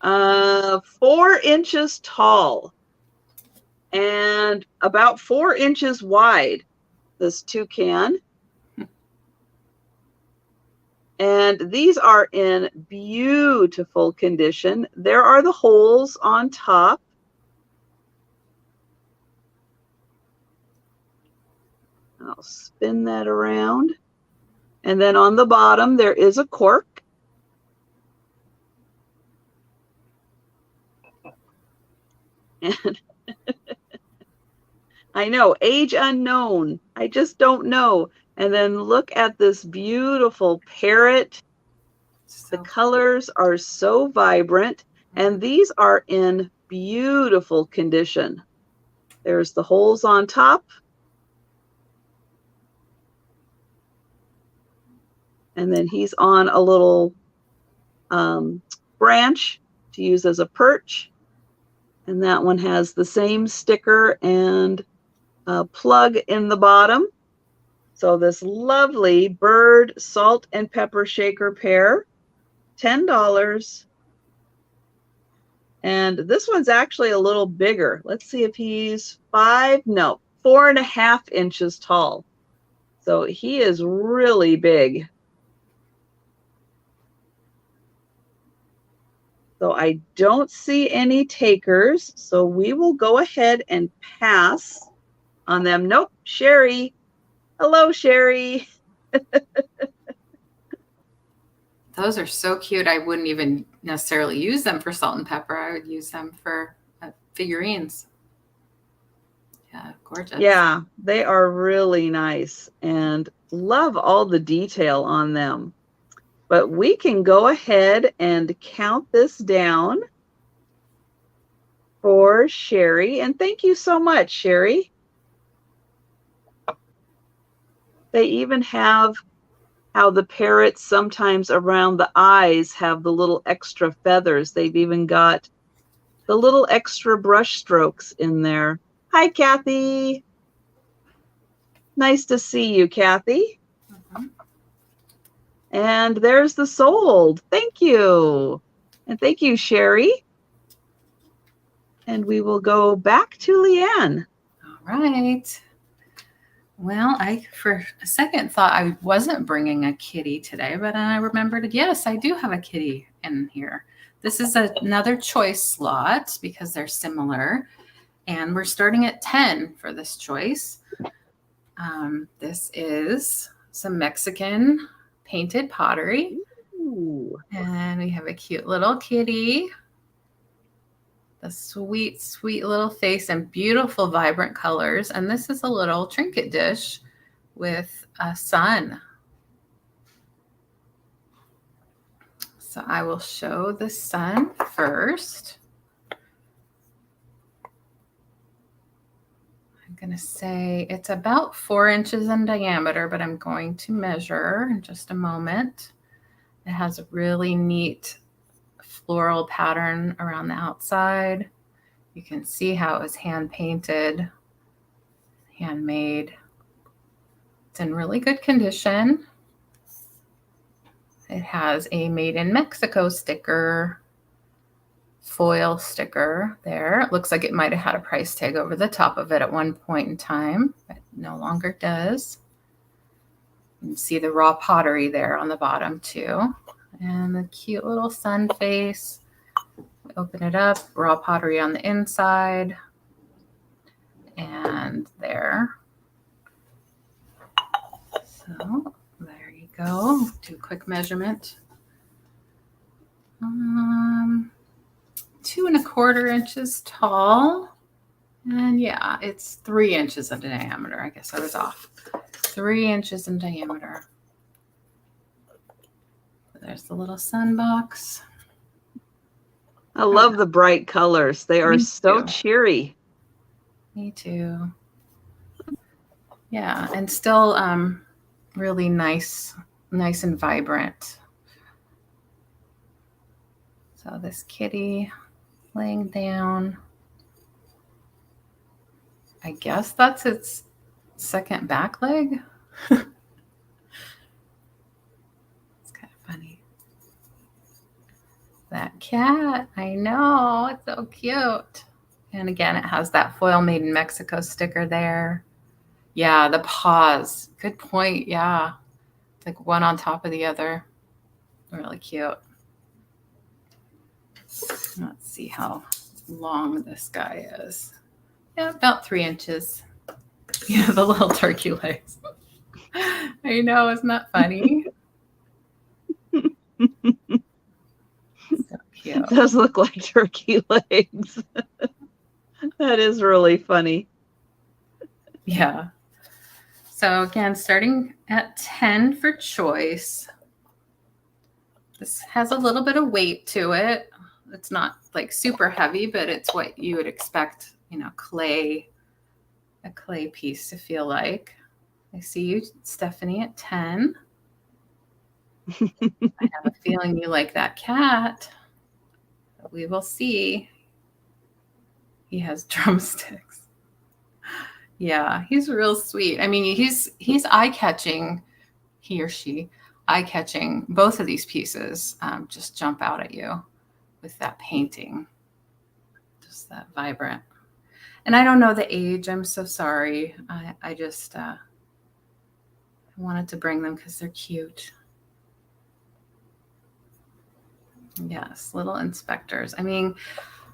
S1: 4 inches tall and about 4 inches wide, this toucan. And these are in beautiful condition. There are the holes on top. I'll spin that around. And then on the bottom, there is a cork. And I know, age unknown. I just don't know. And then look at this beautiful parrot. The colors are so vibrant, and these are in beautiful condition. There's the holes on top. And then he's on a little branch to use as a perch. And that one has the same sticker and plug in the bottom. So this lovely bird salt and pepper shaker pair, $10. And this one's actually a little bigger. Let's see if he's 4.5 inches tall. So he is really big. So I don't see any takers, so we will go ahead and pass on them. Nope, Sherry. Hello, Sherry.
S2: Those are so cute. I wouldn't even necessarily use them for salt and pepper. I would use them for figurines. Yeah, gorgeous.
S1: Yeah, they are really nice and love all the detail on them. But we can go ahead and count this down for Sherry. And thank you so much, Sherry. They even have how the parrots sometimes around the eyes have the little extra feathers. They've even got the little extra brush strokes in there. Hi, Kathy. Nice to see you, Kathy. And there's the sold. Thank you. And thank you, Sherry. And we will go back to Leanne.
S2: All right. Well, I for a second thought I wasn't bringing a kitty today, but then I remembered, yes, I do have a kitty in here. This is another choice slot because they're similar. And we're starting at 10 for this choice. This is some Mexican painted pottery.
S1: Ooh.
S2: And we have a cute little kitty. The sweet, sweet little face and beautiful, vibrant colors. And this is a little trinket dish with a sun. So I will show the sun first. I'm going to say it's about 4 inches in diameter, but I'm going to measure in just a moment. It has a really neat floral pattern around the outside. You can see how it was hand painted, handmade. It's in really good condition. It has a made in Mexico sticker, foil sticker there. It looks like it might have had a price tag over the top of it at one point in time, but no longer does. You can see the raw pottery there on the bottom too. And the cute little sun face. Open it up, raw pottery on the inside. And there. So there you go. Do a quick measurement. 2 1/4 inches tall. And yeah, it's 3 inches in diameter. I guess I was off. 3 inches in diameter. There's the little sun box.
S1: I love the bright colors. They are so cheery.
S2: Me too. Yeah, and still really nice and vibrant. So this kitty laying down. I guess that's its second back leg. Funny. That cat, I know, it's so cute. And again, it has that foil made in Mexico sticker there. Yeah, the paws. Good point. Yeah. It's like one on top of the other. Really cute. Let's see how long this guy is. Yeah, about 3 inches. Yeah, the little turkey legs. I know, isn't that funny? So cute.
S1: It does look like turkey legs. That is really funny.
S2: Yeah. So again, starting at 10 for choice. This has a little bit of weight to it. It's not like super heavy, but it's what you would expect, you know, a clay piece to feel like. I see you, Stephanie, at 10. I have a feeling you like that cat. But we will see. He has drumsticks. Yeah, he's real sweet. I mean, he's eye-catching, he or she, eye-catching. Both of these pieces just jump out at you with that painting. Just that vibrant. And I don't know the age. I'm so sorry. I just wanted to bring them because they're cute. Yes, little inspectors. I mean,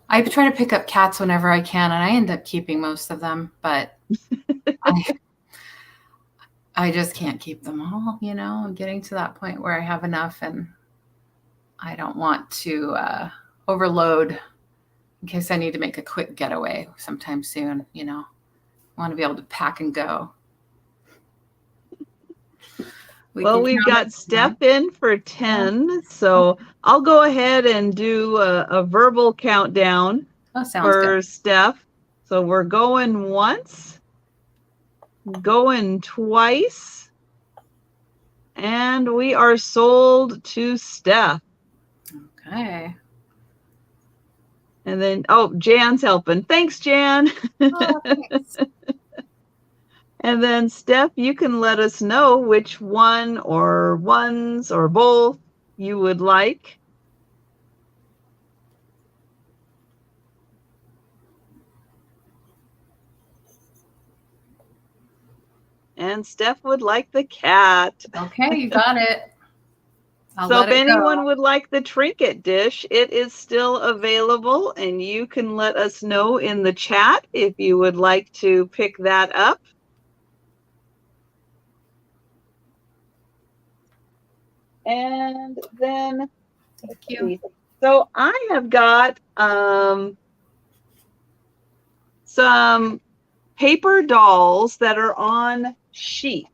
S2: I try to pick up cats whenever I can, and I end up keeping most of them, but I just can't keep them all, you know. I'm getting to that point where I have enough, and I don't want to overload in case I need to make a quick getaway sometime soon, you know. I want to be able to pack and go.
S1: Well, we've got Steph in for 10, so I'll go ahead and do a verbal countdown for good. Steph. So we're going once, going twice, and we are sold to Steph.
S2: Okay.
S1: And then, oh, Jan's helping. Thanks, Jan.
S2: Oh, thanks.
S1: And then, Steph, you can let us know which one or ones or both you would like. And Steph would like the cat.
S2: Okay, you got it.
S1: So if anyone would like the trinket dish, it is still available, and you can let us know in the chat if you would like to pick that up. And then,
S2: thank you.
S1: So I have got some paper dolls that are on sheets.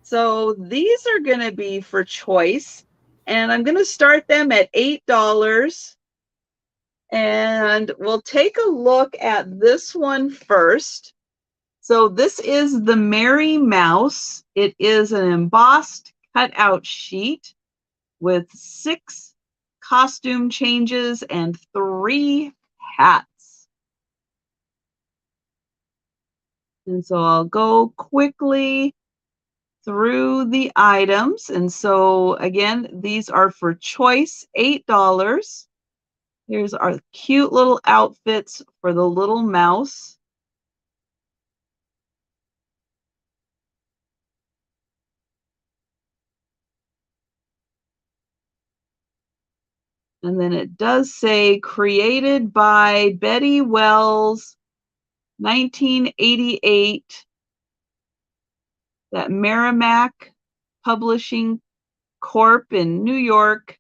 S1: So these are going to be for choice, and I'm going to start them at $8. And we'll take a look at this one first. So this is the Merry Mouse. It is an embossed cutout sheet with 6 costume changes and 3 hats. And so I'll go quickly through the items. And so again, these are for choice, $8. Here's our cute little outfits for the little mouse. And then it does say created by Betty Wells, 1988, that Merrimack Publishing Corp in New York,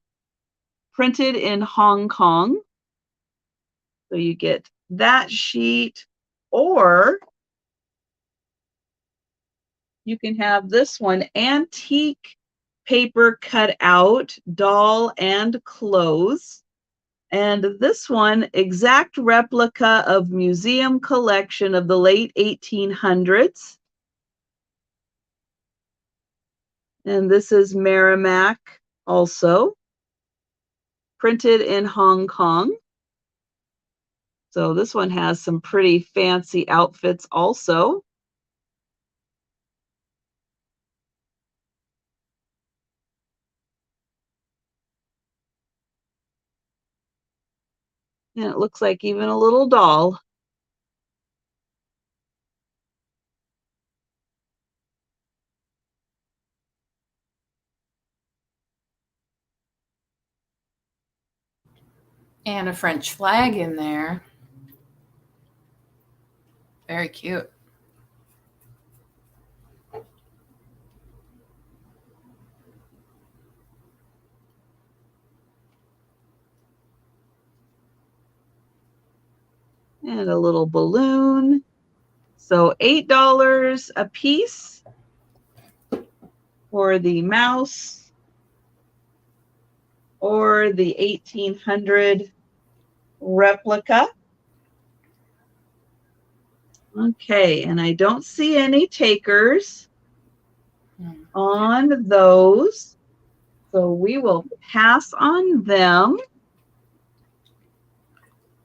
S1: printed in Hong Kong. So you get that sheet, or you can have this one, antique paper cut out, doll and clothes. And this one, exact replica of museum collection of the late 1800s. And this is Merrimack also, printed in Hong Kong. So this one has some pretty fancy outfits also. And it looks like even a little doll.
S2: And a French flag in there. Very cute.
S1: And a little balloon. So $8 a piece for the mouse or the 1800 replica. Okay, and I don't see any takers on those, so we will pass on them.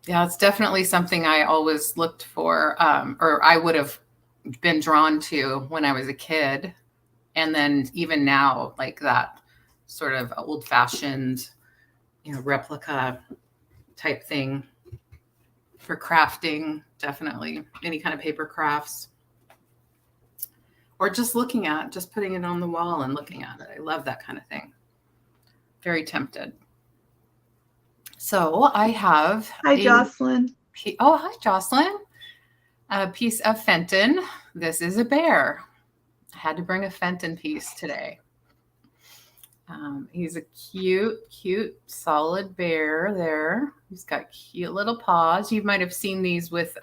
S2: Yeah, it's definitely something I always looked for, or I would have been drawn to when I was a kid. And then even now, like that sort of old-fashioned, you know, replica type thing for crafting, definitely any kind of paper crafts. Or just looking at, just putting it on the wall and looking at it. I love that kind of thing. Very tempted. So I have
S1: Hi, Jocelyn.
S2: Oh, hi, Jocelyn. A piece of Fenton. This is a bear. I had to bring a Fenton piece today. He's a cute, solid bear there. He's got cute little paws. You might have seen these with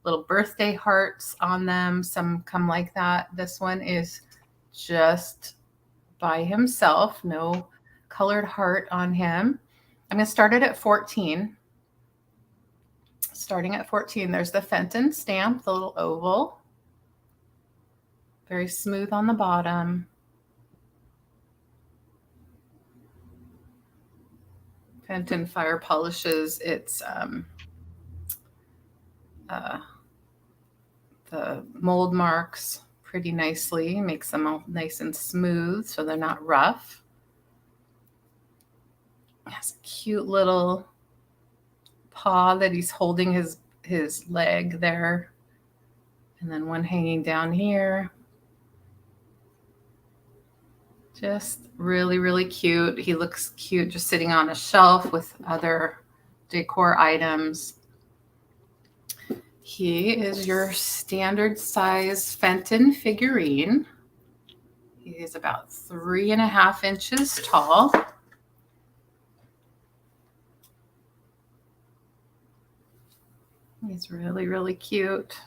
S2: little birthday hearts on them. Some come like that. This one is just by himself. No colored heart on him. I'm going to start it at 14. Starting at 14, there's the Fenton stamp, the little oval. Very smooth on the bottom. Fenton fire polishes its the mold marks pretty nicely, makes them all nice and smooth so they're not rough. It has a cute little paw that he's holding his leg there, and then one hanging down here. Just really, really cute. He looks cute just sitting on a shelf with other decor items. He is your standard size Fenton figurine. He is about 3.5 inches tall. He's really, really cute.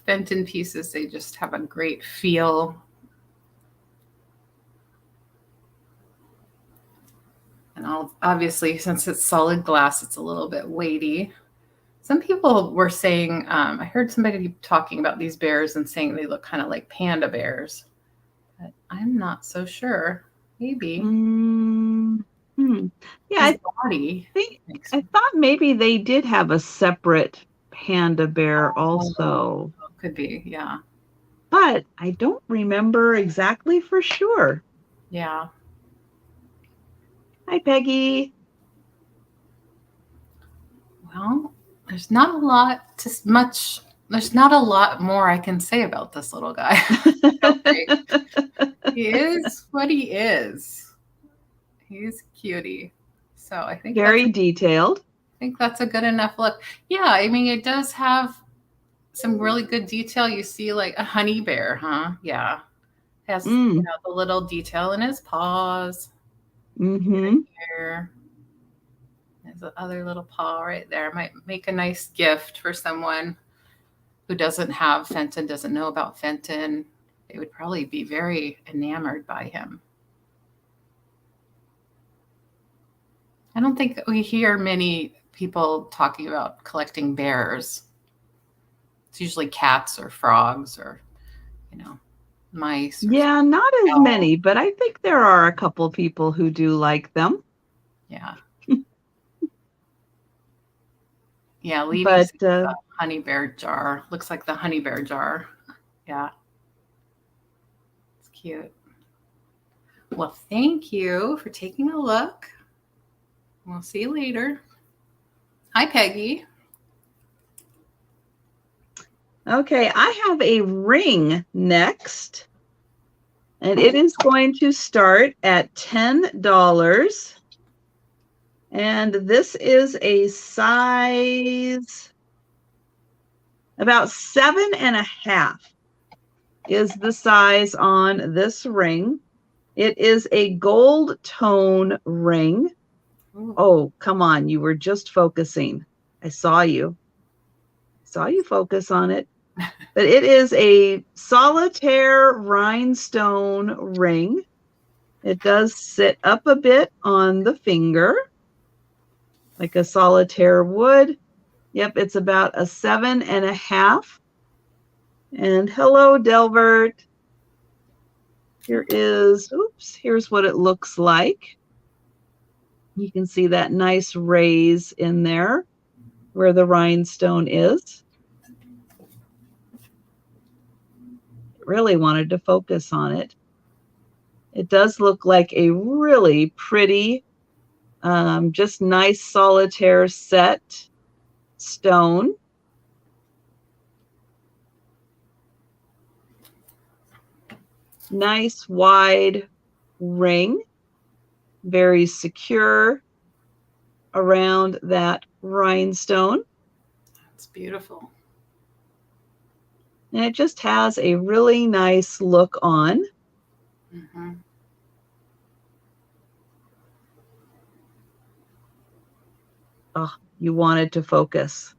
S2: Fenton pieces, they just have a great feel. And obviously, since it's solid glass, it's a little bit weighty. Some people were saying, I heard somebody talking about these bears and saying they look kind of like panda bears. But I'm not so sure. Maybe.
S1: Yeah,
S2: body.
S1: I thought maybe they did have a separate panda bear also.
S2: Could be, yeah.
S1: But I don't remember exactly for sure.
S2: Yeah.
S1: Hi, Peggy.
S2: Well, there's not a lot more I can say about this little guy. He is what he is. He's a cutie. So I think
S1: very detailed.
S2: I think that's a good enough look. Yeah, I mean, it does have some really good detail. You see like a honey bear, huh? Yeah. Has the little detail in his paws. Right here. There's the other little paw right there. Might make a nice gift for someone who doesn't have Fenton, doesn't know about Fenton. They would probably be very enamored by him. I don't think we hear many people talking about collecting bears. It's usually cats or frogs or, mice.
S1: Yeah, not as many, but I think there are a couple people who do like them.
S2: Yeah. Yeah,
S1: but
S2: honey bear jar. Looks like the honey bear jar. Yeah. It's cute. Well, thank you for taking a look. We'll see you later. Hi, Peggy.
S1: Okay, I have a ring next, and it is going to start at $10. And this is a size about 7.5 is the size on this ring. It is a gold tone ring. Ooh. Oh, come on. You were just focusing. I saw you. Focus on it. But it is a solitaire rhinestone ring. It does sit up a bit on the finger, like a solitaire would. Yep, it's about a 7.5. And hello, Delbert. Here's what it looks like. You can see that nice raise in there where the rhinestone is. Really wanted to focus on it. It does look like a really pretty, just nice solitaire set stone. Nice wide ring, very secure around that rhinestone.
S2: That's beautiful.
S1: And it just has a really nice look on.
S2: Mm-hmm.
S1: Oh, you wanted to focus.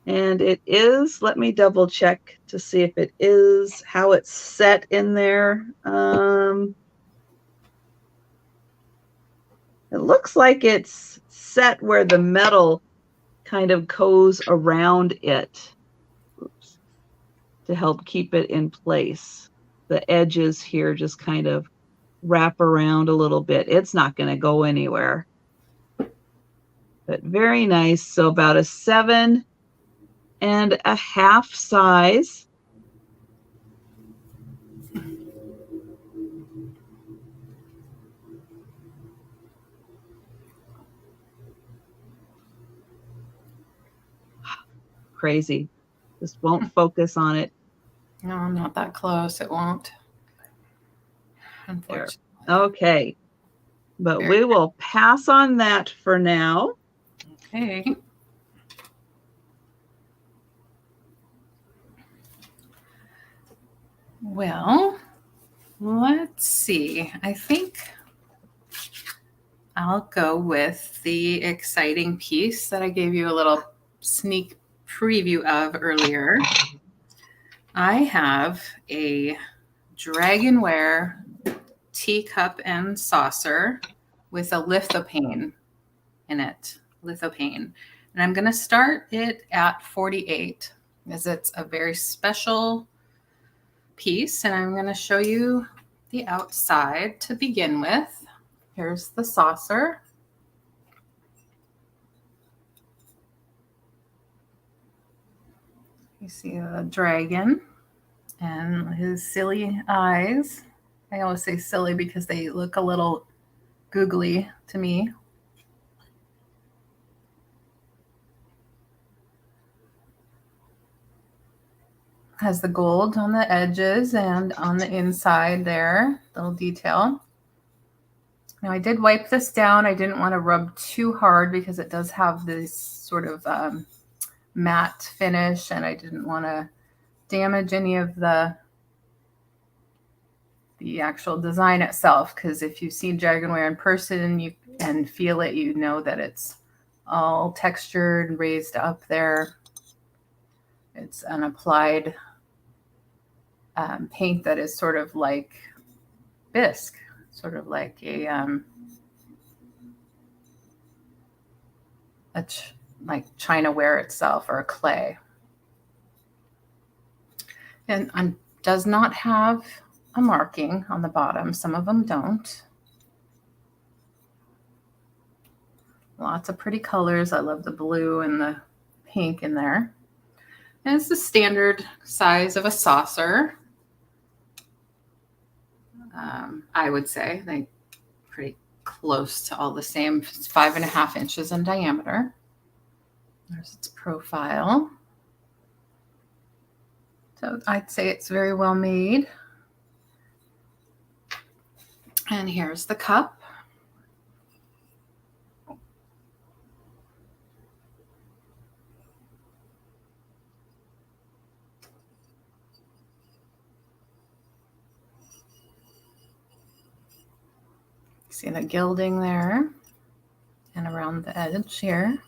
S1: And it is, let me double check to see if it is how it's set in there. It looks like it's set where the metal kind of goes around it. Oops, to help keep it in place. The edges here just kind of wrap around a little bit. It's not going to go anywhere. But very nice. So about a 7.5 size. Crazy. Just won't focus on it.
S2: No, I'm not that close. It won't.
S1: There.
S2: Unfortunately.
S1: Okay. But
S2: Very
S1: we will pass on that for now.
S2: Okay. Well, let's see. I think I'll go with the exciting piece that I gave you a little sneak preview of earlier. I have a dragonware teacup and saucer with a lithopane in it, lithopane. And I'm going to start it at 48 as it's a very special piece. And I'm going to show you the outside to begin with. Here's the saucer. You see the dragon and his silly eyes. I always say silly because they look a little googly to me. Has the gold on the edges and on the inside there, little detail. Now I did wipe this down. I didn't want to rub too hard because it does have this sort of matte finish, and I didn't want to damage any of the actual design itself, because if you've seen dragonware in person and feel it, you know that it's all textured and raised up there. It's an applied paint that is sort of like bisque, sort of like like chinaware itself, or a clay. And does not have a marking on the bottom. Some of them don't. Lots of pretty colors. I love the blue and the pink in there. And it's the standard size of a saucer. I would say they pretty close to all the same. It's 5.5 inches in diameter. There's its profile. So I'd say it's very well made. And here's the cup. See the gilding there and around the edge here.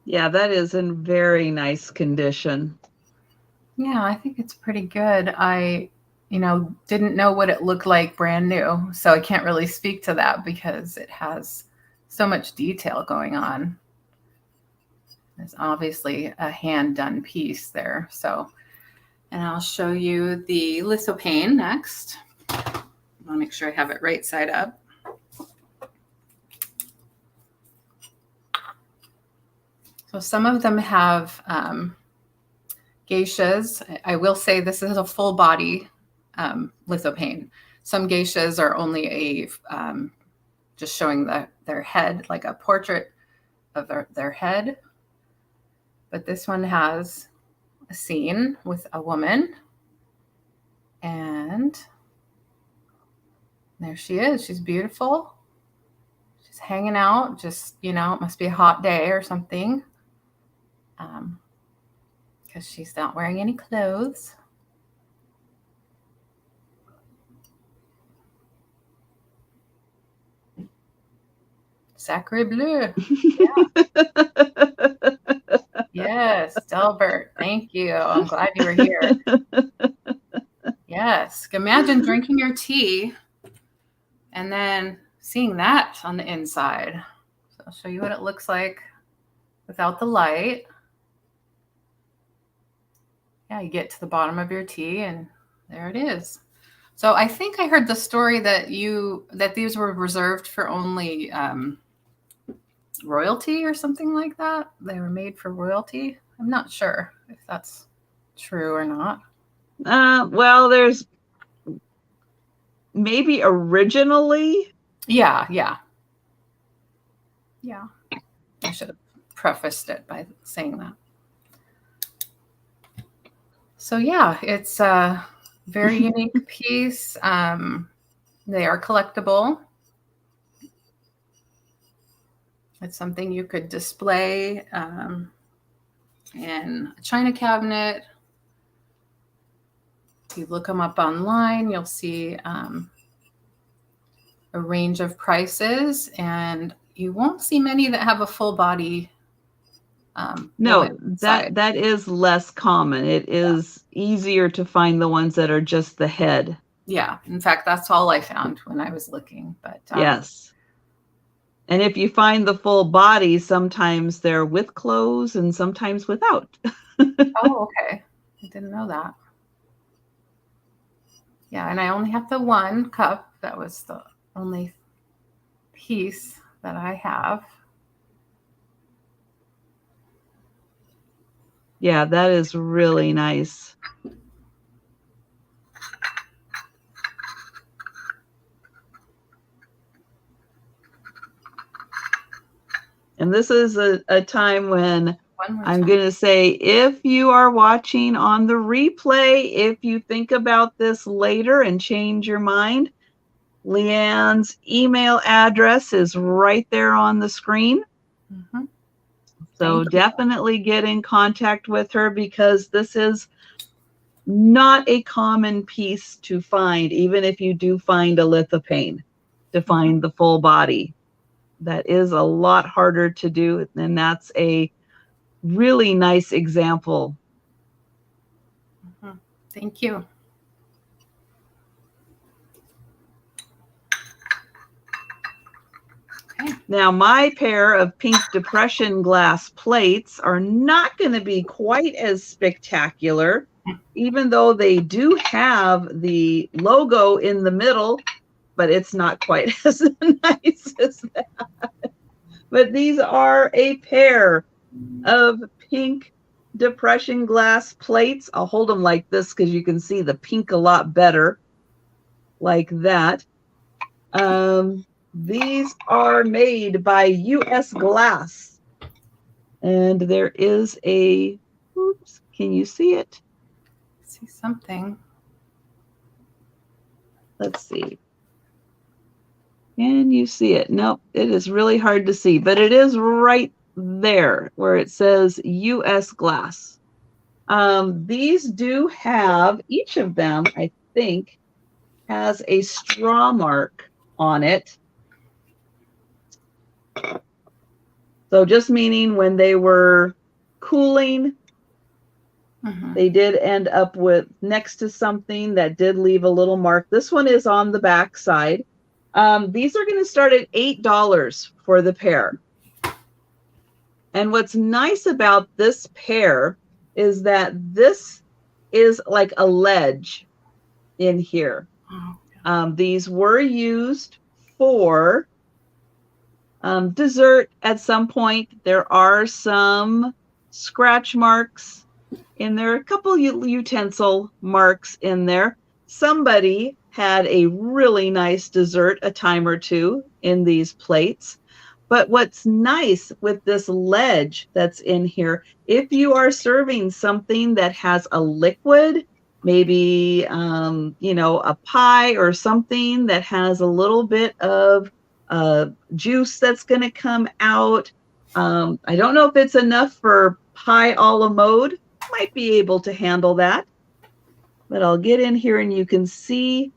S1: Yeah, that is in very nice condition.
S2: Yeah, I think it's pretty good. I, didn't know what it looked like brand new, so I can't really speak to that because it has so much detail going on. There's obviously a hand-done piece there. So And I'll show you the lithopane next. I want to make sure I have it right side up. So some of them have geishas. I will say this is a full body lithopane. Some geishas are only a just showing their head, like a portrait of their head. But this one has a scene with a woman. And there she is. She's beautiful. She's hanging out. Just, you know, it must be a hot day or something. Because she's not wearing any clothes. Sacre bleu. Yeah. Yes, Delbert. Thank you. I'm glad you were here. Yes. Imagine drinking your tea and then seeing that on the inside. So I'll show you what it looks like without the light. Yeah, you get to the bottom of your tea and there it is. So I think I heard the story that these were reserved for only royalty or something like that. They were made for royalty. I'm not sure if that's true or not.
S1: Well, there's maybe originally.
S2: Yeah. I should have prefaced it by saying that. So yeah, it's a very unique piece. They are collectible. It's something you could display in a china cabinet. If you look them up online, you'll see a range of prices, and you won't see many that have a full body.
S1: No, that is less common. It is easier to find the ones that are just the head.
S2: Yeah, in fact, that's all I found when I was looking. But
S1: yes. And if you find the full body, sometimes they're with clothes and sometimes without.
S2: Oh, okay. I didn't know that. Yeah, and I only have the one cup. That was the only piece that I have.
S1: Yeah, that is really nice. And this is a time when I'm going to say, if you are watching on the replay, if you think about this later and change your mind, LeAnne's email address is right there on the screen. Mm-hmm. So definitely get in contact with her, because this is not a common piece to find, even if you do find a lithopane, to find the full body. That is a lot harder to do, and that's a really nice example.
S2: Thank you. Okay.
S1: Now, my pair of pink depression glass plates are not going to be quite as spectacular, even though they do have the logo in the middle, but it's not quite as nice as that. But these are a pair of pink depression glass plates. I'll hold them like this because you can see the pink a lot better, like that. These are made by US Glass, and there is a, oops, can you see it?
S2: See something.
S1: Let's see. Can you see it? Nope, it is really hard to see, but it is right there where it says US Glass. These do have, each of them, I think, has a straw mark on it. So just meaning when they were cooling, they did end up with next to something that did leave a little mark. This one is on the back side. These are going to start at $8 for the pair. And what's nice about this pair is that this is like a ledge in here.
S2: Oh.
S1: These were used for dessert at some point. There are some scratch marks in there, a couple utensil marks in there. Somebody had a really nice dessert a time or two in these plates. But what's nice with this ledge that's in here, if you are serving something that has a liquid, maybe, a pie or something that has a little bit of juice that's going to come out. I don't know if it's enough for pie a la mode. Might be able to handle that. But I'll get in here and you can see,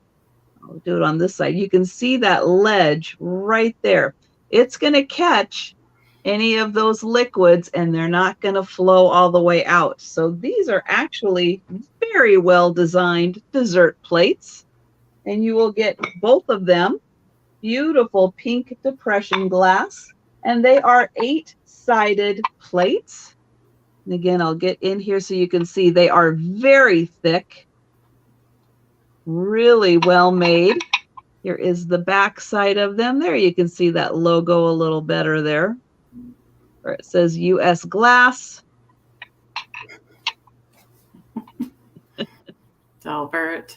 S1: I'll do it on this side. You can see that ledge right there. It's going to catch any of those liquids and they're not going to flow all the way out. So these are actually very well designed dessert plates. And you will get both of them. Beautiful pink depression glass. And they are 8-sided plates. And again, I'll get in here so you can see they are very thick. Really well made. Here is the back side of them. There you can see that logo a little better there, where it says US Glass.
S2: Delbert.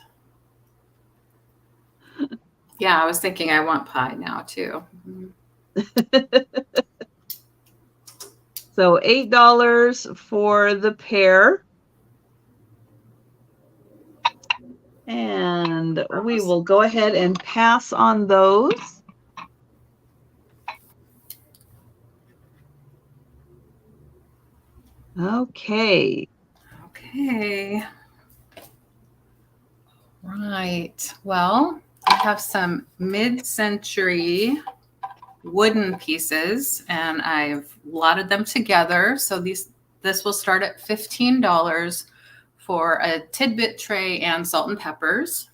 S2: Yeah, I was thinking I want pie now too.
S1: So $8 for the pair. And we will go ahead and pass on those. Okay.
S2: Okay. Right. Well, I have some mid-century wooden pieces and I've lotted them together. So this will start at $15 for a tidbit tray and salt and peppers.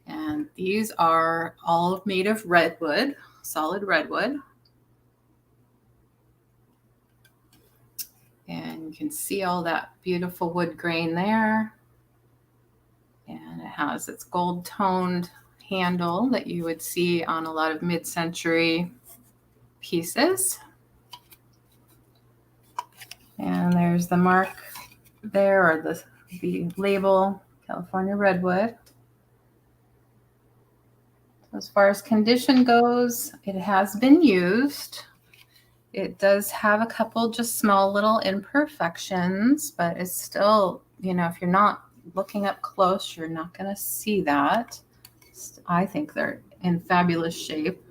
S2: And these are all made of redwood, solid redwood. And you can see all that beautiful wood grain there. And it has its gold toned handle that you would see on a lot of mid-century pieces. And there's the mark there, or the label, California Redwood. As far as condition goes, it has been used. It does have a couple just small little imperfections, but it's still, if you're not looking up close, you're not going to see that. I think they're in fabulous shape.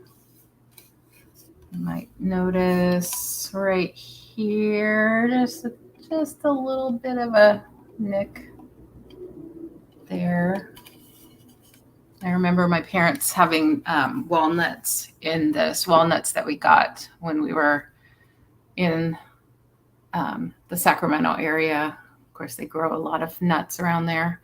S2: You might notice right here, just a little bit of a nick there. I remember my parents having walnuts in this, walnuts that we got when we were in the Sacramento area. Of course, they grow a lot of nuts around there.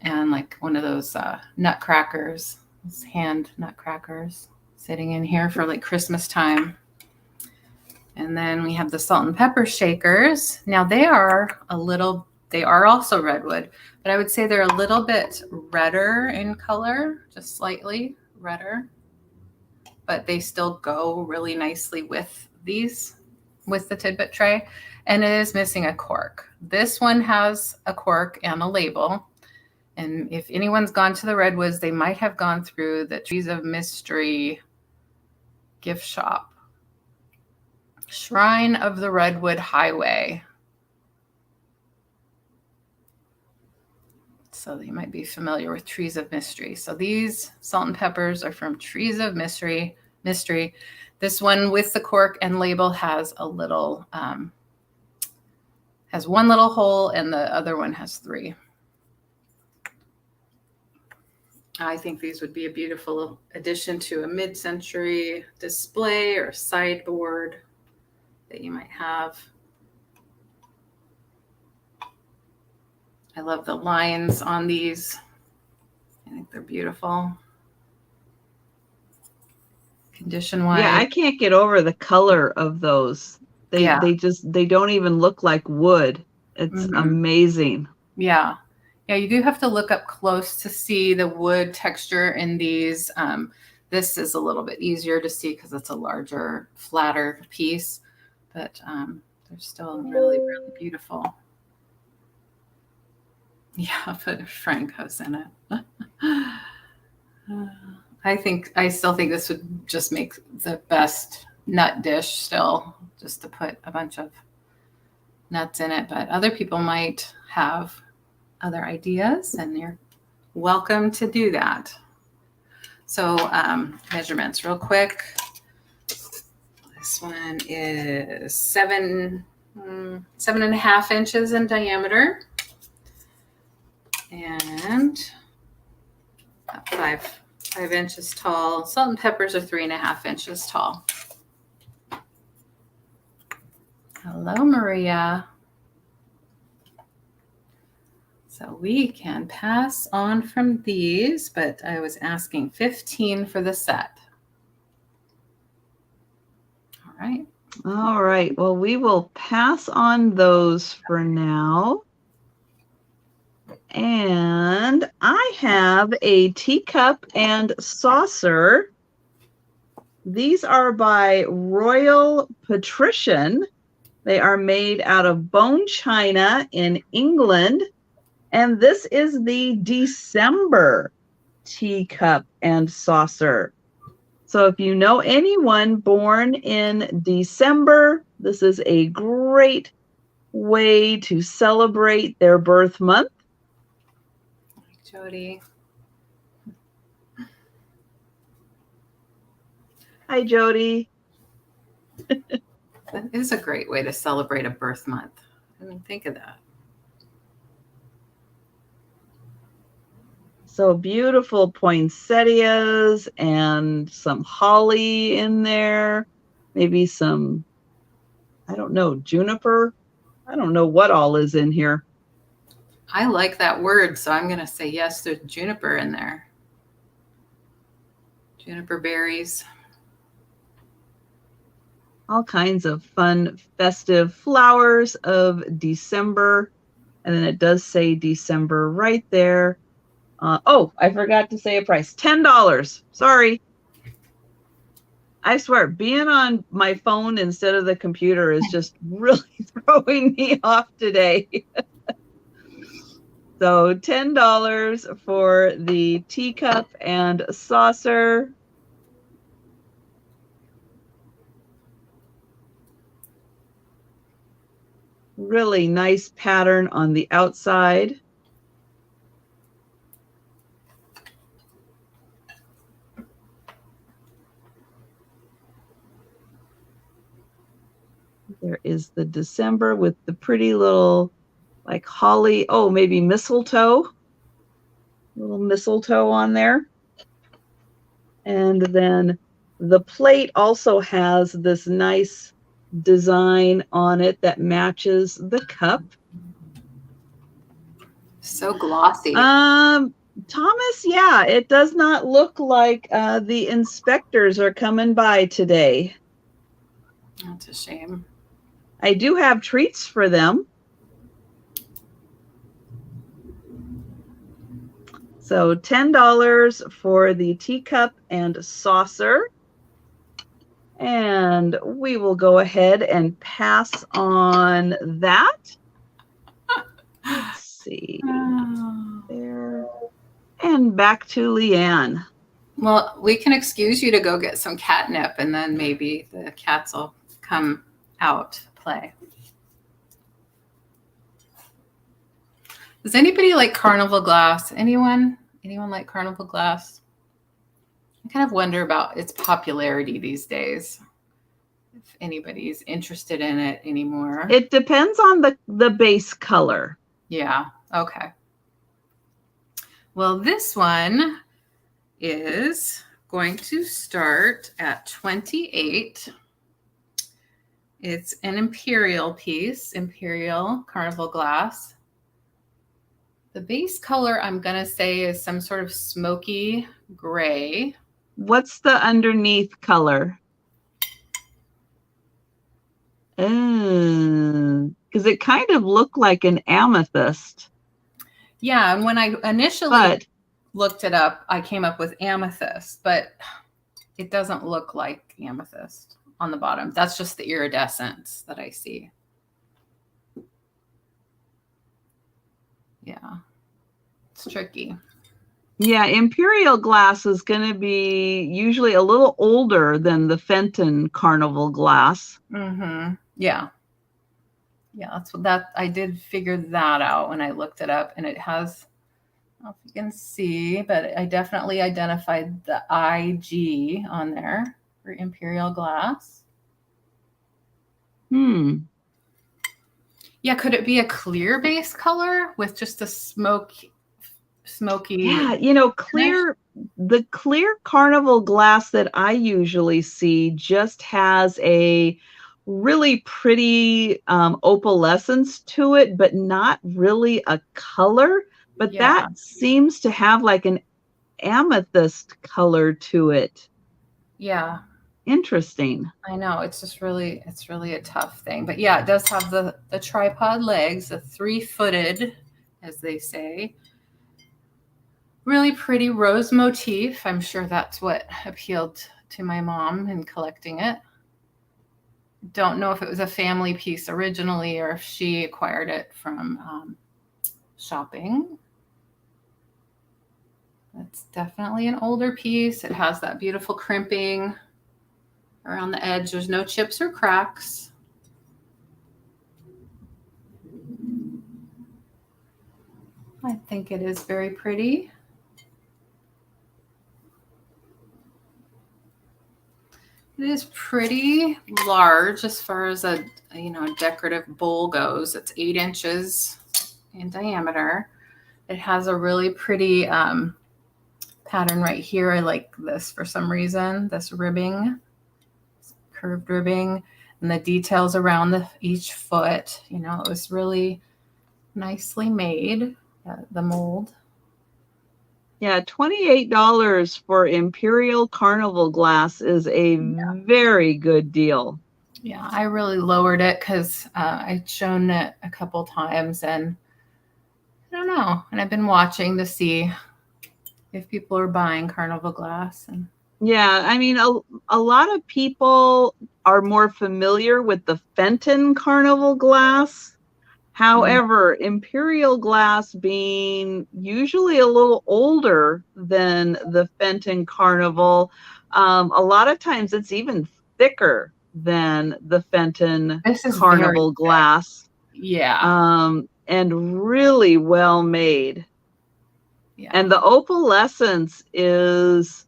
S2: And like one of those nutcrackers, those hand nutcrackers sitting in here for like Christmas time. And then we have the salt and pepper shakers. Now they are also redwood, but I would say they're a little bit redder in color, just slightly redder, but they still go really nicely with the tidbit tray. And it is missing a cork. This one has a cork and a label. And if anyone's gone to the Redwoods, they might have gone through the Trees of Mystery gift shop. Shrine of the Redwood Highway. So you might be familiar with Trees of Mystery. So these salt and peppers are from Trees of Mystery. This one with the cork and label has a little, has one little hole and the other one has 3. I think these would be a beautiful addition to a mid-century display or sideboard that you might have. I love the lines on these. I think they're beautiful. Condition-wise.
S1: Yeah, I can't get over the color of those. They don't even look like wood. It's amazing.
S2: Yeah. Yeah, you do have to look up close to see the wood texture in these. This is a little bit easier to see because it's a larger, flatter piece, but they're still really, really beautiful. Yeah, put Franco's in it. I still think this would just make the best nut dish still, just to put a bunch of nuts in it, but other people might have other ideas, and you're welcome to do that. So measurements real quick. This one is 7.5 inches in diameter, and 5 inches tall. Salt and peppers are 3.5 inches tall. Hello, Maria. So we can pass on from these, but I was asking 15 for the set. All right.
S1: All right. Well, we will pass on those for now. And I have a teacup and saucer. These are by Royal Patrician. They are made out of bone china in England. And this is the December teacup and saucer. So if you know anyone born in December, this is a great way to celebrate their birth month.
S2: Jody.
S1: Hi, Jody.
S2: That is a great way to celebrate a birth month. I didn't think of that.
S1: So beautiful poinsettias and some holly in there. Maybe some, I don't know, juniper. I don't know what all is in here.
S2: I like that word, so I'm going to say yes, there's juniper in there. Juniper berries.
S1: All kinds of fun, festive flowers of December. And then it does say December right there. Oh, I forgot to say a price. $10. Sorry. I swear, being on my phone instead of the computer is just really throwing me off today. So $10 for the teacup and saucer. Really nice pattern on the outside. There is the December with the pretty little like holly, oh, maybe mistletoe. Little mistletoe on there. And then the plate also has this nice design on it that matches the cup.
S2: So glossy.
S1: Thomas, yeah, it does not look like the inspectors are coming by today.
S2: That's a shame.
S1: I do have treats for them. So $10 for the teacup and saucer. And we will go ahead and pass on that. Let's see. There. And back to LeAnne.
S2: Well, we can excuse you to go get some catnip, and then maybe the cats will come out to play. Does anybody like carnival glass? Anyone like carnival glass? I kind of wonder about its popularity these days. If anybody's interested in it anymore.
S1: It depends on the base color.
S2: Yeah. Okay. Well, this one is going to start at 28. It's an imperial piece, imperial carnival glass. The base color, I'm going to say, is some sort of smoky gray.
S1: What's the underneath color? Because it kind of looked like an amethyst.
S2: Yeah, and when I initially looked it up, I came up with amethyst, but it doesn't look like amethyst on the bottom. That's just the iridescence that I see. Yeah, it's tricky.
S1: Yeah, imperial glass is going to be usually a little older than the Fenton Carnival glass.
S2: Mm-hmm. Yeah. Yeah, that's what that I did figure that out when I looked it up, and it has, I don't know if you can see, but I definitely identified the IG on there for imperial glass. Yeah, could it be a clear base color with just a smoky?
S1: Yeah, you know, the clear Carnival glass that I usually see just has a really pretty opalescence to it, but not really a color. But that seems to have like an amethyst color to it.
S2: Yeah.
S1: Interesting.
S2: I know, it's really a tough thing. But yeah, it does have the tripod legs, the 3-footed, as they say. Really pretty rose motif. I'm sure that's what appealed to my mom in collecting it. Don't know if it was a family piece originally or if she acquired it from shopping. It's definitely an older piece. It has that beautiful crimping around the edge. There's no chips or cracks. I think it is very pretty. It is pretty large as far as a decorative bowl goes. It's 8 inches in diameter. It has a really pretty pattern right here. I like this for some reason. This ribbing, curved ribbing, and the details around each foot. You know, it was really nicely made. The mold.
S1: Yeah, $28 for Imperial Carnival glass is a very good deal.
S2: Yeah, I really lowered it because I'd shown it a couple times, and I don't know. And I've been watching to see if people are buying Carnival glass. And
S1: yeah, I mean, a lot of people are more familiar with the Fenton Carnival glass. However, Imperial glass being usually a little older than the Fenton Carnival, a lot of times it's even thicker than the Fenton Carnival glass.
S2: Yeah.
S1: And really well made. Yeah. And the opalescence it's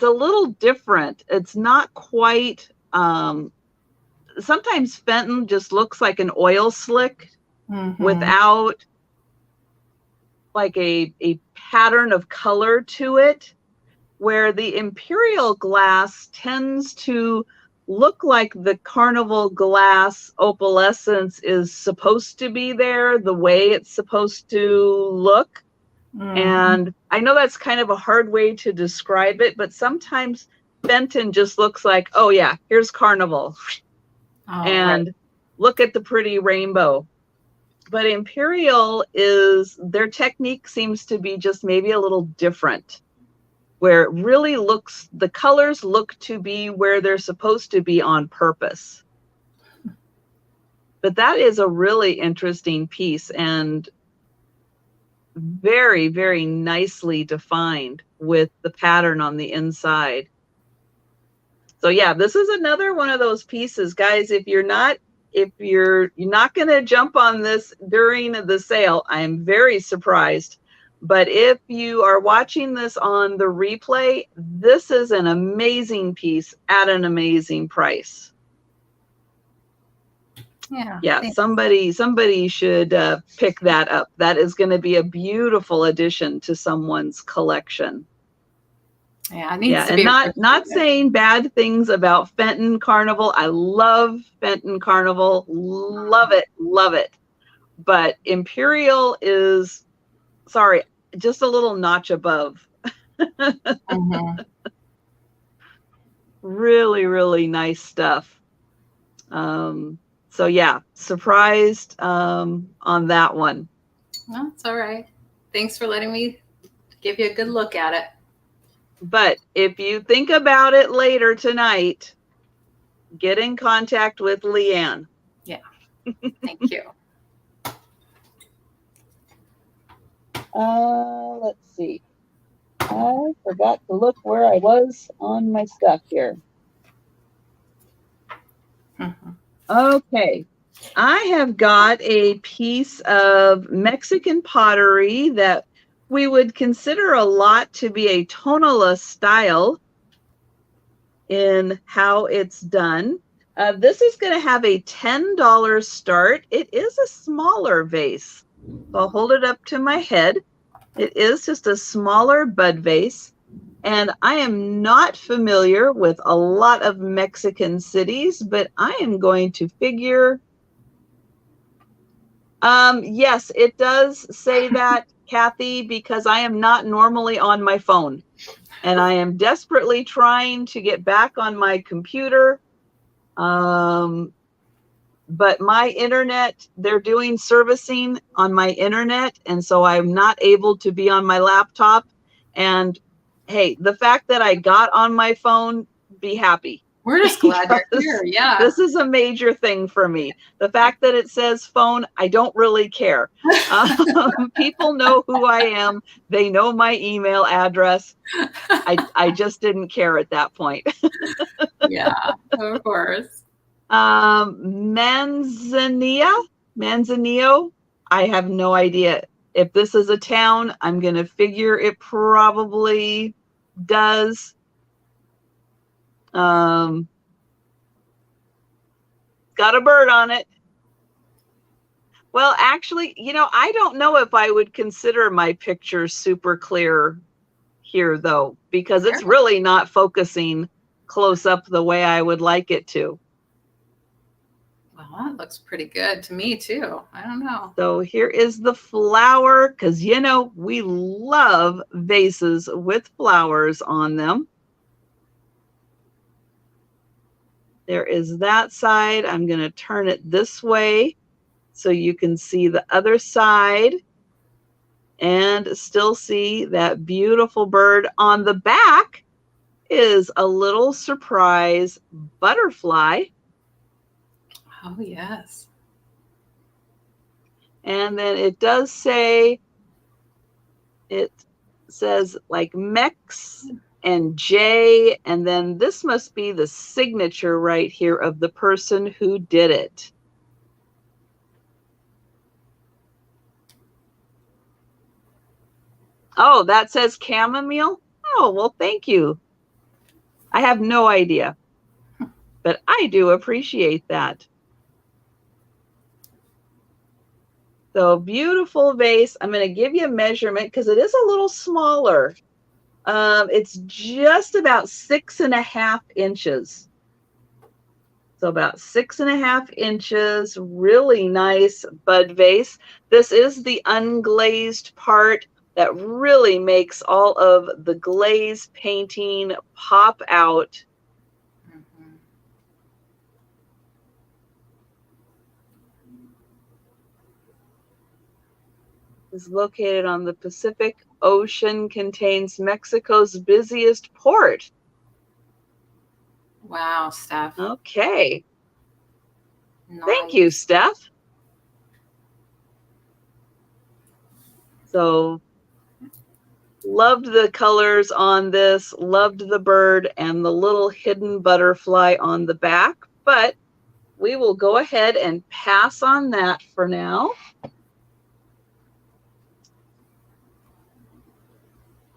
S1: a little different. It's not quite, sometimes Fenton just looks like an oil slick without like a pattern of color to it, where the Imperial glass tends to look like the Carnival glass opalescence is supposed to be there, the way it's supposed to look. And I know that's kind of a hard way to describe it, but sometimes Fenton just looks like, oh yeah, here's Carnival. And look at the pretty rainbow. But Imperial their technique seems to be just maybe a little different, where it really the colors look to be where they're supposed to be on purpose. But that is a really interesting piece and very, very nicely defined with the pattern on the inside. So yeah, this is another one of those pieces, guys. If you're not going to jump on this during the sale, I am very surprised. But if you are watching this on the replay, this is an amazing piece at an amazing price. Yeah, somebody should pick that up. That is going to be a beautiful addition to someone's collection.
S2: Yeah, it needs to be.
S1: And not saying bad things about Fenton Carnival. I love Fenton Carnival. Love it, love it. But Imperial is, sorry, just a little notch above. Really, really nice stuff. So yeah, surprised on that one.
S2: No, it's all right. Thanks for letting me give you a good look at it.
S1: But if you think about it later tonight, get in contact with Leanne.
S2: Yeah. Thank you.
S1: Let's see. I forgot to look where I was on my stuff here.
S2: Mm-hmm.
S1: Okay. I have got a piece of Mexican pottery that we would consider a lot to be a tonala style in how it's done. This is going to have a $10 start. It is a smaller vase. So I'll hold it up to my head. It is just a smaller bud vase. And I am not familiar with a lot of Mexican cities, but I am going to figure. Yes, it does say that, Kathy, because I am not normally on my phone. And I am desperately trying to get back on my computer. But my internet, they're doing servicing on my internet. And so I'm not able to be on my laptop. And hey, the fact that I got on my phone, be happy.
S2: We're just glad you're here. Yeah.
S1: This is a major thing for me. The fact that it says phone, I don't really care. People know who I am. They know my email address. I just didn't care at that point.
S2: Yeah, of course.
S1: Manzanillo. I have no idea. If this is a town, I'm going to figure it probably does. Got a bird on it. Well, actually, I don't know if I would consider my picture super clear here, though, because it's really not focusing close up the way I would like it to.
S2: Well, that looks pretty good to me, too. I don't know.
S1: So here is the flower, because, we love vases with flowers on them. There is that side. I'm going to turn it this way so you can see the other side and still see that beautiful bird. On the back is a little surprise butterfly.
S2: Oh, yes.
S1: And then it does say, it says like Mex and J, and then this must be the signature right here of the person who did it. Oh, that says chamomile? Oh, well, thank you. I have no idea, but I do appreciate that. So beautiful vase. I'm going to give you a measurement because it is a little smaller. It's just about 6.5 inches. So about 6.5 inches, really nice bud vase. This is the unglazed part that really makes all of the glaze painting pop out.
S2: Mm-hmm.
S1: Is located on the Pacific Ocean, contains Mexico's busiest port.
S2: Wow, Steph.
S1: Okay.
S2: Nice.
S1: Thank you, Steph. So, loved the colors on this, loved the bird and the little hidden butterfly on the back, but we will go ahead and pass on that for now.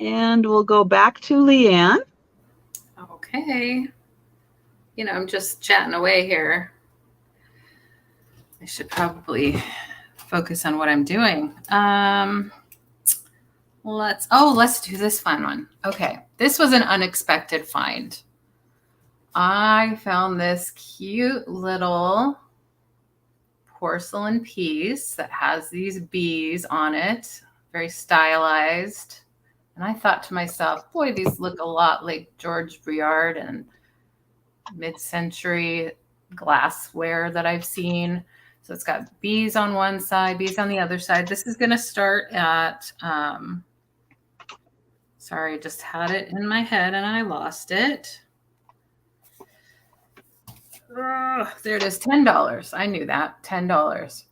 S1: And we'll go back to Leanne.
S2: Okay. I'm just chatting away here. I should probably focus on what I'm doing. Let's do this fun one. Okay. This was an unexpected find. I found this cute little porcelain piece that has these bees on it, very stylized. And I thought to myself, boy, these look a lot like George Briard and mid-century glassware that I've seen. So it's got bees on one side, bees on the other side. This is going to start at, sorry, I just had it in my head and I lost it. There it is, $10. I knew that, $10.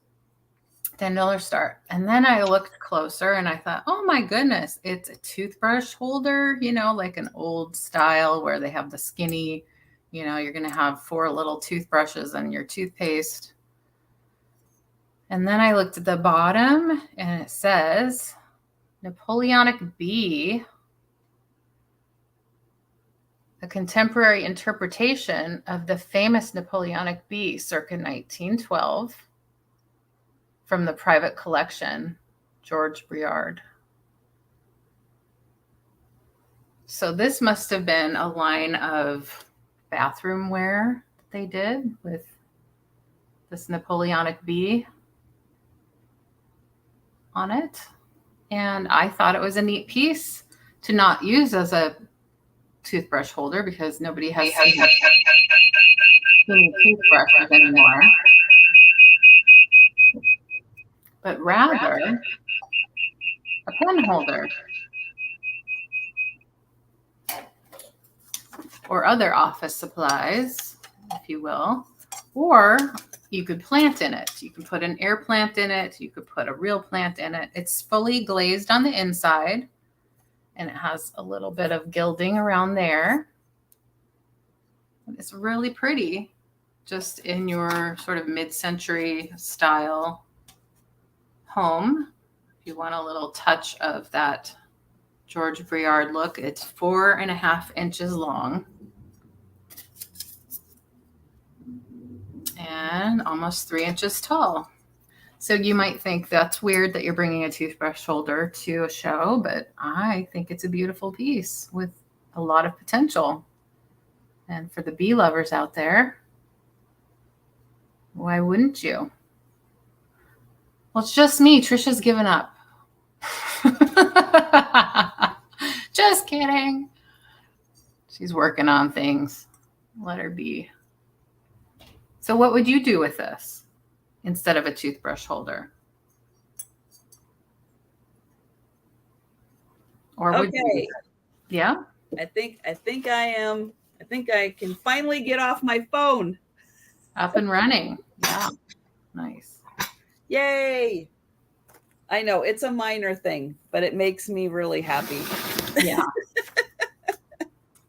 S2: $10 start. And then I looked closer and I thought, oh my goodness, it's a toothbrush holder, you know, like an old style where they have the skinny, you know, you're going to have 4 little toothbrushes and your toothpaste. And then I looked at the bottom and it says Napoleonic bee, a contemporary interpretation of the famous Napoleonic bee circa 1912 from the private collection, George Briard. So this must have been a line of bathroom wear that they did with this Napoleonic bee on it. And I thought it was a neat piece to not use as a toothbrush holder because nobody has toothbrushes anymore, but rather a pen holder or other office supplies, if you will, or you could plant in it. You can put an air plant in it. You could put a real plant in it. It's fully glazed on the inside and it has a little bit of gilding around there. It's really pretty, just in your sort of mid-century style home. If you want a little touch of that George Briard look, it's 4.5 inches long and almost 3 inches tall. So you might think that's weird that you're bringing a toothbrush holder to a show, but I think it's a beautiful piece with a lot of potential. And for the bee lovers out there, why wouldn't you? Well, it's just me. Trisha's given up. Just kidding. She's working on things. Let her be. So what would you do with this instead of a toothbrush holder? Or would you? Yeah?
S1: I think I can finally get off my phone.
S2: Up and running. Yeah. Nice.
S1: Yay. I know it's a minor thing, but it makes me really happy.
S2: Yeah.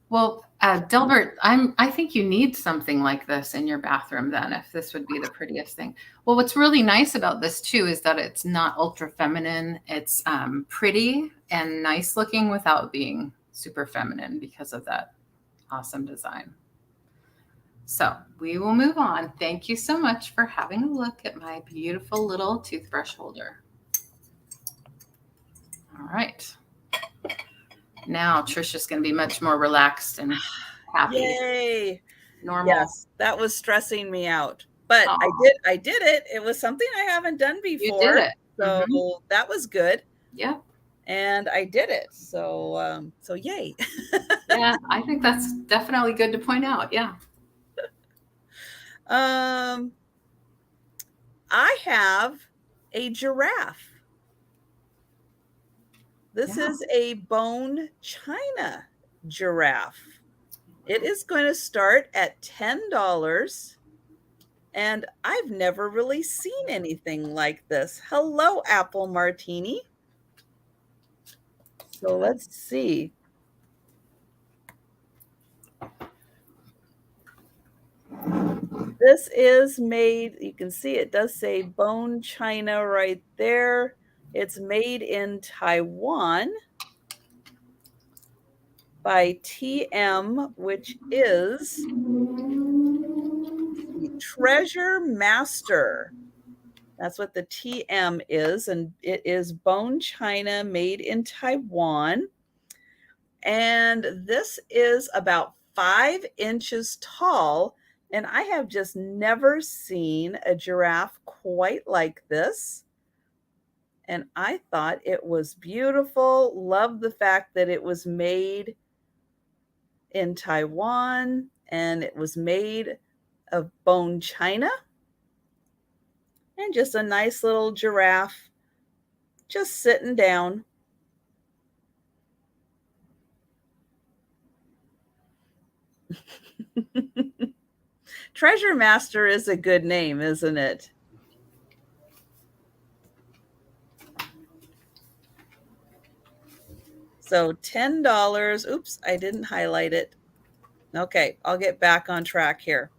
S2: Well, Delbert, I think you need something like this in your bathroom then, if this would be the prettiest thing. Well, what's really nice about this too is that it's not ultra feminine. It's pretty and nice looking without being super feminine because of that awesome design. So we will move on. Thank you so much for having a look at my beautiful little toothbrush holder. All right. Now Trisha's going to be much more relaxed and happy.
S1: Yay.
S2: Normal.
S1: Yes, that was stressing me out. But I did it. It was something I haven't done before.
S2: You did it.
S1: So that was good.
S2: Yeah.
S1: And I did it. So yay.
S2: Yeah, I think that's definitely good to point out. Yeah.
S1: I have a giraffe. This is a bone china giraffe. It is going to start at $10. And I've never really seen anything like this. Hello, Apple Martini. So let's see. This is made, you can see it does say bone china right there. It's made in Taiwan by TM, which is the Treasure Master. That's what the TM is, and it is bone china made in Taiwan. And this is about 5 inches tall, and I have just never seen a giraffe quite like this. And I thought it was beautiful. Love the fact that it was made in Taiwan and it was made of bone china. And just a nice little giraffe just sitting down. Treasure Master is a good name, isn't it? So $10. Oops, I didn't highlight it. Okay, I'll get back on track here.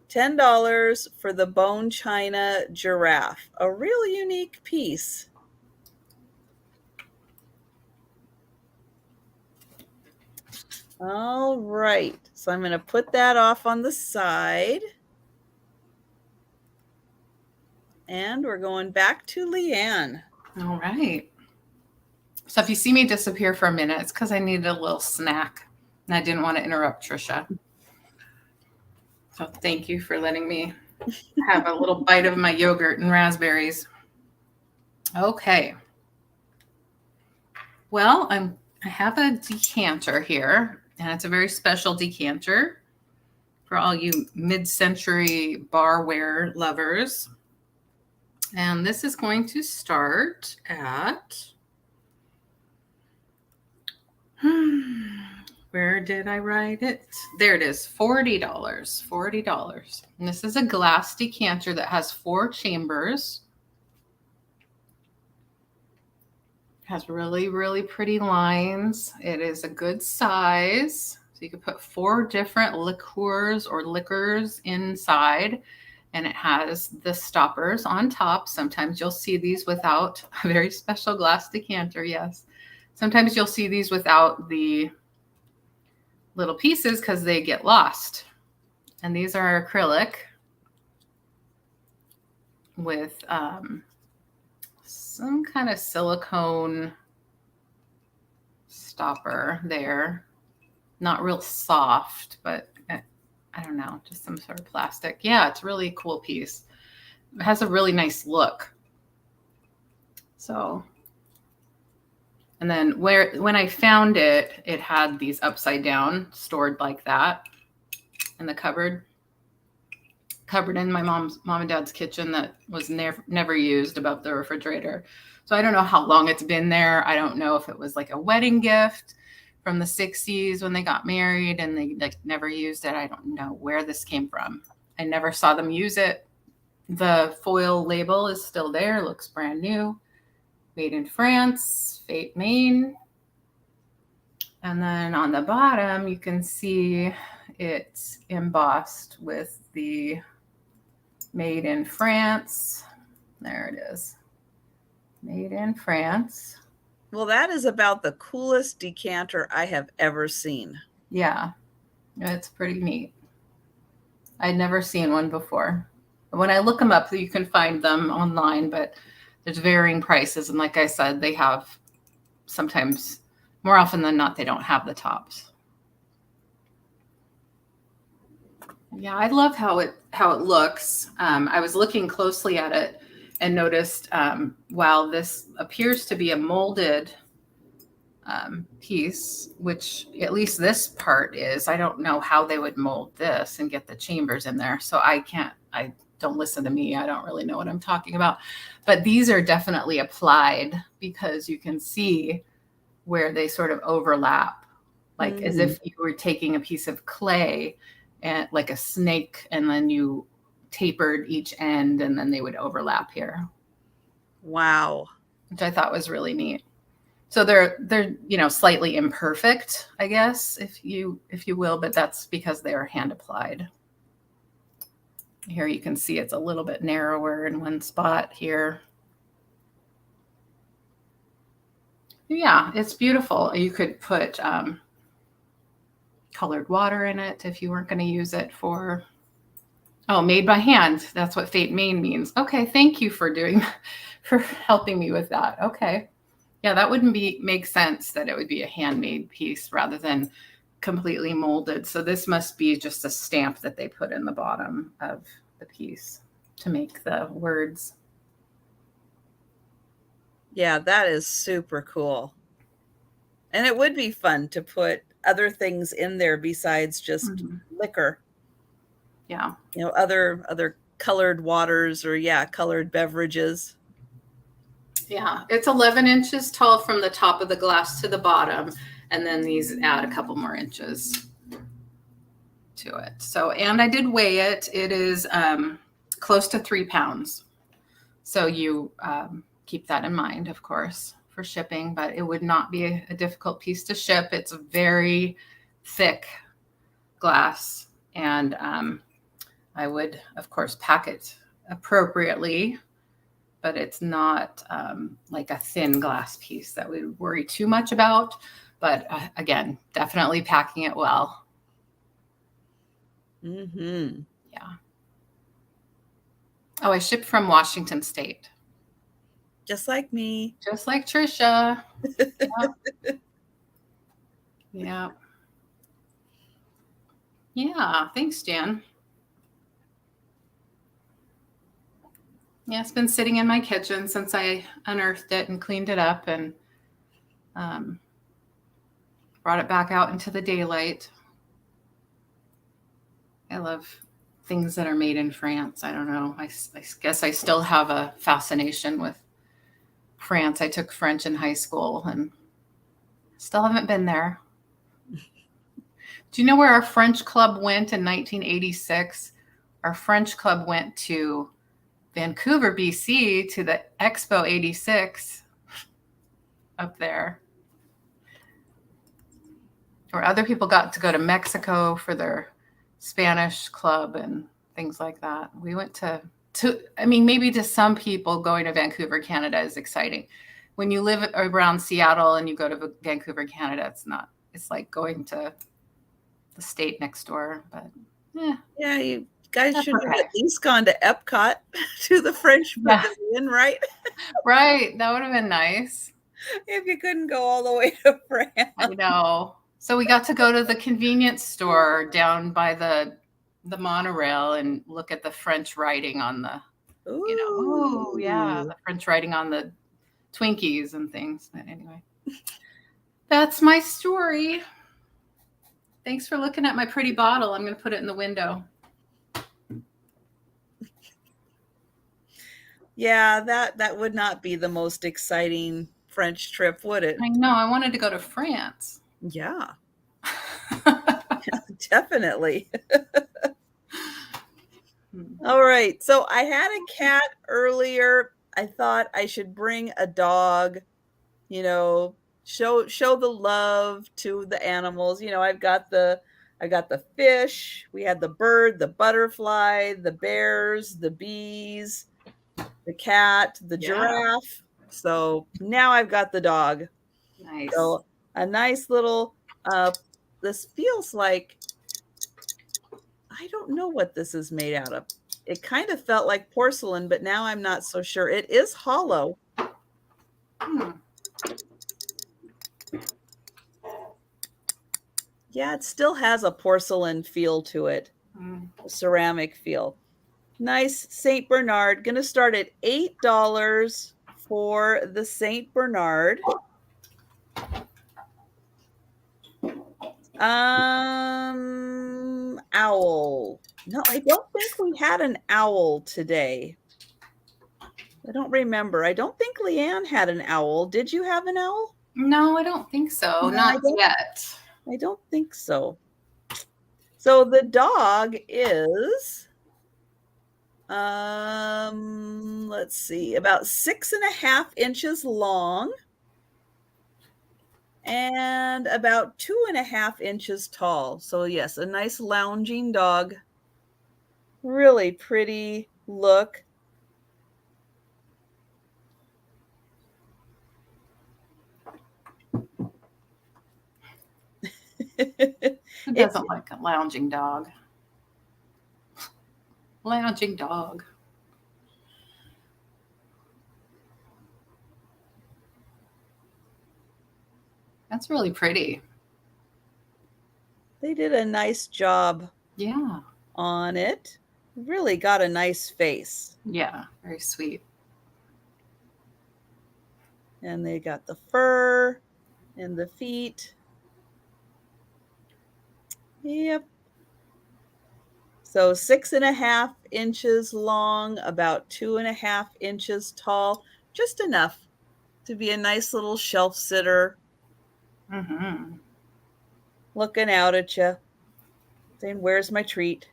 S1: $10 for the bone china giraffe. A real unique piece. All right, so I'm going to put that off on the side. And we're going back to Leanne.
S2: All right. So if you see me disappear for a minute, it's because I needed a little snack and I didn't want to interrupt Trisha. So thank you for letting me have a little bite of my yogurt and raspberries. Okay. Well, I have a decanter here, and it's a very special decanter for all you mid-century barware lovers. And this is going to start at, where did I write it? There it is, $40, $40. And this is a glass decanter that has 4 chambers. Has really, really pretty lines. It is a good size. So you could put 4 different liqueurs or liquors inside. And it has the stoppers on top. Sometimes you'll see these without a very special glass decanter, yes. Sometimes you'll see these without the little pieces because they get lost. And these are acrylic with some kind of silicone stopper there. Not real soft, but I don't know, just some sort of plastic. Yeah, it's a really cool piece. It has a really nice look. So, and then when I found it, it had these upside down stored like that in the cupboard in my mom and dad's kitchen that was never used above the refrigerator. So I don't know how long it's been there. I don't know if it was like a wedding gift from the 60s when they got married and they like never used it. I don't know where this came from. I never saw them use it. The foil label is still there. Looks brand new. Made in France, Fate, Maine. And then on the bottom, you can see it's embossed with the Made in France. There it is. Made in France.
S1: Well, that is about the coolest decanter I have ever seen.
S2: Yeah, it's pretty neat. I'd never seen one before. When I look them up, you can find them online, but there's varying prices. And like I said, they have sometimes, more often than not, they don't have the tops. Yeah, I love how it looks. I was looking closely at it and noticed while this appears to be a molded piece, which at least this part is, I don't know how they would mold this and get the chambers in there. So I don't listen to me. I don't really know what I'm talking about. But these are definitely applied because you can see where they sort of overlap, like as if you were taking a piece of clay and like a snake, and then you tapered each end and then they would overlap here.
S1: Wow.
S2: Which I thought was really neat. So they're slightly imperfect, I guess, if you will, but that's because they are hand applied. Here you can see it's a little bit narrower in one spot here. Yeah, it's beautiful. You could put colored water in it if you weren't going to use it for, made by hand. That's what Fate Maine means. Okay, thank you for helping me with that. Okay. Yeah, that wouldn't make sense that it would be a handmade piece rather than completely molded. So this must be just a stamp that they put in the bottom of the piece to make the words.
S1: Yeah, that is super cool. And it would be fun to put other things in there besides just liquor.
S2: Yeah.
S1: Other colored waters or colored beverages.
S2: Yeah, it's 11 inches tall from the top of the glass to the bottom, and then these add a couple more inches to it. So, and I did weigh it. It is close to 3 pounds. So you keep that in mind, of course, for shipping, but it would not be a difficult piece to ship. It's a very thick glass, and I would, of course, pack it appropriately, but it's not like a thin glass piece that we worry too much about. But again, definitely packing it well.
S1: Mm-hmm.
S2: Yeah. Oh, I shipped from Washington State.
S1: Just like me.
S2: Just like Trisha. Yeah. Yeah. Yeah. Thanks, Jan. Yeah, it's been sitting in my kitchen since I unearthed it and cleaned it up and brought it back out into the daylight. I love things that are made in France. I don't know. I guess I still have a fascination with France. I took French in high school and still haven't been there. Do you know where our French club went in 1986? Our French club went to Vancouver, BC, to the Expo 86 up there. Or other people got to go to Mexico for their Spanish club and things like that. We went to I mean, maybe to some people going to Vancouver, Canada is exciting. When you live around Seattle and you go to Vancouver, Canada, it's not. It's like going to the state next door, but
S1: yeah, you guys should have at least gone to Epcot to the French Pavilion, right?
S2: Right. That would have been nice.
S1: If you couldn't go all the way to France.
S2: I know. So we got to go to the convenience store down by the monorail and look at the French writing on the, the French writing on the Twinkies and things. But anyway, that's my story. Thanks for looking at my pretty bottle. I'm going to put it in the window.
S1: Yeah, that would not be the most exciting French trip, would it?
S2: I know. I wanted to go to France.
S1: Yeah. Definitely. All right. So I had a cat earlier. I thought I should bring a dog, show the love to the animals. I got the fish, we had the bird, the butterfly, the bears, the bees, the cat, the giraffe. So now I've got the dog.
S2: Nice.
S1: So a nice little this feels like, I don't know what this is made out of. It kind of felt like porcelain, but now I'm not so sure. It is hollow. Yeah, it still has a porcelain feel to it, a ceramic feel. Nice St. Bernard. Going to start at $8 for the St. Bernard. Owl. No, I don't think we had an owl today. I don't remember. I don't think LeAnne had an owl. Did you have an owl?
S2: No, I don't think so. No, not yet.
S1: I don't think so. So the dog is, let's see, about 6.5 inches long and about 2.5 inches tall. So yes, a nice lounging dog. Really pretty look.
S2: Who doesn't like a lounging dog? Lounging dog. That's really pretty.
S1: They did a nice job.
S2: Yeah.
S1: On it. Really got a nice face.
S2: Yeah, very sweet.
S1: And they got the fur and the feet. Yep. So 6.5 inches long, about 2.5 inches tall, just enough to be a nice little shelf sitter, looking out at you, saying, "Where's my treat?"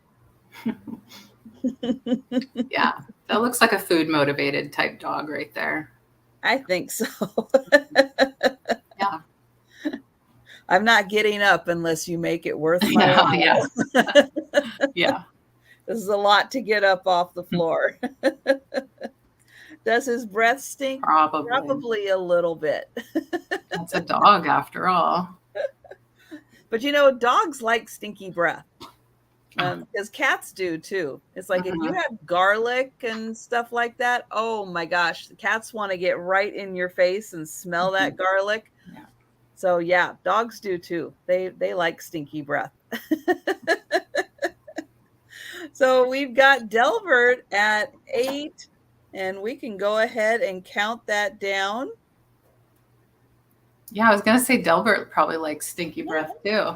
S2: Yeah, that looks like a food motivated type dog right there.
S1: I think so.
S2: Yeah.
S1: I'm not getting up unless you make it worth my
S2: Yeah,
S1: while.
S2: yeah. Yeah.
S1: This is a lot to get up off the floor. Does his breath stink?
S2: Probably.
S1: Probably a little bit.
S2: That's a dog after all.
S1: But dogs like stinky breath. Because cats do too. It's like if you have garlic and stuff like that, oh my gosh, the cats want to get right in your face and smell that garlic.
S2: Yeah.
S1: So yeah, dogs do too. They like stinky breath. So we've got Delbert at 8, and we can go ahead and count that down.
S2: Yeah, I was gonna say Delbert probably likes stinky breath too.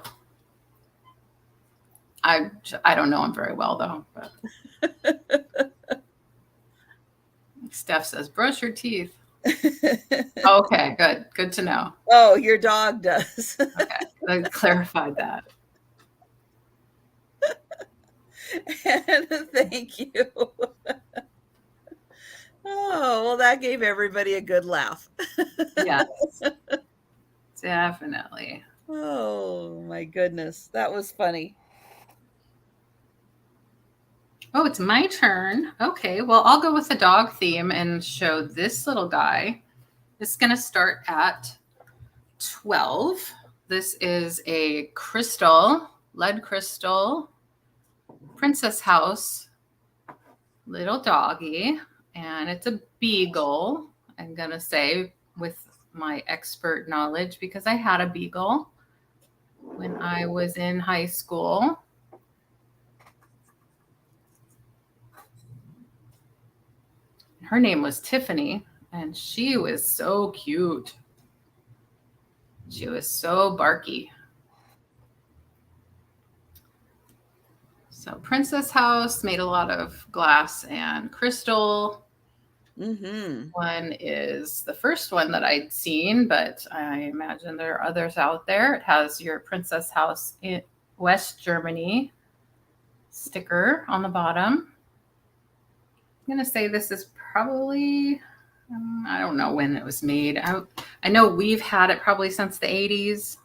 S2: I don't know him very well though. But Steph says, "Brush your teeth." Okay, good to know.
S1: Oh, your dog does.
S2: Okay, I clarified that.
S1: And thank you. Oh, well, that gave everybody a good laugh.
S2: Yes, definitely.
S1: Oh my goodness, that was funny.
S2: Oh, it's my turn. Okay, well, I'll go with the dog theme and show this little guy. It's going to start at 12. This is a crystal, lead crystal, princess house, little doggy, and it's a beagle, I'm going to say, with my expert knowledge, because I had a beagle when I was in high school. Her name was Tiffany, and she was so cute. She was so barky. So Princess House made a lot of glass and crystal. One is the first one that I'd seen, but I imagine there are others out there. It has your Princess House in West Germany sticker on the bottom. I'm going to say this is probably, I don't know when it was made. I know we've had it probably since the 80s.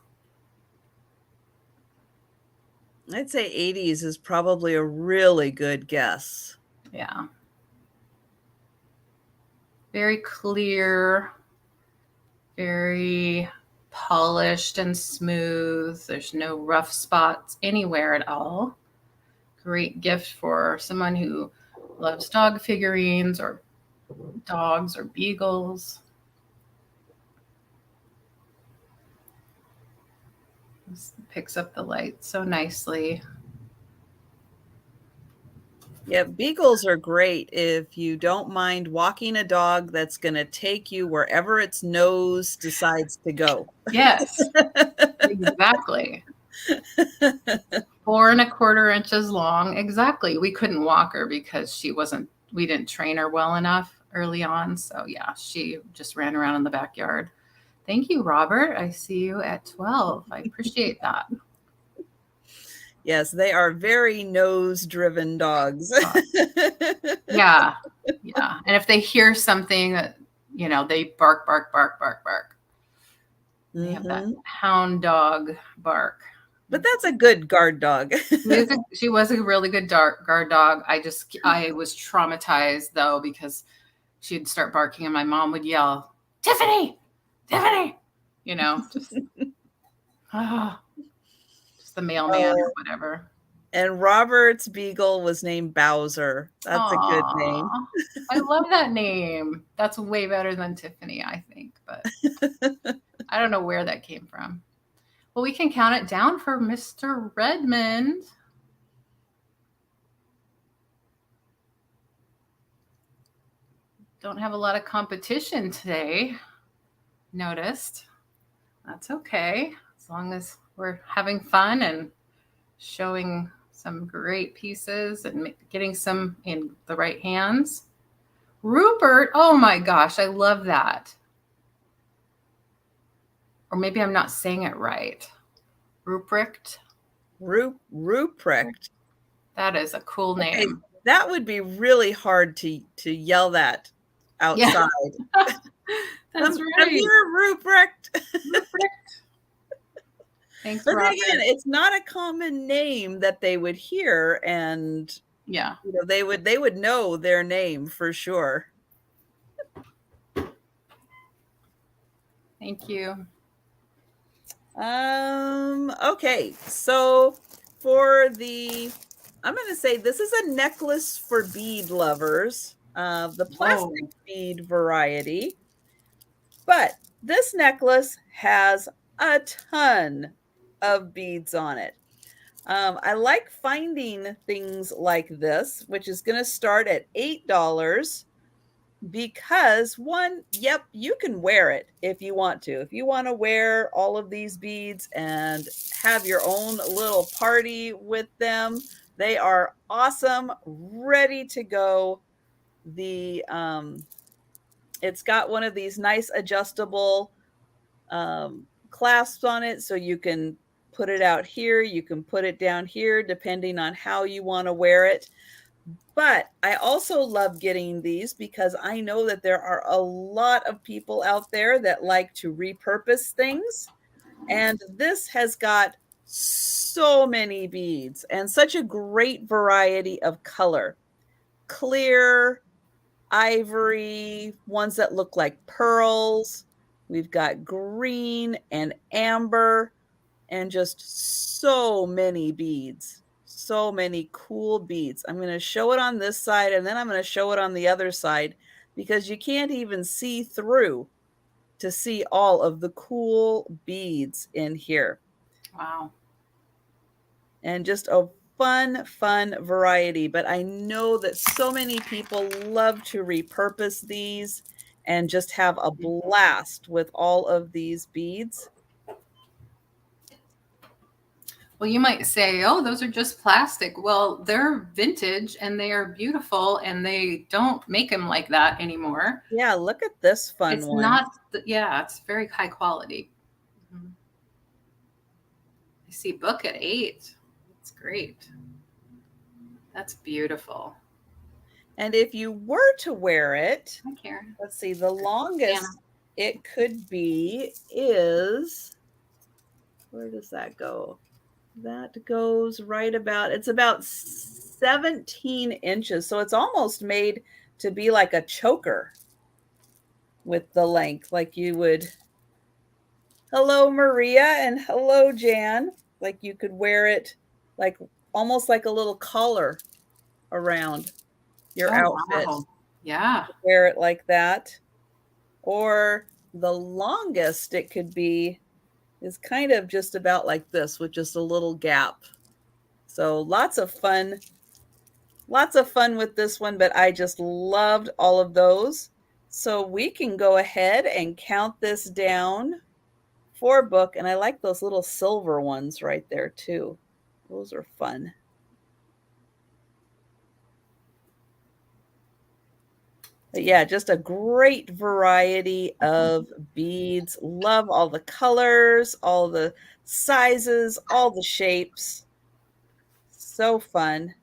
S1: I'd say 80s is probably a really good guess.
S2: Yeah. Very clear, very polished and smooth. There's no rough spots anywhere at all. Great gift for someone who loves dog figurines or dogs or beagles. This picks up the light so nicely.
S1: Yeah, beagles are great if you don't mind walking a dog that's going to take you wherever its nose decides to go.
S2: Yes, exactly. 4 1/4 inches long. Exactly. We couldn't walk her because we didn't train her well enough early on. So yeah, she just ran around in the backyard. Thank you, Robert. I see you at 12. I appreciate that.
S1: Yes, they are very nose-driven dogs.
S2: Yeah. Yeah. And if they hear something, they bark, bark, bark, bark, bark. They have that hound dog bark.
S1: But that's a good guard dog.
S2: She was a really good guard dog. I was traumatized though, because she'd start barking and my mom would yell, Tiffany, Tiffany, just the mailman or whatever.
S1: And Robert's beagle was named Bowser. That's a good name.
S2: I love that name. That's way better than Tiffany, I think. But I don't know where that came from. Well, we can count it down for Mr. Redmond. Don't have a lot of competition today, noticed. That's okay, as long as we're having fun and showing Some great pieces and getting some in the right hands. Rupert, oh my gosh, I love that. Or maybe I'm not saying it right. Ruprecht.
S3: Ruprecht.
S2: That is a cool name.
S3: Okay, that would be really hard to yell that outside.
S2: Yeah. That's right.
S3: Come here, Ruprecht.
S2: Thanks,
S3: but
S2: Robert.
S3: again, it's not a common name that they would hear, and
S2: yeah,
S3: they would know their name for sure.
S2: Thank you.
S3: Okay, so for I'm going to say this is a necklace for bead lovers, the plastic bead variety. But this necklace has a ton of beads on it. I like finding things like this, which is going to start at $8 because one, yep, you can wear it if you want to. If you want to wear all of these beads and have your own little party with them, they are awesome, ready to go. It's got one of these nice adjustable clasps on it, so you can put it out here, you can put it down here, depending on how you want to wear it. But I also love getting these because I know that there are a lot of people out there that like to repurpose things. And this has got so many beads and such a great variety of color. Clear, ivory, ones that look like pearls. We've got green and amber and just so many beads. So many cool beads. I'm going to show it on this side and then I'm going to show it on the other side because you can't even see through to see all of the cool beads in here.
S2: Wow.
S3: And just a fun variety. But I know that so many people love to repurpose these and just have a blast with all of these beads.
S2: Well, you might say, oh, those are just plastic. Well, they're vintage and they are beautiful and they don't make them like that anymore.
S3: Yeah, look at this fun
S2: it's
S3: one.
S2: Not, it's very high quality. Mm-hmm. I see book at 8. That's great. That's beautiful.
S3: And if you were to wear it,
S2: Hi, Karen.
S3: Let's see, the longest it could be is, where does that go? That goes right about, it's about 17 inches. So it's almost made to be like a choker with the length, like you would. Hello, Maria, and hello, Jan. Like you could wear it like almost like a little collar around your outfit.
S2: Wow. Yeah.
S3: Wear it like that. Or the longest it could be is kind of just about like this with just a little gap. So lots of fun with this one, but I just loved all of those. So we can go ahead and count this down for book. And I like those little silver ones right there too. Those are fun. But yeah, just a great variety of beads. Love all the colors, all the sizes, all the shapes. So fun.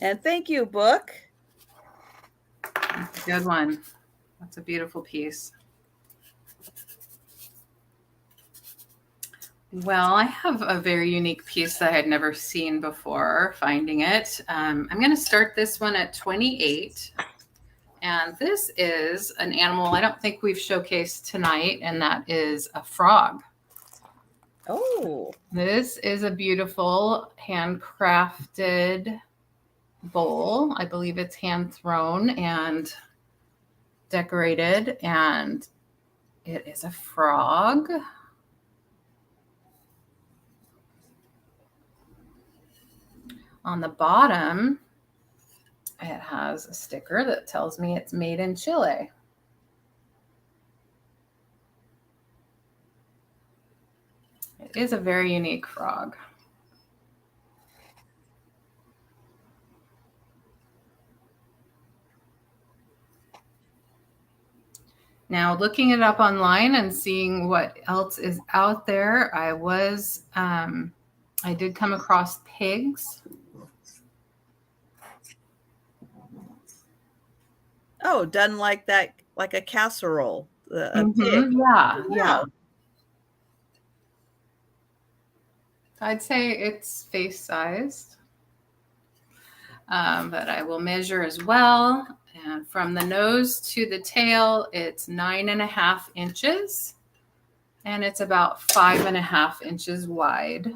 S3: And thank you, book.
S2: That's a good one. That's a beautiful piece. Well, I have a very unique piece that I had never seen before finding it. I'm going to start this one at 28. And this is an animal I don't think we've showcased tonight, and that is a frog.
S3: Oh.
S2: This is a beautiful handcrafted bowl. I believe it's hand thrown and decorated, and it is a frog. On the bottom, it has a sticker that tells me it's made in Chile. It is a very unique frog. Now, looking it up online and seeing what else is out there, I did come across pigs.
S3: Oh, done like that, like a casserole. A pig.
S2: Yeah,
S3: Wow.
S2: yeah. I'd say it's face-sized, but I will measure as well. And from the nose to the tail, it's 9.5 inches, and it's about 5.5 inches wide.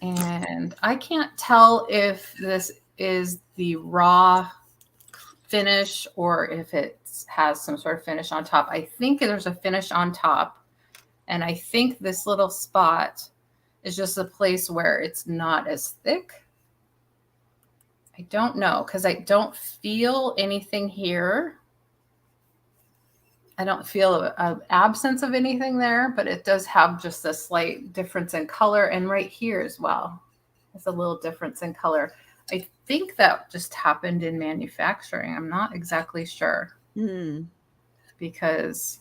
S2: And I can't tell if this is the raw finish or if it has some sort of finish on top. I think there's a finish on top, and I think this little spot is just a place where it's not as thick. I don't know, because I don't feel anything here. I don't feel an absence of anything there, but it does have just a slight difference in color. And right here as well, there's a little difference in color. I think that just happened in manufacturing. I'm not exactly sure. Because,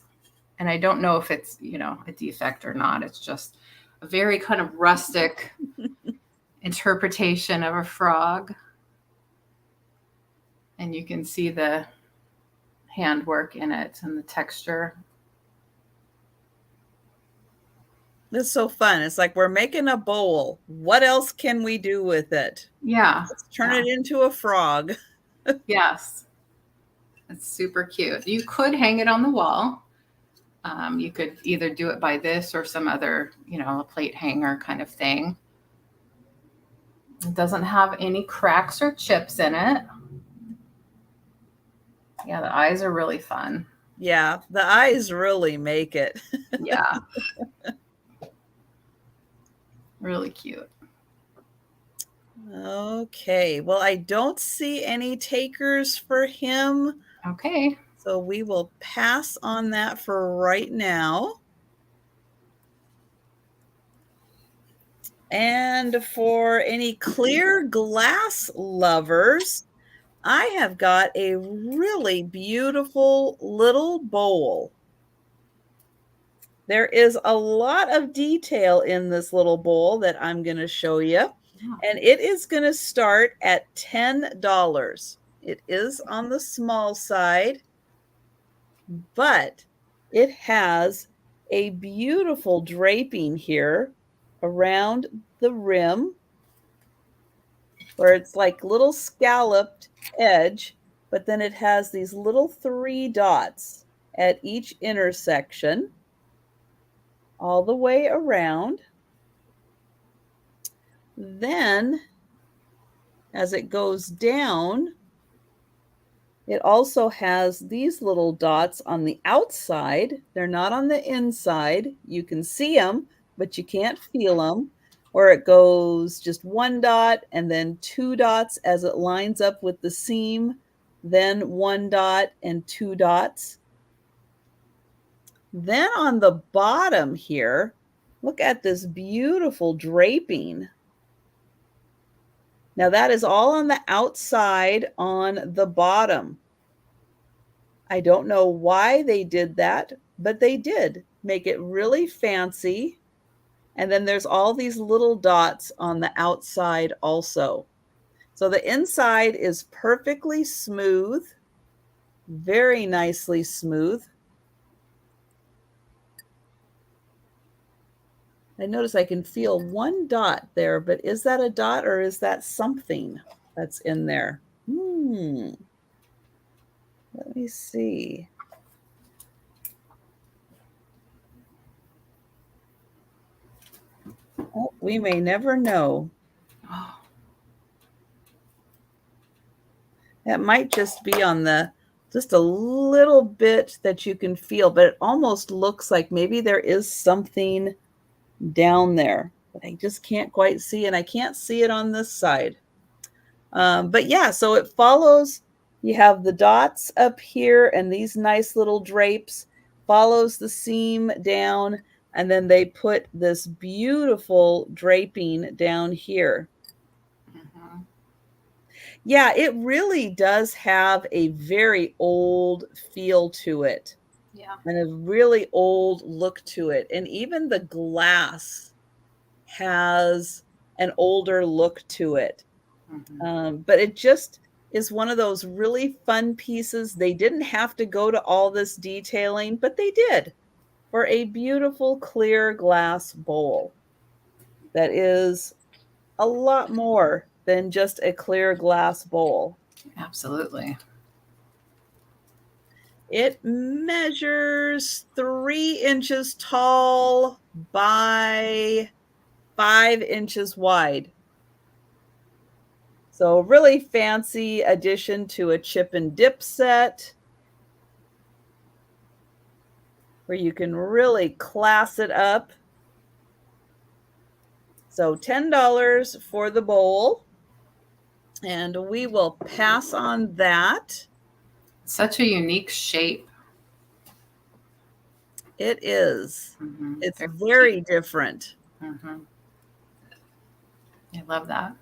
S2: and I don't know if it's, you know, a defect or not. It's just a very kind of rustic interpretation of a frog. And you can see the handwork in it and the texture.
S3: It's so fun. It's like we're making a bowl. What else can we do with it?
S2: Yeah.
S3: Let's turn it into a frog.
S2: Yes. It's super cute. You could hang it on the wall. You could either do it by this or some other, you know, a plate hanger kind of thing. It doesn't have any cracks or chips in it. Yeah, the eyes are really fun.
S3: Yeah, the eyes really make it.
S2: Yeah. Really cute.
S3: Okay, well, I don't see any takers for him.
S2: Okay.
S3: So we will pass on that for right now. And for any clear glass lovers, I have got a really beautiful little bowl. There is a lot of detail in this little bowl that I'm going to show you. And it is going to start at $10. It is on the small side, but it has a beautiful draping here around the rim where it's like little scalloped edge, but then it has these little 3 dots at each intersection all the way around. Then as it goes down, it also has these little dots on the outside. They're not on the inside. You can see them, but you can't feel them, where it goes just 1 dot and then 2 dots as it lines up with the seam, then 1 dot and 2 dots. Then on the bottom here, look at this beautiful draping. Now that is all on the outside on the bottom. I don't know why they did that, but they did make it really fancy. And then there's all these little dots on the outside also. So the inside is perfectly smooth, very nicely smooth. I notice I can feel 1 dot there, but is that a dot or is that something that's in there? Let me see. Oh, we may never know. That might just be on the, just a little bit that you can feel, but it almost looks like maybe there is something down there, but I just can't quite see, and I can't see it on this side. But yeah, so it follows, you have the dots up here and these nice little drapes, follows the seam down. And then they put this beautiful draping down here.
S2: Mm-hmm.
S3: Yeah, it really does have a very old feel to it.
S2: Yeah.
S3: And a really old look to it. And even the glass has an older look to it.
S2: Mm-hmm.
S3: But it just is one of those really fun pieces. They didn't have to go to all this detailing, but they did for a beautiful clear glass bowl that is a lot more than just a clear glass bowl.
S2: Absolutely.
S3: It measures 3 inches tall by 5 inches wide. So, really fancy addition to a chip and dip set where you can really class it up. So, $10 for the bowl. And we will pass on that.
S2: Such a unique shape.
S3: It is.
S2: Mm-hmm.
S3: It's very different.
S2: Mm-hmm. I love that.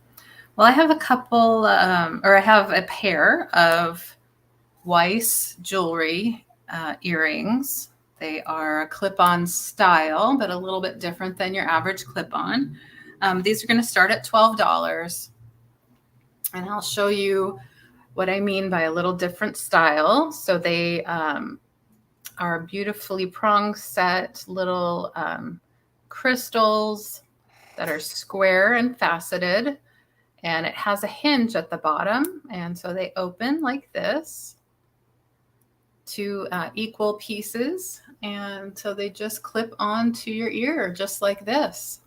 S2: Well, I have a couple, or I have a pair of Weiss jewelry earrings. They are a clip-on style, but a little bit different than your average clip-on. These are going to start at $12. And I'll show you what I mean by a little different style. So they are beautifully prong set little crystals that are square and faceted. And it has a hinge at the bottom. And so they open like this, two equal pieces. And so they just clip onto your ear just like this.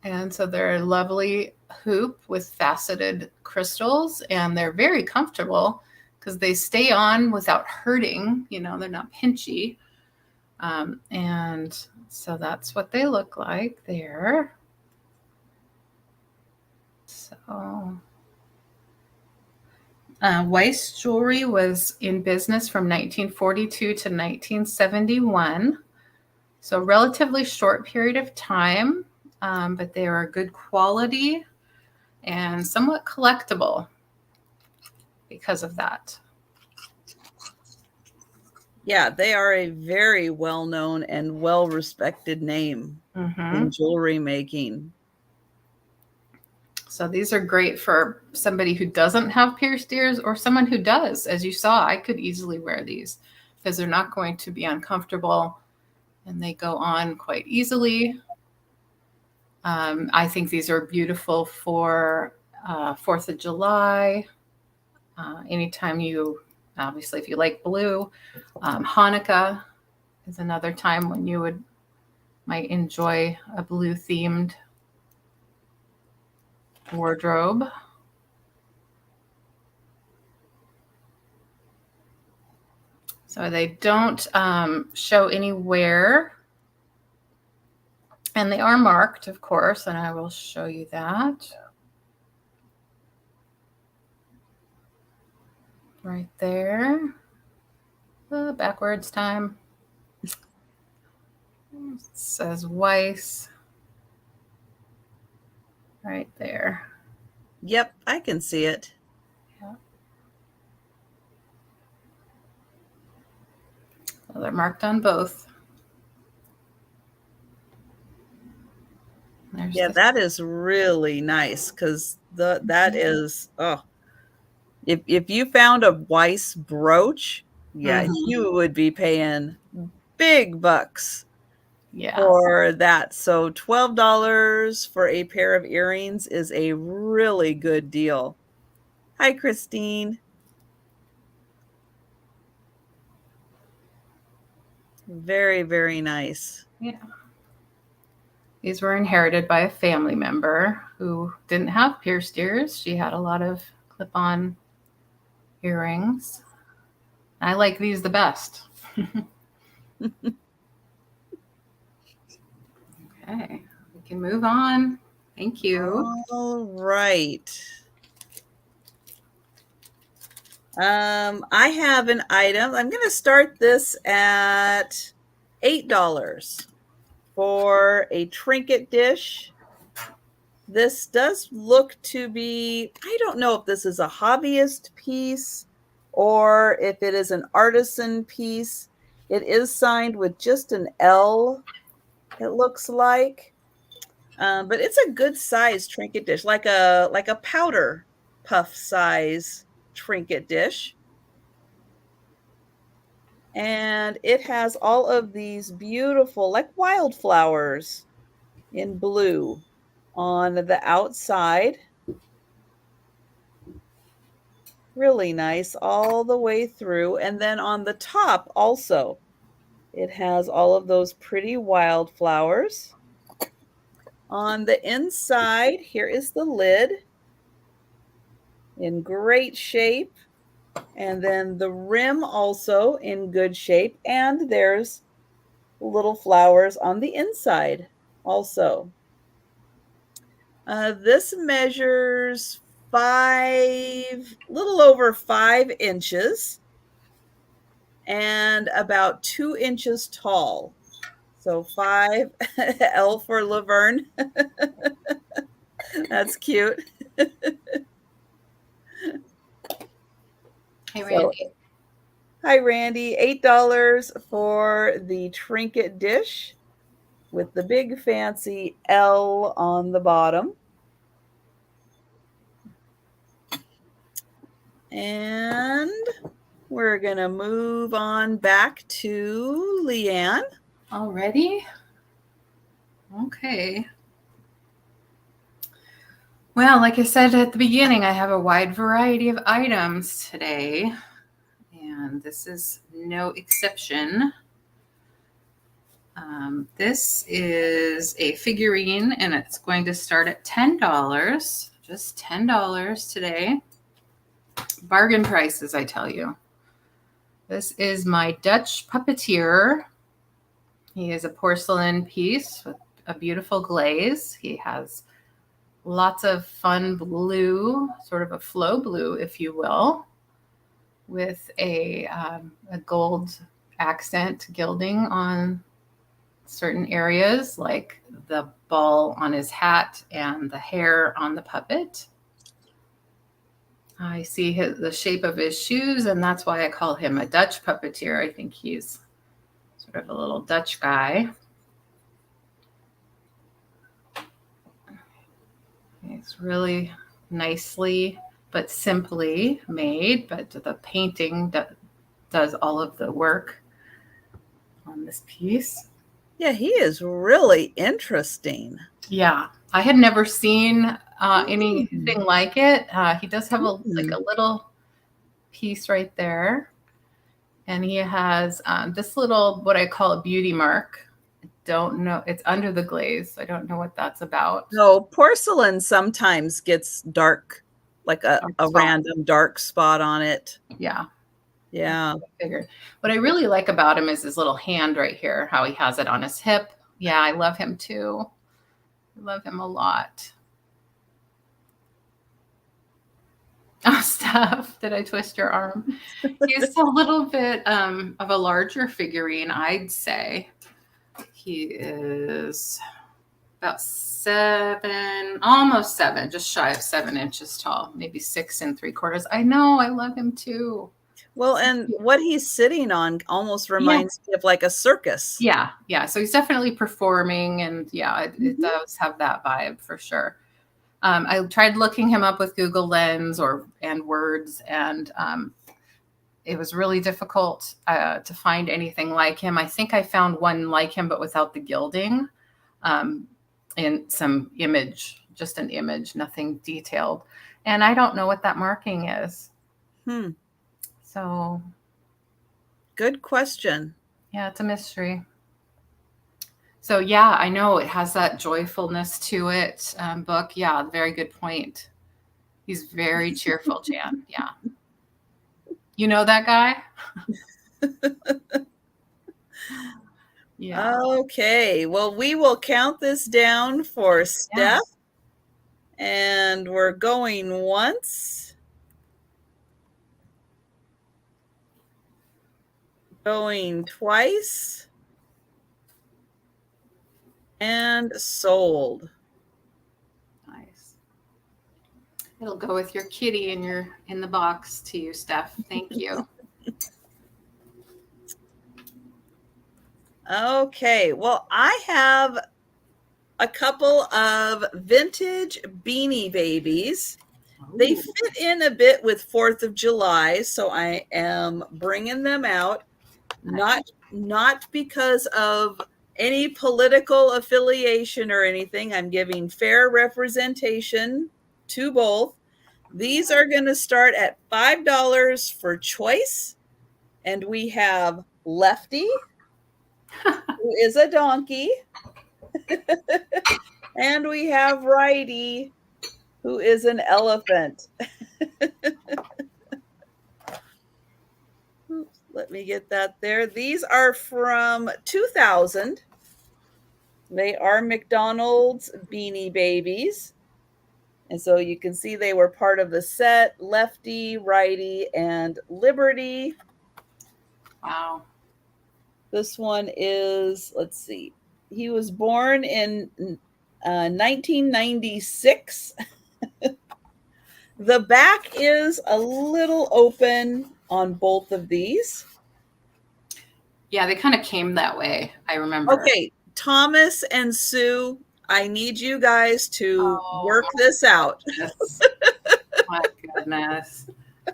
S2: And so they're a lovely hoop with faceted crystals, and they're very comfortable because they stay on without hurting. You know, they're not pinchy. And so that's what they look like there. So Weiss Jewelry was in business from 1942 to 1971. So relatively short period of time, but they are good quality and somewhat collectible because of that.
S3: Yeah, they are a very well-known and well-respected name in jewelry making.
S2: So these are great for somebody who doesn't have pierced ears or someone who does. As you saw, I could easily wear these because they're not going to be uncomfortable and they go on quite easily. I think these are beautiful for 4th of July. Anytime you, obviously, if you like blue, Hanukkah is another time when you might enjoy a blue themed wardrobe. So they don't show any wear, and they are marked, of course, and I will show you that. Right there. Backwards time. It says Weiss. Right there.
S3: Yep, I can see it.
S2: Yeah. Well, they're marked on both.
S3: Yeah, that is really nice because that is, oh, if you found a Weiss brooch, yeah, you would be paying big bucks for that. So $12 for a pair of earrings is a really good deal. Hi, Christine. Very, very nice.
S2: Yeah. These were inherited by a family member who didn't have pierced ears. She had a lot of clip-on earrings. I like these the best. Okay, we can move on. Thank you.
S3: All right. I have an item. I'm going to start this at $8 for a trinket dish. This does look to be, I don't know if this is a hobbyist piece or if it is an artisan piece. It is signed with just an L, it looks like. But it's a good size trinket dish, like a powder puff size trinket dish. And it has all of these beautiful, like wildflowers in blue on the outside. Really nice all the way through. And then on the top also, it has all of those pretty wildflowers. On the inside, here is the lid in great shape. And then the rim also in good shape. And there's little flowers on the inside also. This measures little over 5 inches and about 2 inches tall. So 5 L for Laverne. That's cute.
S2: Hey, Randy.
S3: So, hi, Randy. $8 for the trinket dish with the big fancy L on the bottom. And we're going to move on back to LeAnne.
S2: Already? Okay. Well, like I said at the beginning, I have a wide variety of items today, and this is no exception. This is a figurine, and it's going to start at $10, just $10 today. Bargain prices, I tell you. This is my Dutch puppeteer. He is a porcelain piece with a beautiful glaze. He has lots of fun blue, sort of a flow blue, if you will, with a gold accent gilding on certain areas, like the ball on his hat and the hair on the puppet. I see the shape of his shoes, and that's why I call him a Dutch puppeteer. I think he's sort of a little Dutch guy. It's really nicely but simply made, but the painting does all of the work on this piece.
S3: Yeah, he is really interesting.
S2: Yeah, I had never seen anything like it. He does have like a little piece right there. And he has this little, what I call a beauty mark. I don't know. It's under the glaze. I don't know what that's about.
S3: No, porcelain sometimes gets dark, like a random dark spot on it.
S2: Yeah.
S3: Yeah.
S2: I figured. What I really like about him is his little hand right here, how he has it on his hip. Yeah, I love him too. I love him a lot. Oh, Steph, did I twist your arm? He's a little bit of a larger figurine, I'd say. He is about 7, almost 7, just shy of 7 inches tall, maybe 6 3/4. I know, I love him too.
S3: Well, and what he's sitting on almost reminds me of like a circus.
S2: Yeah, yeah. So he's definitely performing, and yeah, it does have that vibe for sure. I tried looking him up with Google Lens and Words, and it was really difficult to find anything like him. I think I found one like him, but without the gilding, in some image, just an image, nothing detailed. And I don't know what that marking is. So,
S3: good question.
S2: Yeah, it's a mystery. So yeah, I know it has that joyfulness to it. Book, yeah, very good point. He's very cheerful, Jan. Yeah. You know that guy?
S3: Yeah. Okay. Well, we will count this down for Steph. Yeah. And we're going once. Going twice. And sold.
S2: Nice. It'll go with your kitty in the box to you, Steph. Thank you.
S3: Okay, well, I have a couple of vintage Beanie Babies. They fit in a bit with 4th of July, so I am bringing them out. Not because of any political affiliation or anything. I'm giving fair representation to both. These are going to start at $5 for choice. And we have Lefty, who is a donkey. And we have Righty, who is an elephant. Oops, let me get that there. These are from 2000. They are McDonald's Beanie Babies. And so you can see they were part of the set, Lefty, Righty, and Liberty.
S2: Wow.
S3: This one is, let's see, he was born in 1996. The back is a little open on both of these.
S2: Yeah, they kind of came that way. I remember.
S3: Okay, Thomas and Sue, I need you guys to work this out.
S2: My goodness.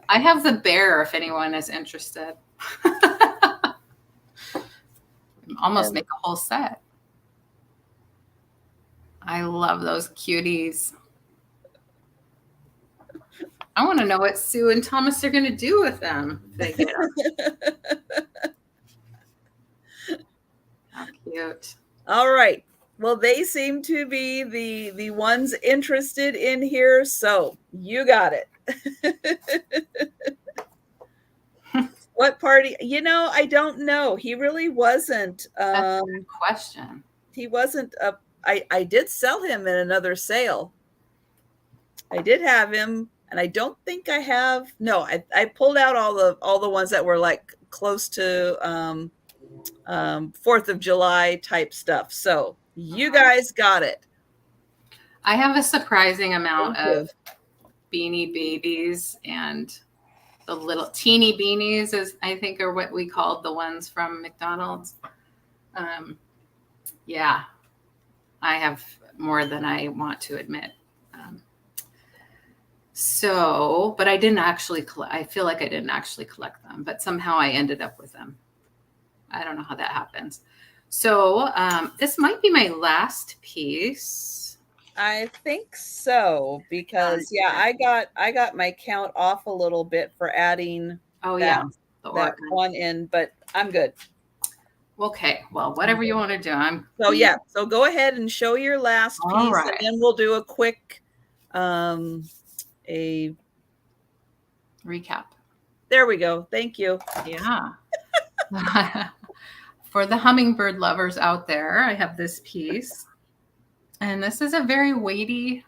S2: I have the bear if anyone is interested. Almost make a whole set. I love those cuties. I want to know what Sue and Thomas are going to do with them if they get them. How cute.
S3: All right. Well, they seem to be the ones interested in here, so you got it. What party? You know, I don't know. He really wasn't.
S2: That's a good question.
S3: He wasn't a. I did sell him in another sale. I did have him, and I don't think I have. No, I pulled out all the ones that were like close to 4th of July type stuff. So you guys got it.
S2: I have a surprising amount of Beanie Babies, and the little teeny beanies, as I think are what we called the ones from McDonald's. Yeah, I have more than I want to admit. But I didn't actually collect. I feel like I didn't actually collect them, but somehow I ended up with them. I don't know how that happens. So this might be my last piece.
S3: I think so, because I got my count off a little bit for adding that one in, but I'm good.
S2: Okay, well, whatever you want to do.
S3: So go ahead and show your last piece, right, and then we'll do a quick a
S2: recap.
S3: There we go. Thank you.
S2: Yeah. For the hummingbird lovers out there, I have this piece. And this is a very weighty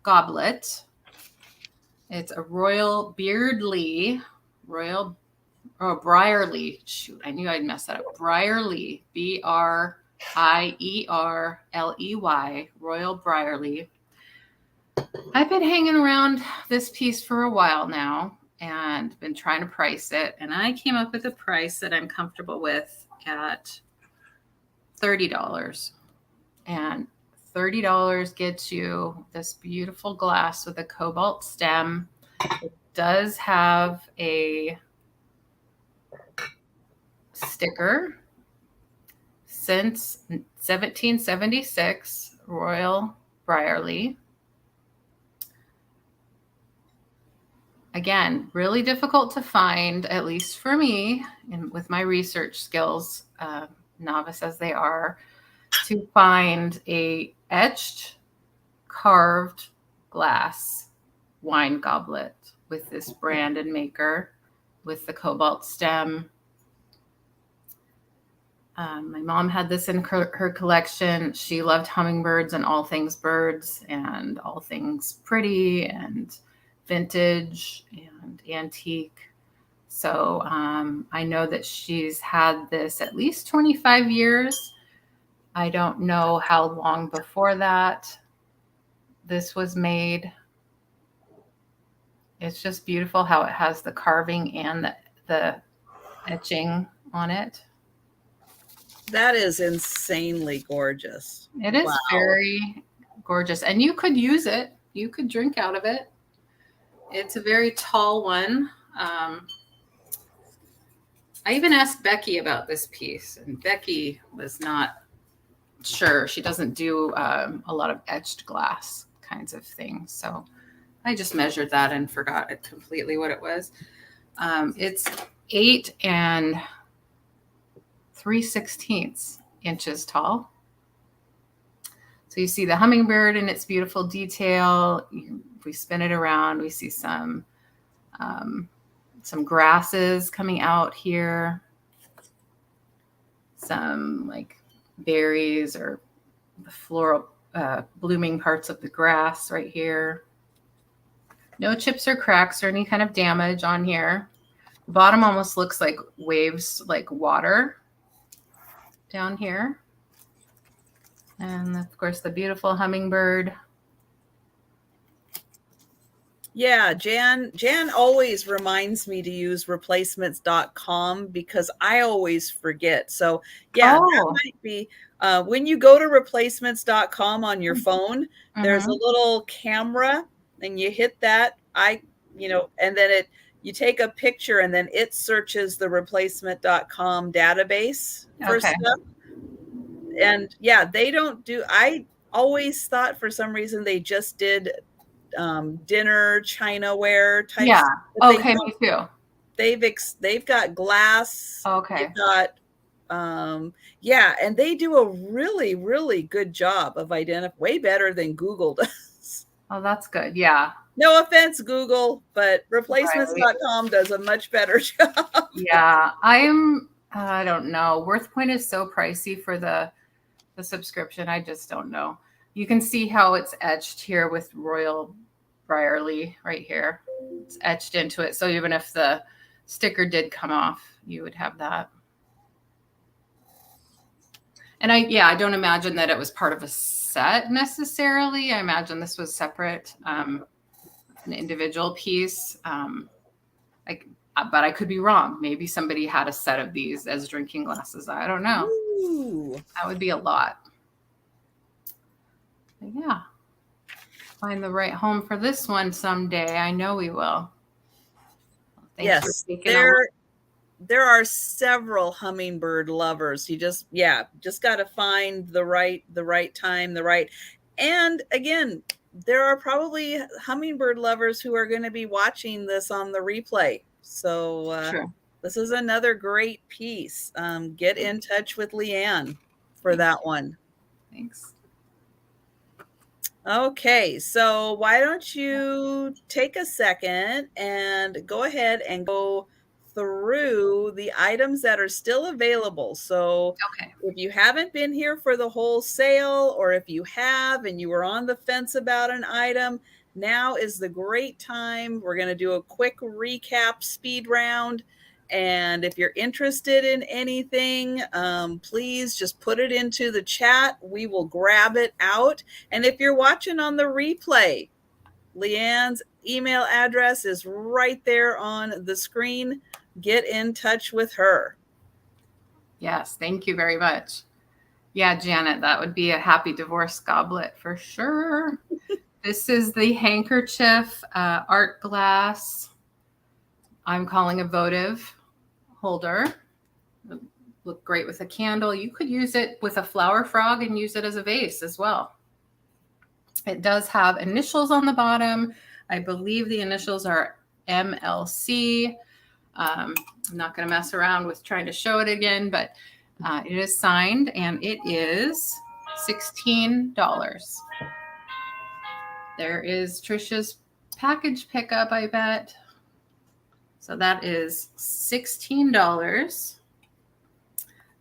S2: goblet. It's a Brierley. Shoot, I knew I'd mess that up. Brierley, Brierley, Royal Brierley. I've been hanging around this piece for a while now and been trying to price it. And I came up with a price that I'm comfortable with at $30. And $30 gets you this beautiful glass with a cobalt stem. It does have a sticker. Since 1776, Royal Brierley. Again, really difficult to find, at least for me, and with my research skills, novice as they are, to find a etched, carved glass wine goblet with this brand and maker with the cobalt stem. My mom had this in her collection. She loved hummingbirds and all things birds and all things pretty and vintage and antique. So I know that she's had this at least 25 years. I don't know how long before that this was made. It's just beautiful how it has the carving and the etching on it.
S3: That is insanely gorgeous.
S2: It is
S3: Wow.
S2: very gorgeous. And you could use it. You could drink out of it. It's a very tall one. I even asked Becky about this piece, and Becky was not sure. She doesn't do a lot of etched glass kinds of things. So I just measured that and forgot it completely what it was. It's 8 3/16 inches tall. So you see the hummingbird in its beautiful detail. If we spin it around, we see some grasses coming out here, some like berries or the floral blooming parts of the grass right here. No chips or cracks or any kind of damage on here. The bottom almost looks like waves, like water down here. And of course, the beautiful hummingbird.
S3: Yeah, Jan always reminds me to use replacements.com because I always forget. So yeah, that might be when you go to replacements.com on your phone, there's a little camera and you hit that, and then you take a picture and then it searches the replacement.com database for stuff. And yeah, they don't do, I always thought for some reason they just did dinner chinaware type
S2: stuff.
S3: Okay,
S2: me too.
S3: They've got glass.
S2: Okay.
S3: They've got and they do a really, really good job of identifying, way better than Google does.
S2: Oh, that's good. Yeah.
S3: No offense, Google, but replacements.com does a much better job.
S2: Yeah. I don't know. WorthPoint is so pricey for the subscription. I just don't know. You can see how it's etched here with Royal Briarly right here. It's etched into it. So even if the sticker did come off, you would have that. And I don't imagine that it was part of a set necessarily. I imagine this was separate, an individual piece. But I could be wrong. Maybe somebody had a set of these as drinking glasses. I don't know.
S3: Ooh.
S2: That would be a lot. But yeah. Find the right home for this one someday. I know we will.
S3: Yes, there are several hummingbird lovers. You just got to find the right time, and again, there are probably hummingbird lovers who are going to be watching this on the replay. So this is another great piece. Get in touch with LeAnne for that one.
S2: Thanks.
S3: Okay, so why don't you take a second and go ahead and go through the items that are still available. So if you haven't been here for the whole sale, or if you have and you were on the fence about an item, now is the great time. We're going to do a quick recap speed round. And if you're interested in anything, please just put it into the chat. We will grab it out. And if you're watching on the replay, LeAnne's email address is right there on the screen. Get in touch with her.
S2: Yes, thank you very much. Yeah, Janet, that would be a happy divorce goblet for sure. This is the handkerchief art glass. I'm calling a votive holder. It'll look great with a candle. You could use it with a flower frog and use it as a vase as well. It does have initials on the bottom. I believe the initials are MLC. I'm not going to mess around with trying to show it again, but it is signed and it is $16. There is Trisha's package pickup, I bet. So that is $16.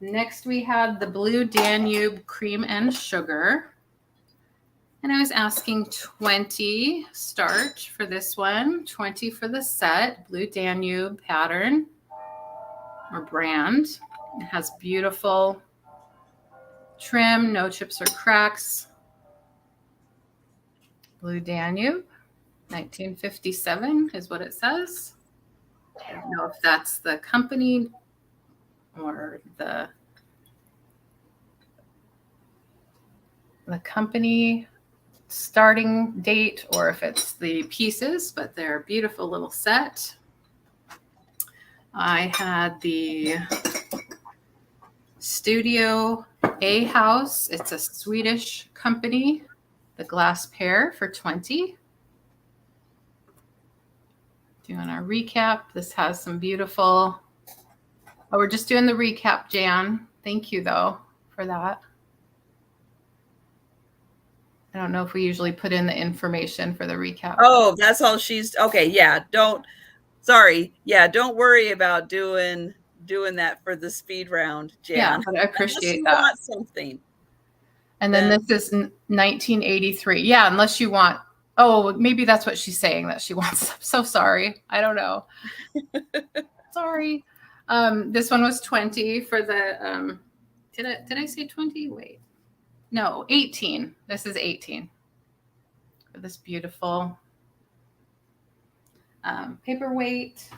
S2: Next, we have the Blue Danube Cream and Sugar. And I was asking 20 start for this one, 20 for the set, Blue Danube pattern or brand. It has beautiful trim, no chips or cracks. Blue Danube, 1957 is what it says. I don't know if that's the company or the company starting date, or if it's the pieces, but they're a beautiful little set. I had the Studio A House. It's a Swedish company. The glass pair for 20. Doing our recap. This has some beautiful. Oh, we're just doing the recap, Jan. Thank you though for that. I don't know if we usually put in the information for the recap.
S3: Oh, that's all she's okay. Yeah, don't worry about doing that for the speed round, Jan.
S2: Yeah, but I appreciate
S3: you
S2: that.
S3: Want something.
S2: And then this is 1983. Yeah, unless you want. Oh, maybe that's what she's saying that she wants. I'm so sorry. I don't know. Sorry. This one was 20 for the. Did I say 20? Wait. No, 18. This is 18 for this beautiful paperweight,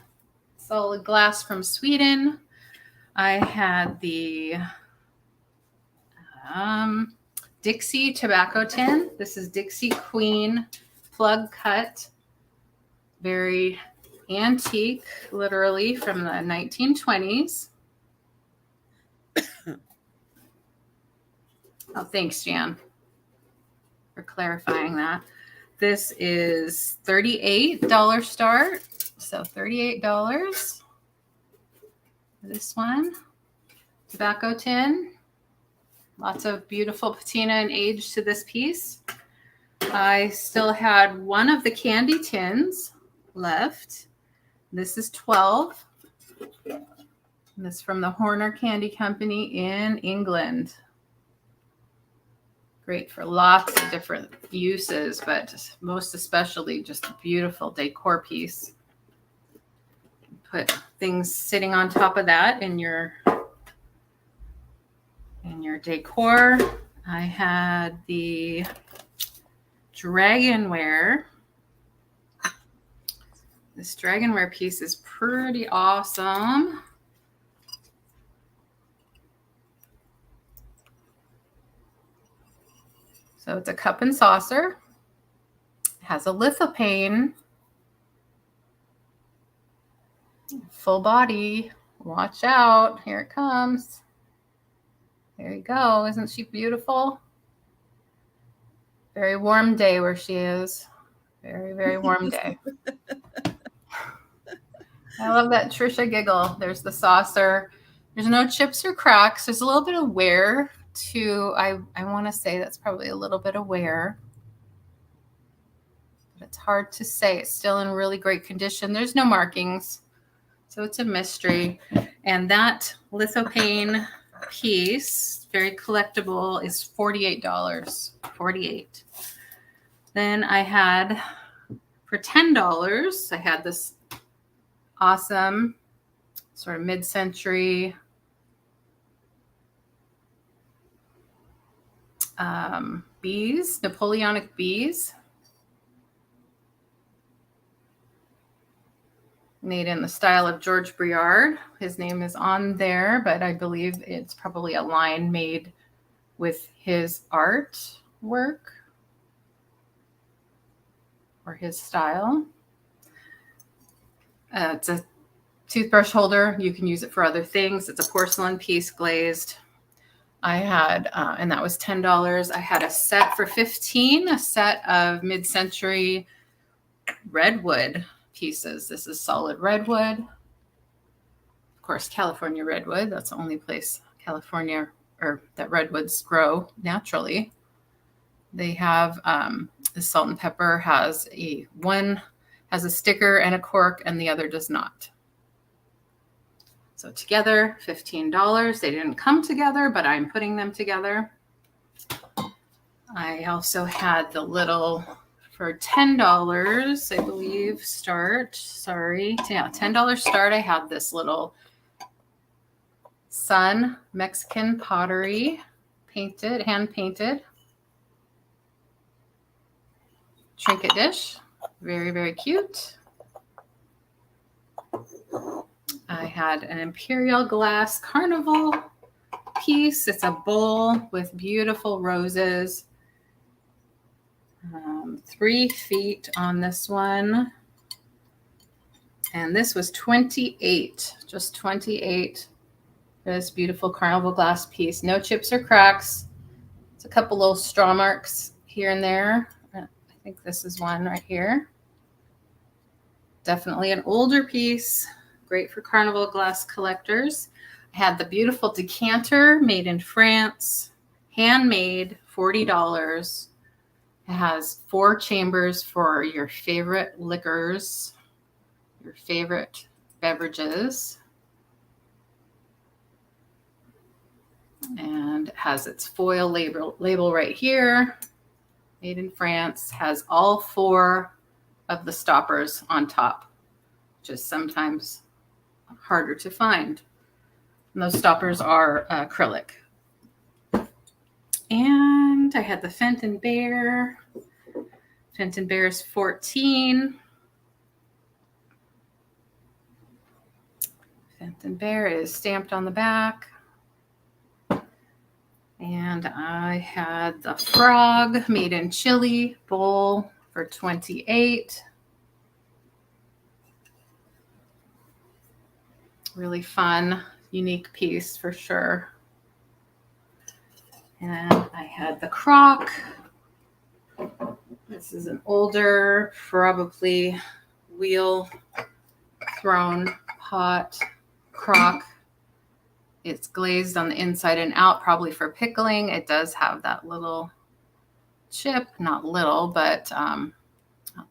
S2: solid glass from Sweden. I had the Dixie tobacco tin. This is Dixie Queen plug cut. Very antique, literally from the 1920s. Oh, thanks, Jan, for clarifying that. This is $38 start. So $38. This one, tobacco tin. Lots of beautiful patina and age to this piece. I still had one of the candy tins left. This is 12. This is from the Horner Candy Company in England. Great for lots of different uses, but most especially just a beautiful decor piece. Put things sitting on top of that in your decor. I had the Dragonware. This Dragonware piece is pretty awesome. So it's a cup and saucer. It has a lithopane. Full body. Watch out. Here it comes. There you go. Isn't she beautiful? Very warm day where she is. Very, very warm day. I love that Trisha giggle. There's the saucer. There's no chips or cracks. There's a little bit of wear too. I want to say that's probably a little bit of wear. But it's hard to say. It's still in really great condition. There's no markings. So it's a mystery. And that lithopane piece, very collectible, is $48. $48. Then I had, for $10, I had this awesome sort of mid-century bees, Napoleonic bees. Made in the style of George Briard. His name is on there, but I believe it's probably a line made with his artwork or his style. It's a toothbrush holder. You can use it for other things. It's a porcelain piece, glazed. I had, and that was $10. I had a set for $15, a set of mid-century redwood pieces. This is solid redwood. Of course, California redwood. That's the only place California or that redwoods grow naturally. They have the salt and pepper has one has a sticker and a cork, and the other does not. So together, $15. They didn't come together, but I'm putting them together. I also had the little, for $10, I believe, start. Sorry. Yeah, $10 start. I had this little sun Mexican pottery painted, hand painted. Trinket dish. Very, very cute. I had an imperial glass carnival piece. It's a bowl with beautiful roses. 3 feet on this one. And this was 28, just 28. This beautiful carnival glass piece. No chips or cracks. It's a couple little straw marks here and there. I think this is one right here. Definitely an older piece. Great for carnival glass collectors. I had the beautiful decanter made in France. Handmade, $40. It has 4 chambers for your favorite liquors, your favorite beverages. And it has its foil label right here. Made in France. Has all 4 of the stoppers on top, which is sometimes harder to find. And those stoppers are acrylic. And I had the Fenton Bear. Fenton Bear is 14. Fenton Bear is stamped on the back. And I had the frog made in Chile bowl for 28. Really fun, unique piece for sure. And I had the crock. This is an older, probably wheel thrown pot crock. It's glazed on the inside and out, probably for pickling. It does have that little chip, not little, but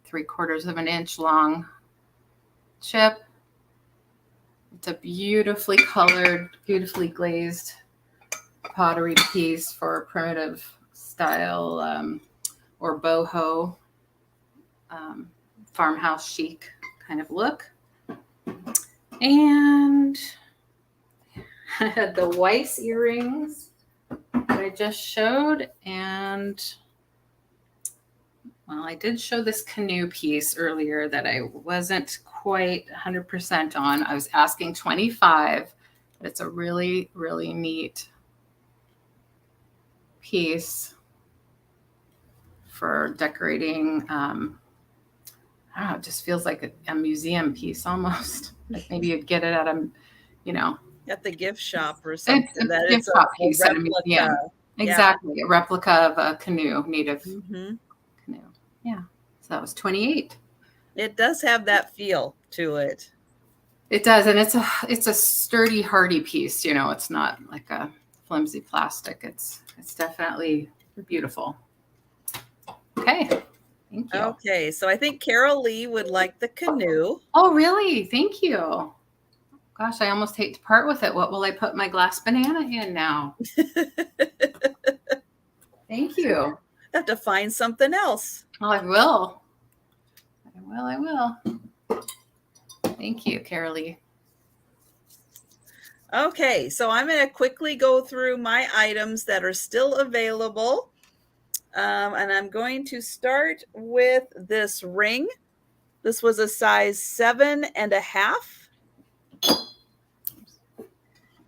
S2: 3/4 of an inch long chip. It's a beautifully colored, beautifully glazed pottery piece for primitive style or boho farmhouse chic kind of look. And I had the Weiss earrings that I just showed. And well, I did show this canoe piece earlier that I wasn't quite 100% on. I was asking 25, but it's a really, really neat piece for decorating. I don't know, it just feels like a museum piece almost. Like maybe you'd get it at a,
S3: at the gift shop or something.
S2: It's a gift shop piece at a museum. Exactly, a replica of a canoe, native canoe. Yeah, so that was 28.
S3: It does have that feel to it.
S2: It does, and it's a sturdy, hardy piece. It's not like a flimsy plastic. It's definitely beautiful. Okay, thank you.
S3: Okay, so I think Carol Lee would like the canoe.
S2: Oh, really? Thank you. Gosh, I almost hate to part with it. What will I put my glass banana in now? Thank you.
S3: Have to find something else.
S2: Oh, I will. Thank you, Carolee.
S3: Okay, so I'm going to quickly go through my items that are still available. And I'm going to start with this ring. This was a size 7.5.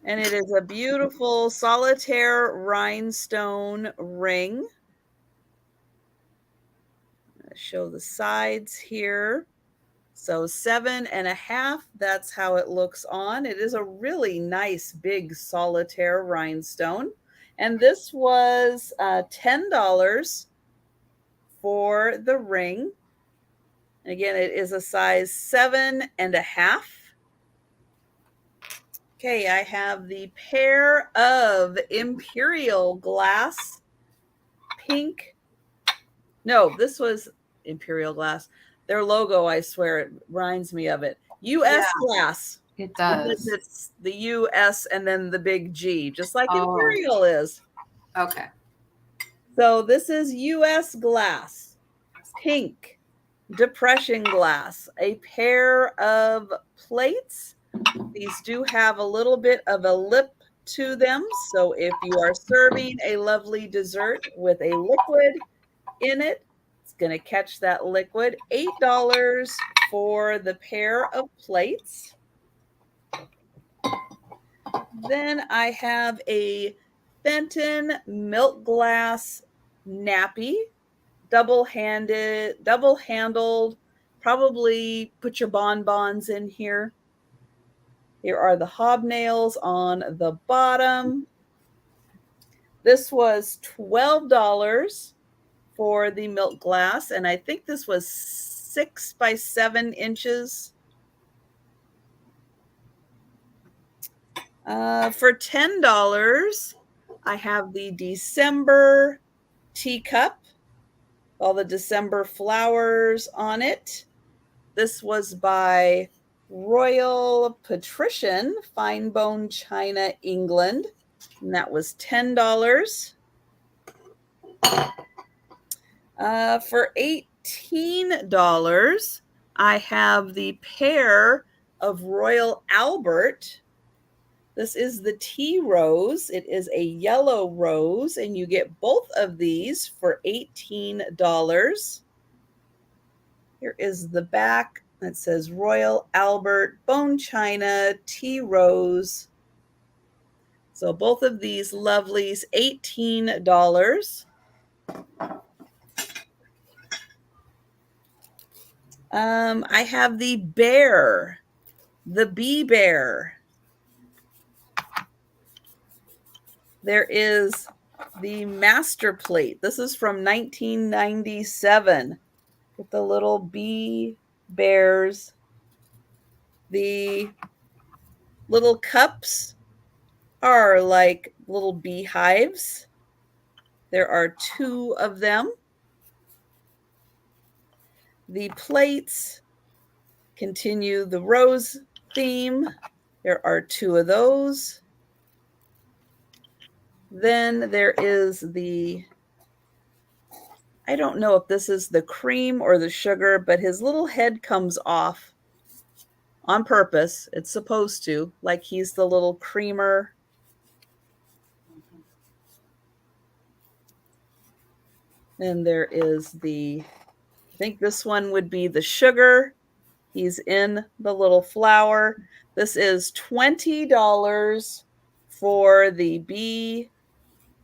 S3: And it is a beautiful solitaire rhinestone ring. I'll show the sides here. So 7.5, that's how it looks on. It is a really nice big solitaire rhinestone. And this was $10 for the ring. And again, it is a size 7.5. Okay, I have the pair of imperial glass pink. No, this was imperial glass. Their logo, I swear, it reminds me of it. US glass.
S2: It does.
S3: It's the US and then the big G, just like imperial is.
S2: Okay.
S3: So this is US glass, pink, depression glass, a pair of plates. These do have a little bit of a lip to them. So if you are serving a lovely dessert with a liquid in it, it's going to catch that liquid. $8 for the pair of plates. Then I have a Fenton milk glass nappy, double-handled. Probably put your bonbons in here. Here are the hobnails on the bottom. This was $12 for the milk glass, and I think this was 6 by 7 inches. For $10, I have the December teacup, all the December flowers on it. This was by Royal Patrician, Fine Bone China, England, and that was $10. For $18, I have the pair of Royal Albert. This is the tea rose. It is a yellow rose, and you get both of these for $18. Here is the back. It says Royal Albert Bone China Tea Rose. So both of these lovelies, $18. I have the bear, the bee bear. There is the master plate. This is from 1997 with the little bee bears. The little cups are like little beehives. There are 2 of them. The plates continue the rose theme. There are 2 of those. Then there is the, I don't know if this is the cream or the sugar, but his little head comes off on purpose. It's supposed to, like he's the little creamer. And there is the, I think this one would be the sugar. He's in the little flower. This is $20 for the bee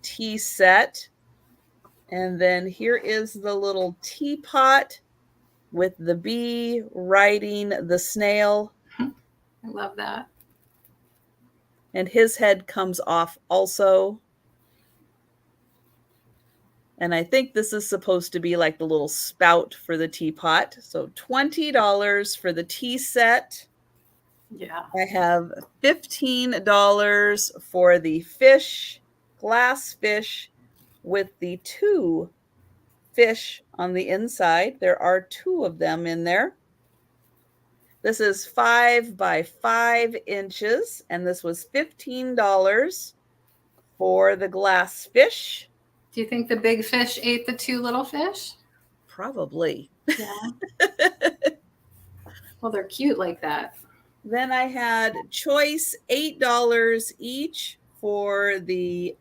S3: tea set. And then here is the little teapot with the bee riding the snail.
S2: I love that.
S3: And his head comes off also. And I think this is supposed to be like the little spout for the teapot. So $20 for the tea set.
S2: Yeah.
S3: I have $15 for the fish, glass fish with the 2 fish on the inside. There are 2 of them in there. This is 5 by 5 inches, and this was $15 for the glass fish.
S2: Do you think the big fish ate the 2 little fish?
S3: Probably.
S2: Yeah. Well, they're cute like that.
S3: Then I had choice $8 each for the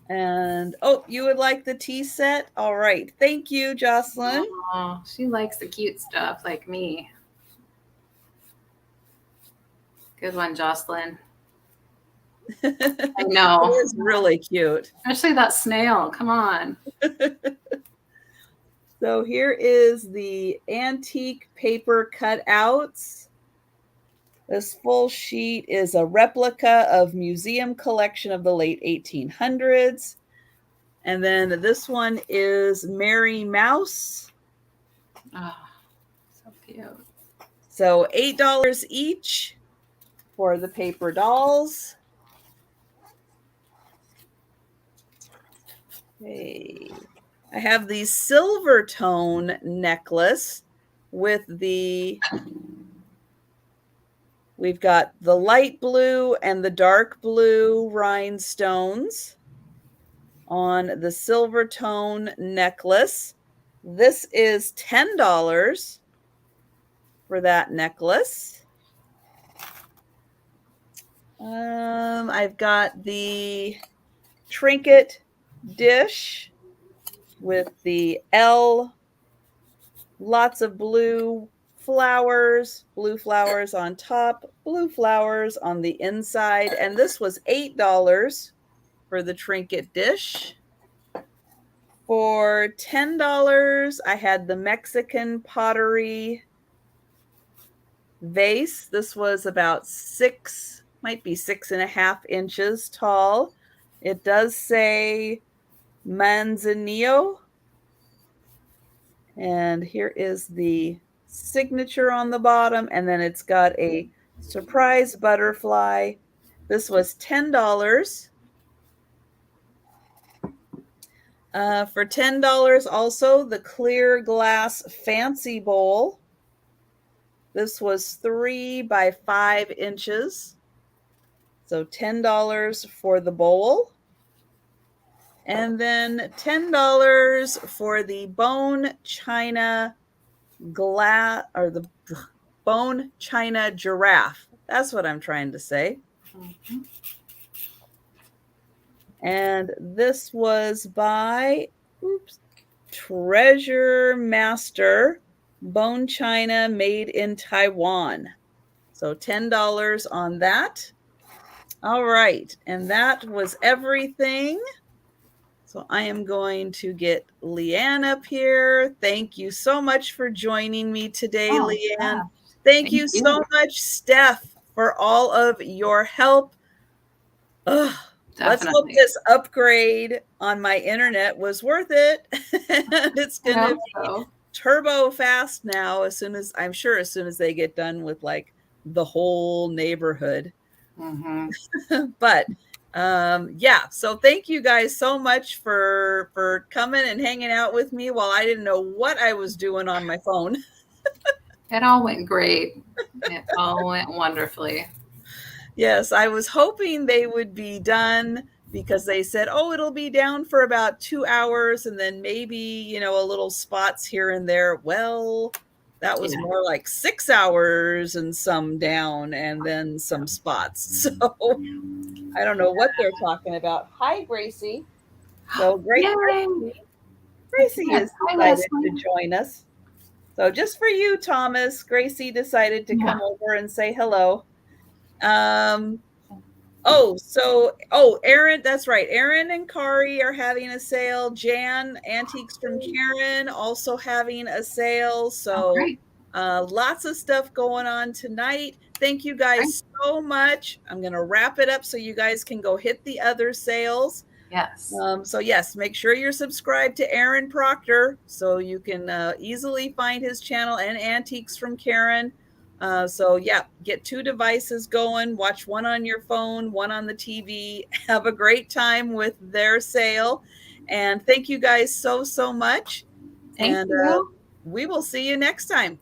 S3: and oh, you would like the tea set? All right. Thank you, Jocelyn.
S2: Oh, she likes the cute stuff like me. Good one, Jocelyn. I know.
S3: It is really cute.
S2: Especially that snail. Come on.
S3: So here is the antique paper cutouts. This full sheet is a replica of museum collection of the late 1800s. And then this one is Mary Mouse.
S2: Oh, so cute.
S3: So $8 each for the paper dolls. Okay. I have the silver tone necklace with the, we've got the light blue and the dark blue rhinestones on the silver tone necklace. This is $10 for that necklace. I've got the trinket dish with the L, lots of blue flowers on top, blue flowers on the inside. And this was $8 for the trinket dish. For $10, I had the Mexican pottery vase. This was about might be 6.5 inches tall. It does say Manzanillo. And here is the signature on the bottom. And then it's got a surprise butterfly. This was $10. For $10 also, the clear glass fancy bowl. This was 3 by 5 inches. So $10 for the bowl. And then $10 for the bone china glass, or the bone china giraffe. That's what I'm trying to say. Mm-hmm. And this was by Treasure Master bone china made in Taiwan. So $10 on that. All right. And that was everything. So I am going to get LeAnne up here. Thank you so much for joining me today, LeAnne. Thank you so much, Steph, for all of your help. Ugh. Let's hope this upgrade on my internet was worth it. It's going to be turbo fast now, as soon as they get done with like the whole neighborhood. Mm-hmm. But yeah, so thank you guys so much for coming and hanging out with me while I didn't know what I was doing on my phone.
S2: It all went great. It all went wonderfully.
S3: Yes, I was hoping they would be done because they said, oh, it'll be down for about 2 hours and then maybe, a little spots here and there. Well, that was more like 6 hours and some down and then some spots. So I don't know what they're talking about. Hi, Gracie. So great. Gracie has decided to join us. So just for you, Thomas, Gracie decided to come over and say hello. Aaron, that's right. Aaron and Kari are having a sale. Jan, Antiques from Karen, also having a sale. So lots of stuff going on tonight. Thank you guys so much. I'm going to wrap it up so you guys can go hit the other sales.
S2: Yes.
S3: So yes, make sure you're subscribed to Aaron Proctor so you can easily find his channel, and Antiques from Karen. So yeah, get 2 devices going, watch one on your phone, one on the TV, have a great time with their sale. And thank you guys so much.
S2: Thank you.
S3: We will see you next time.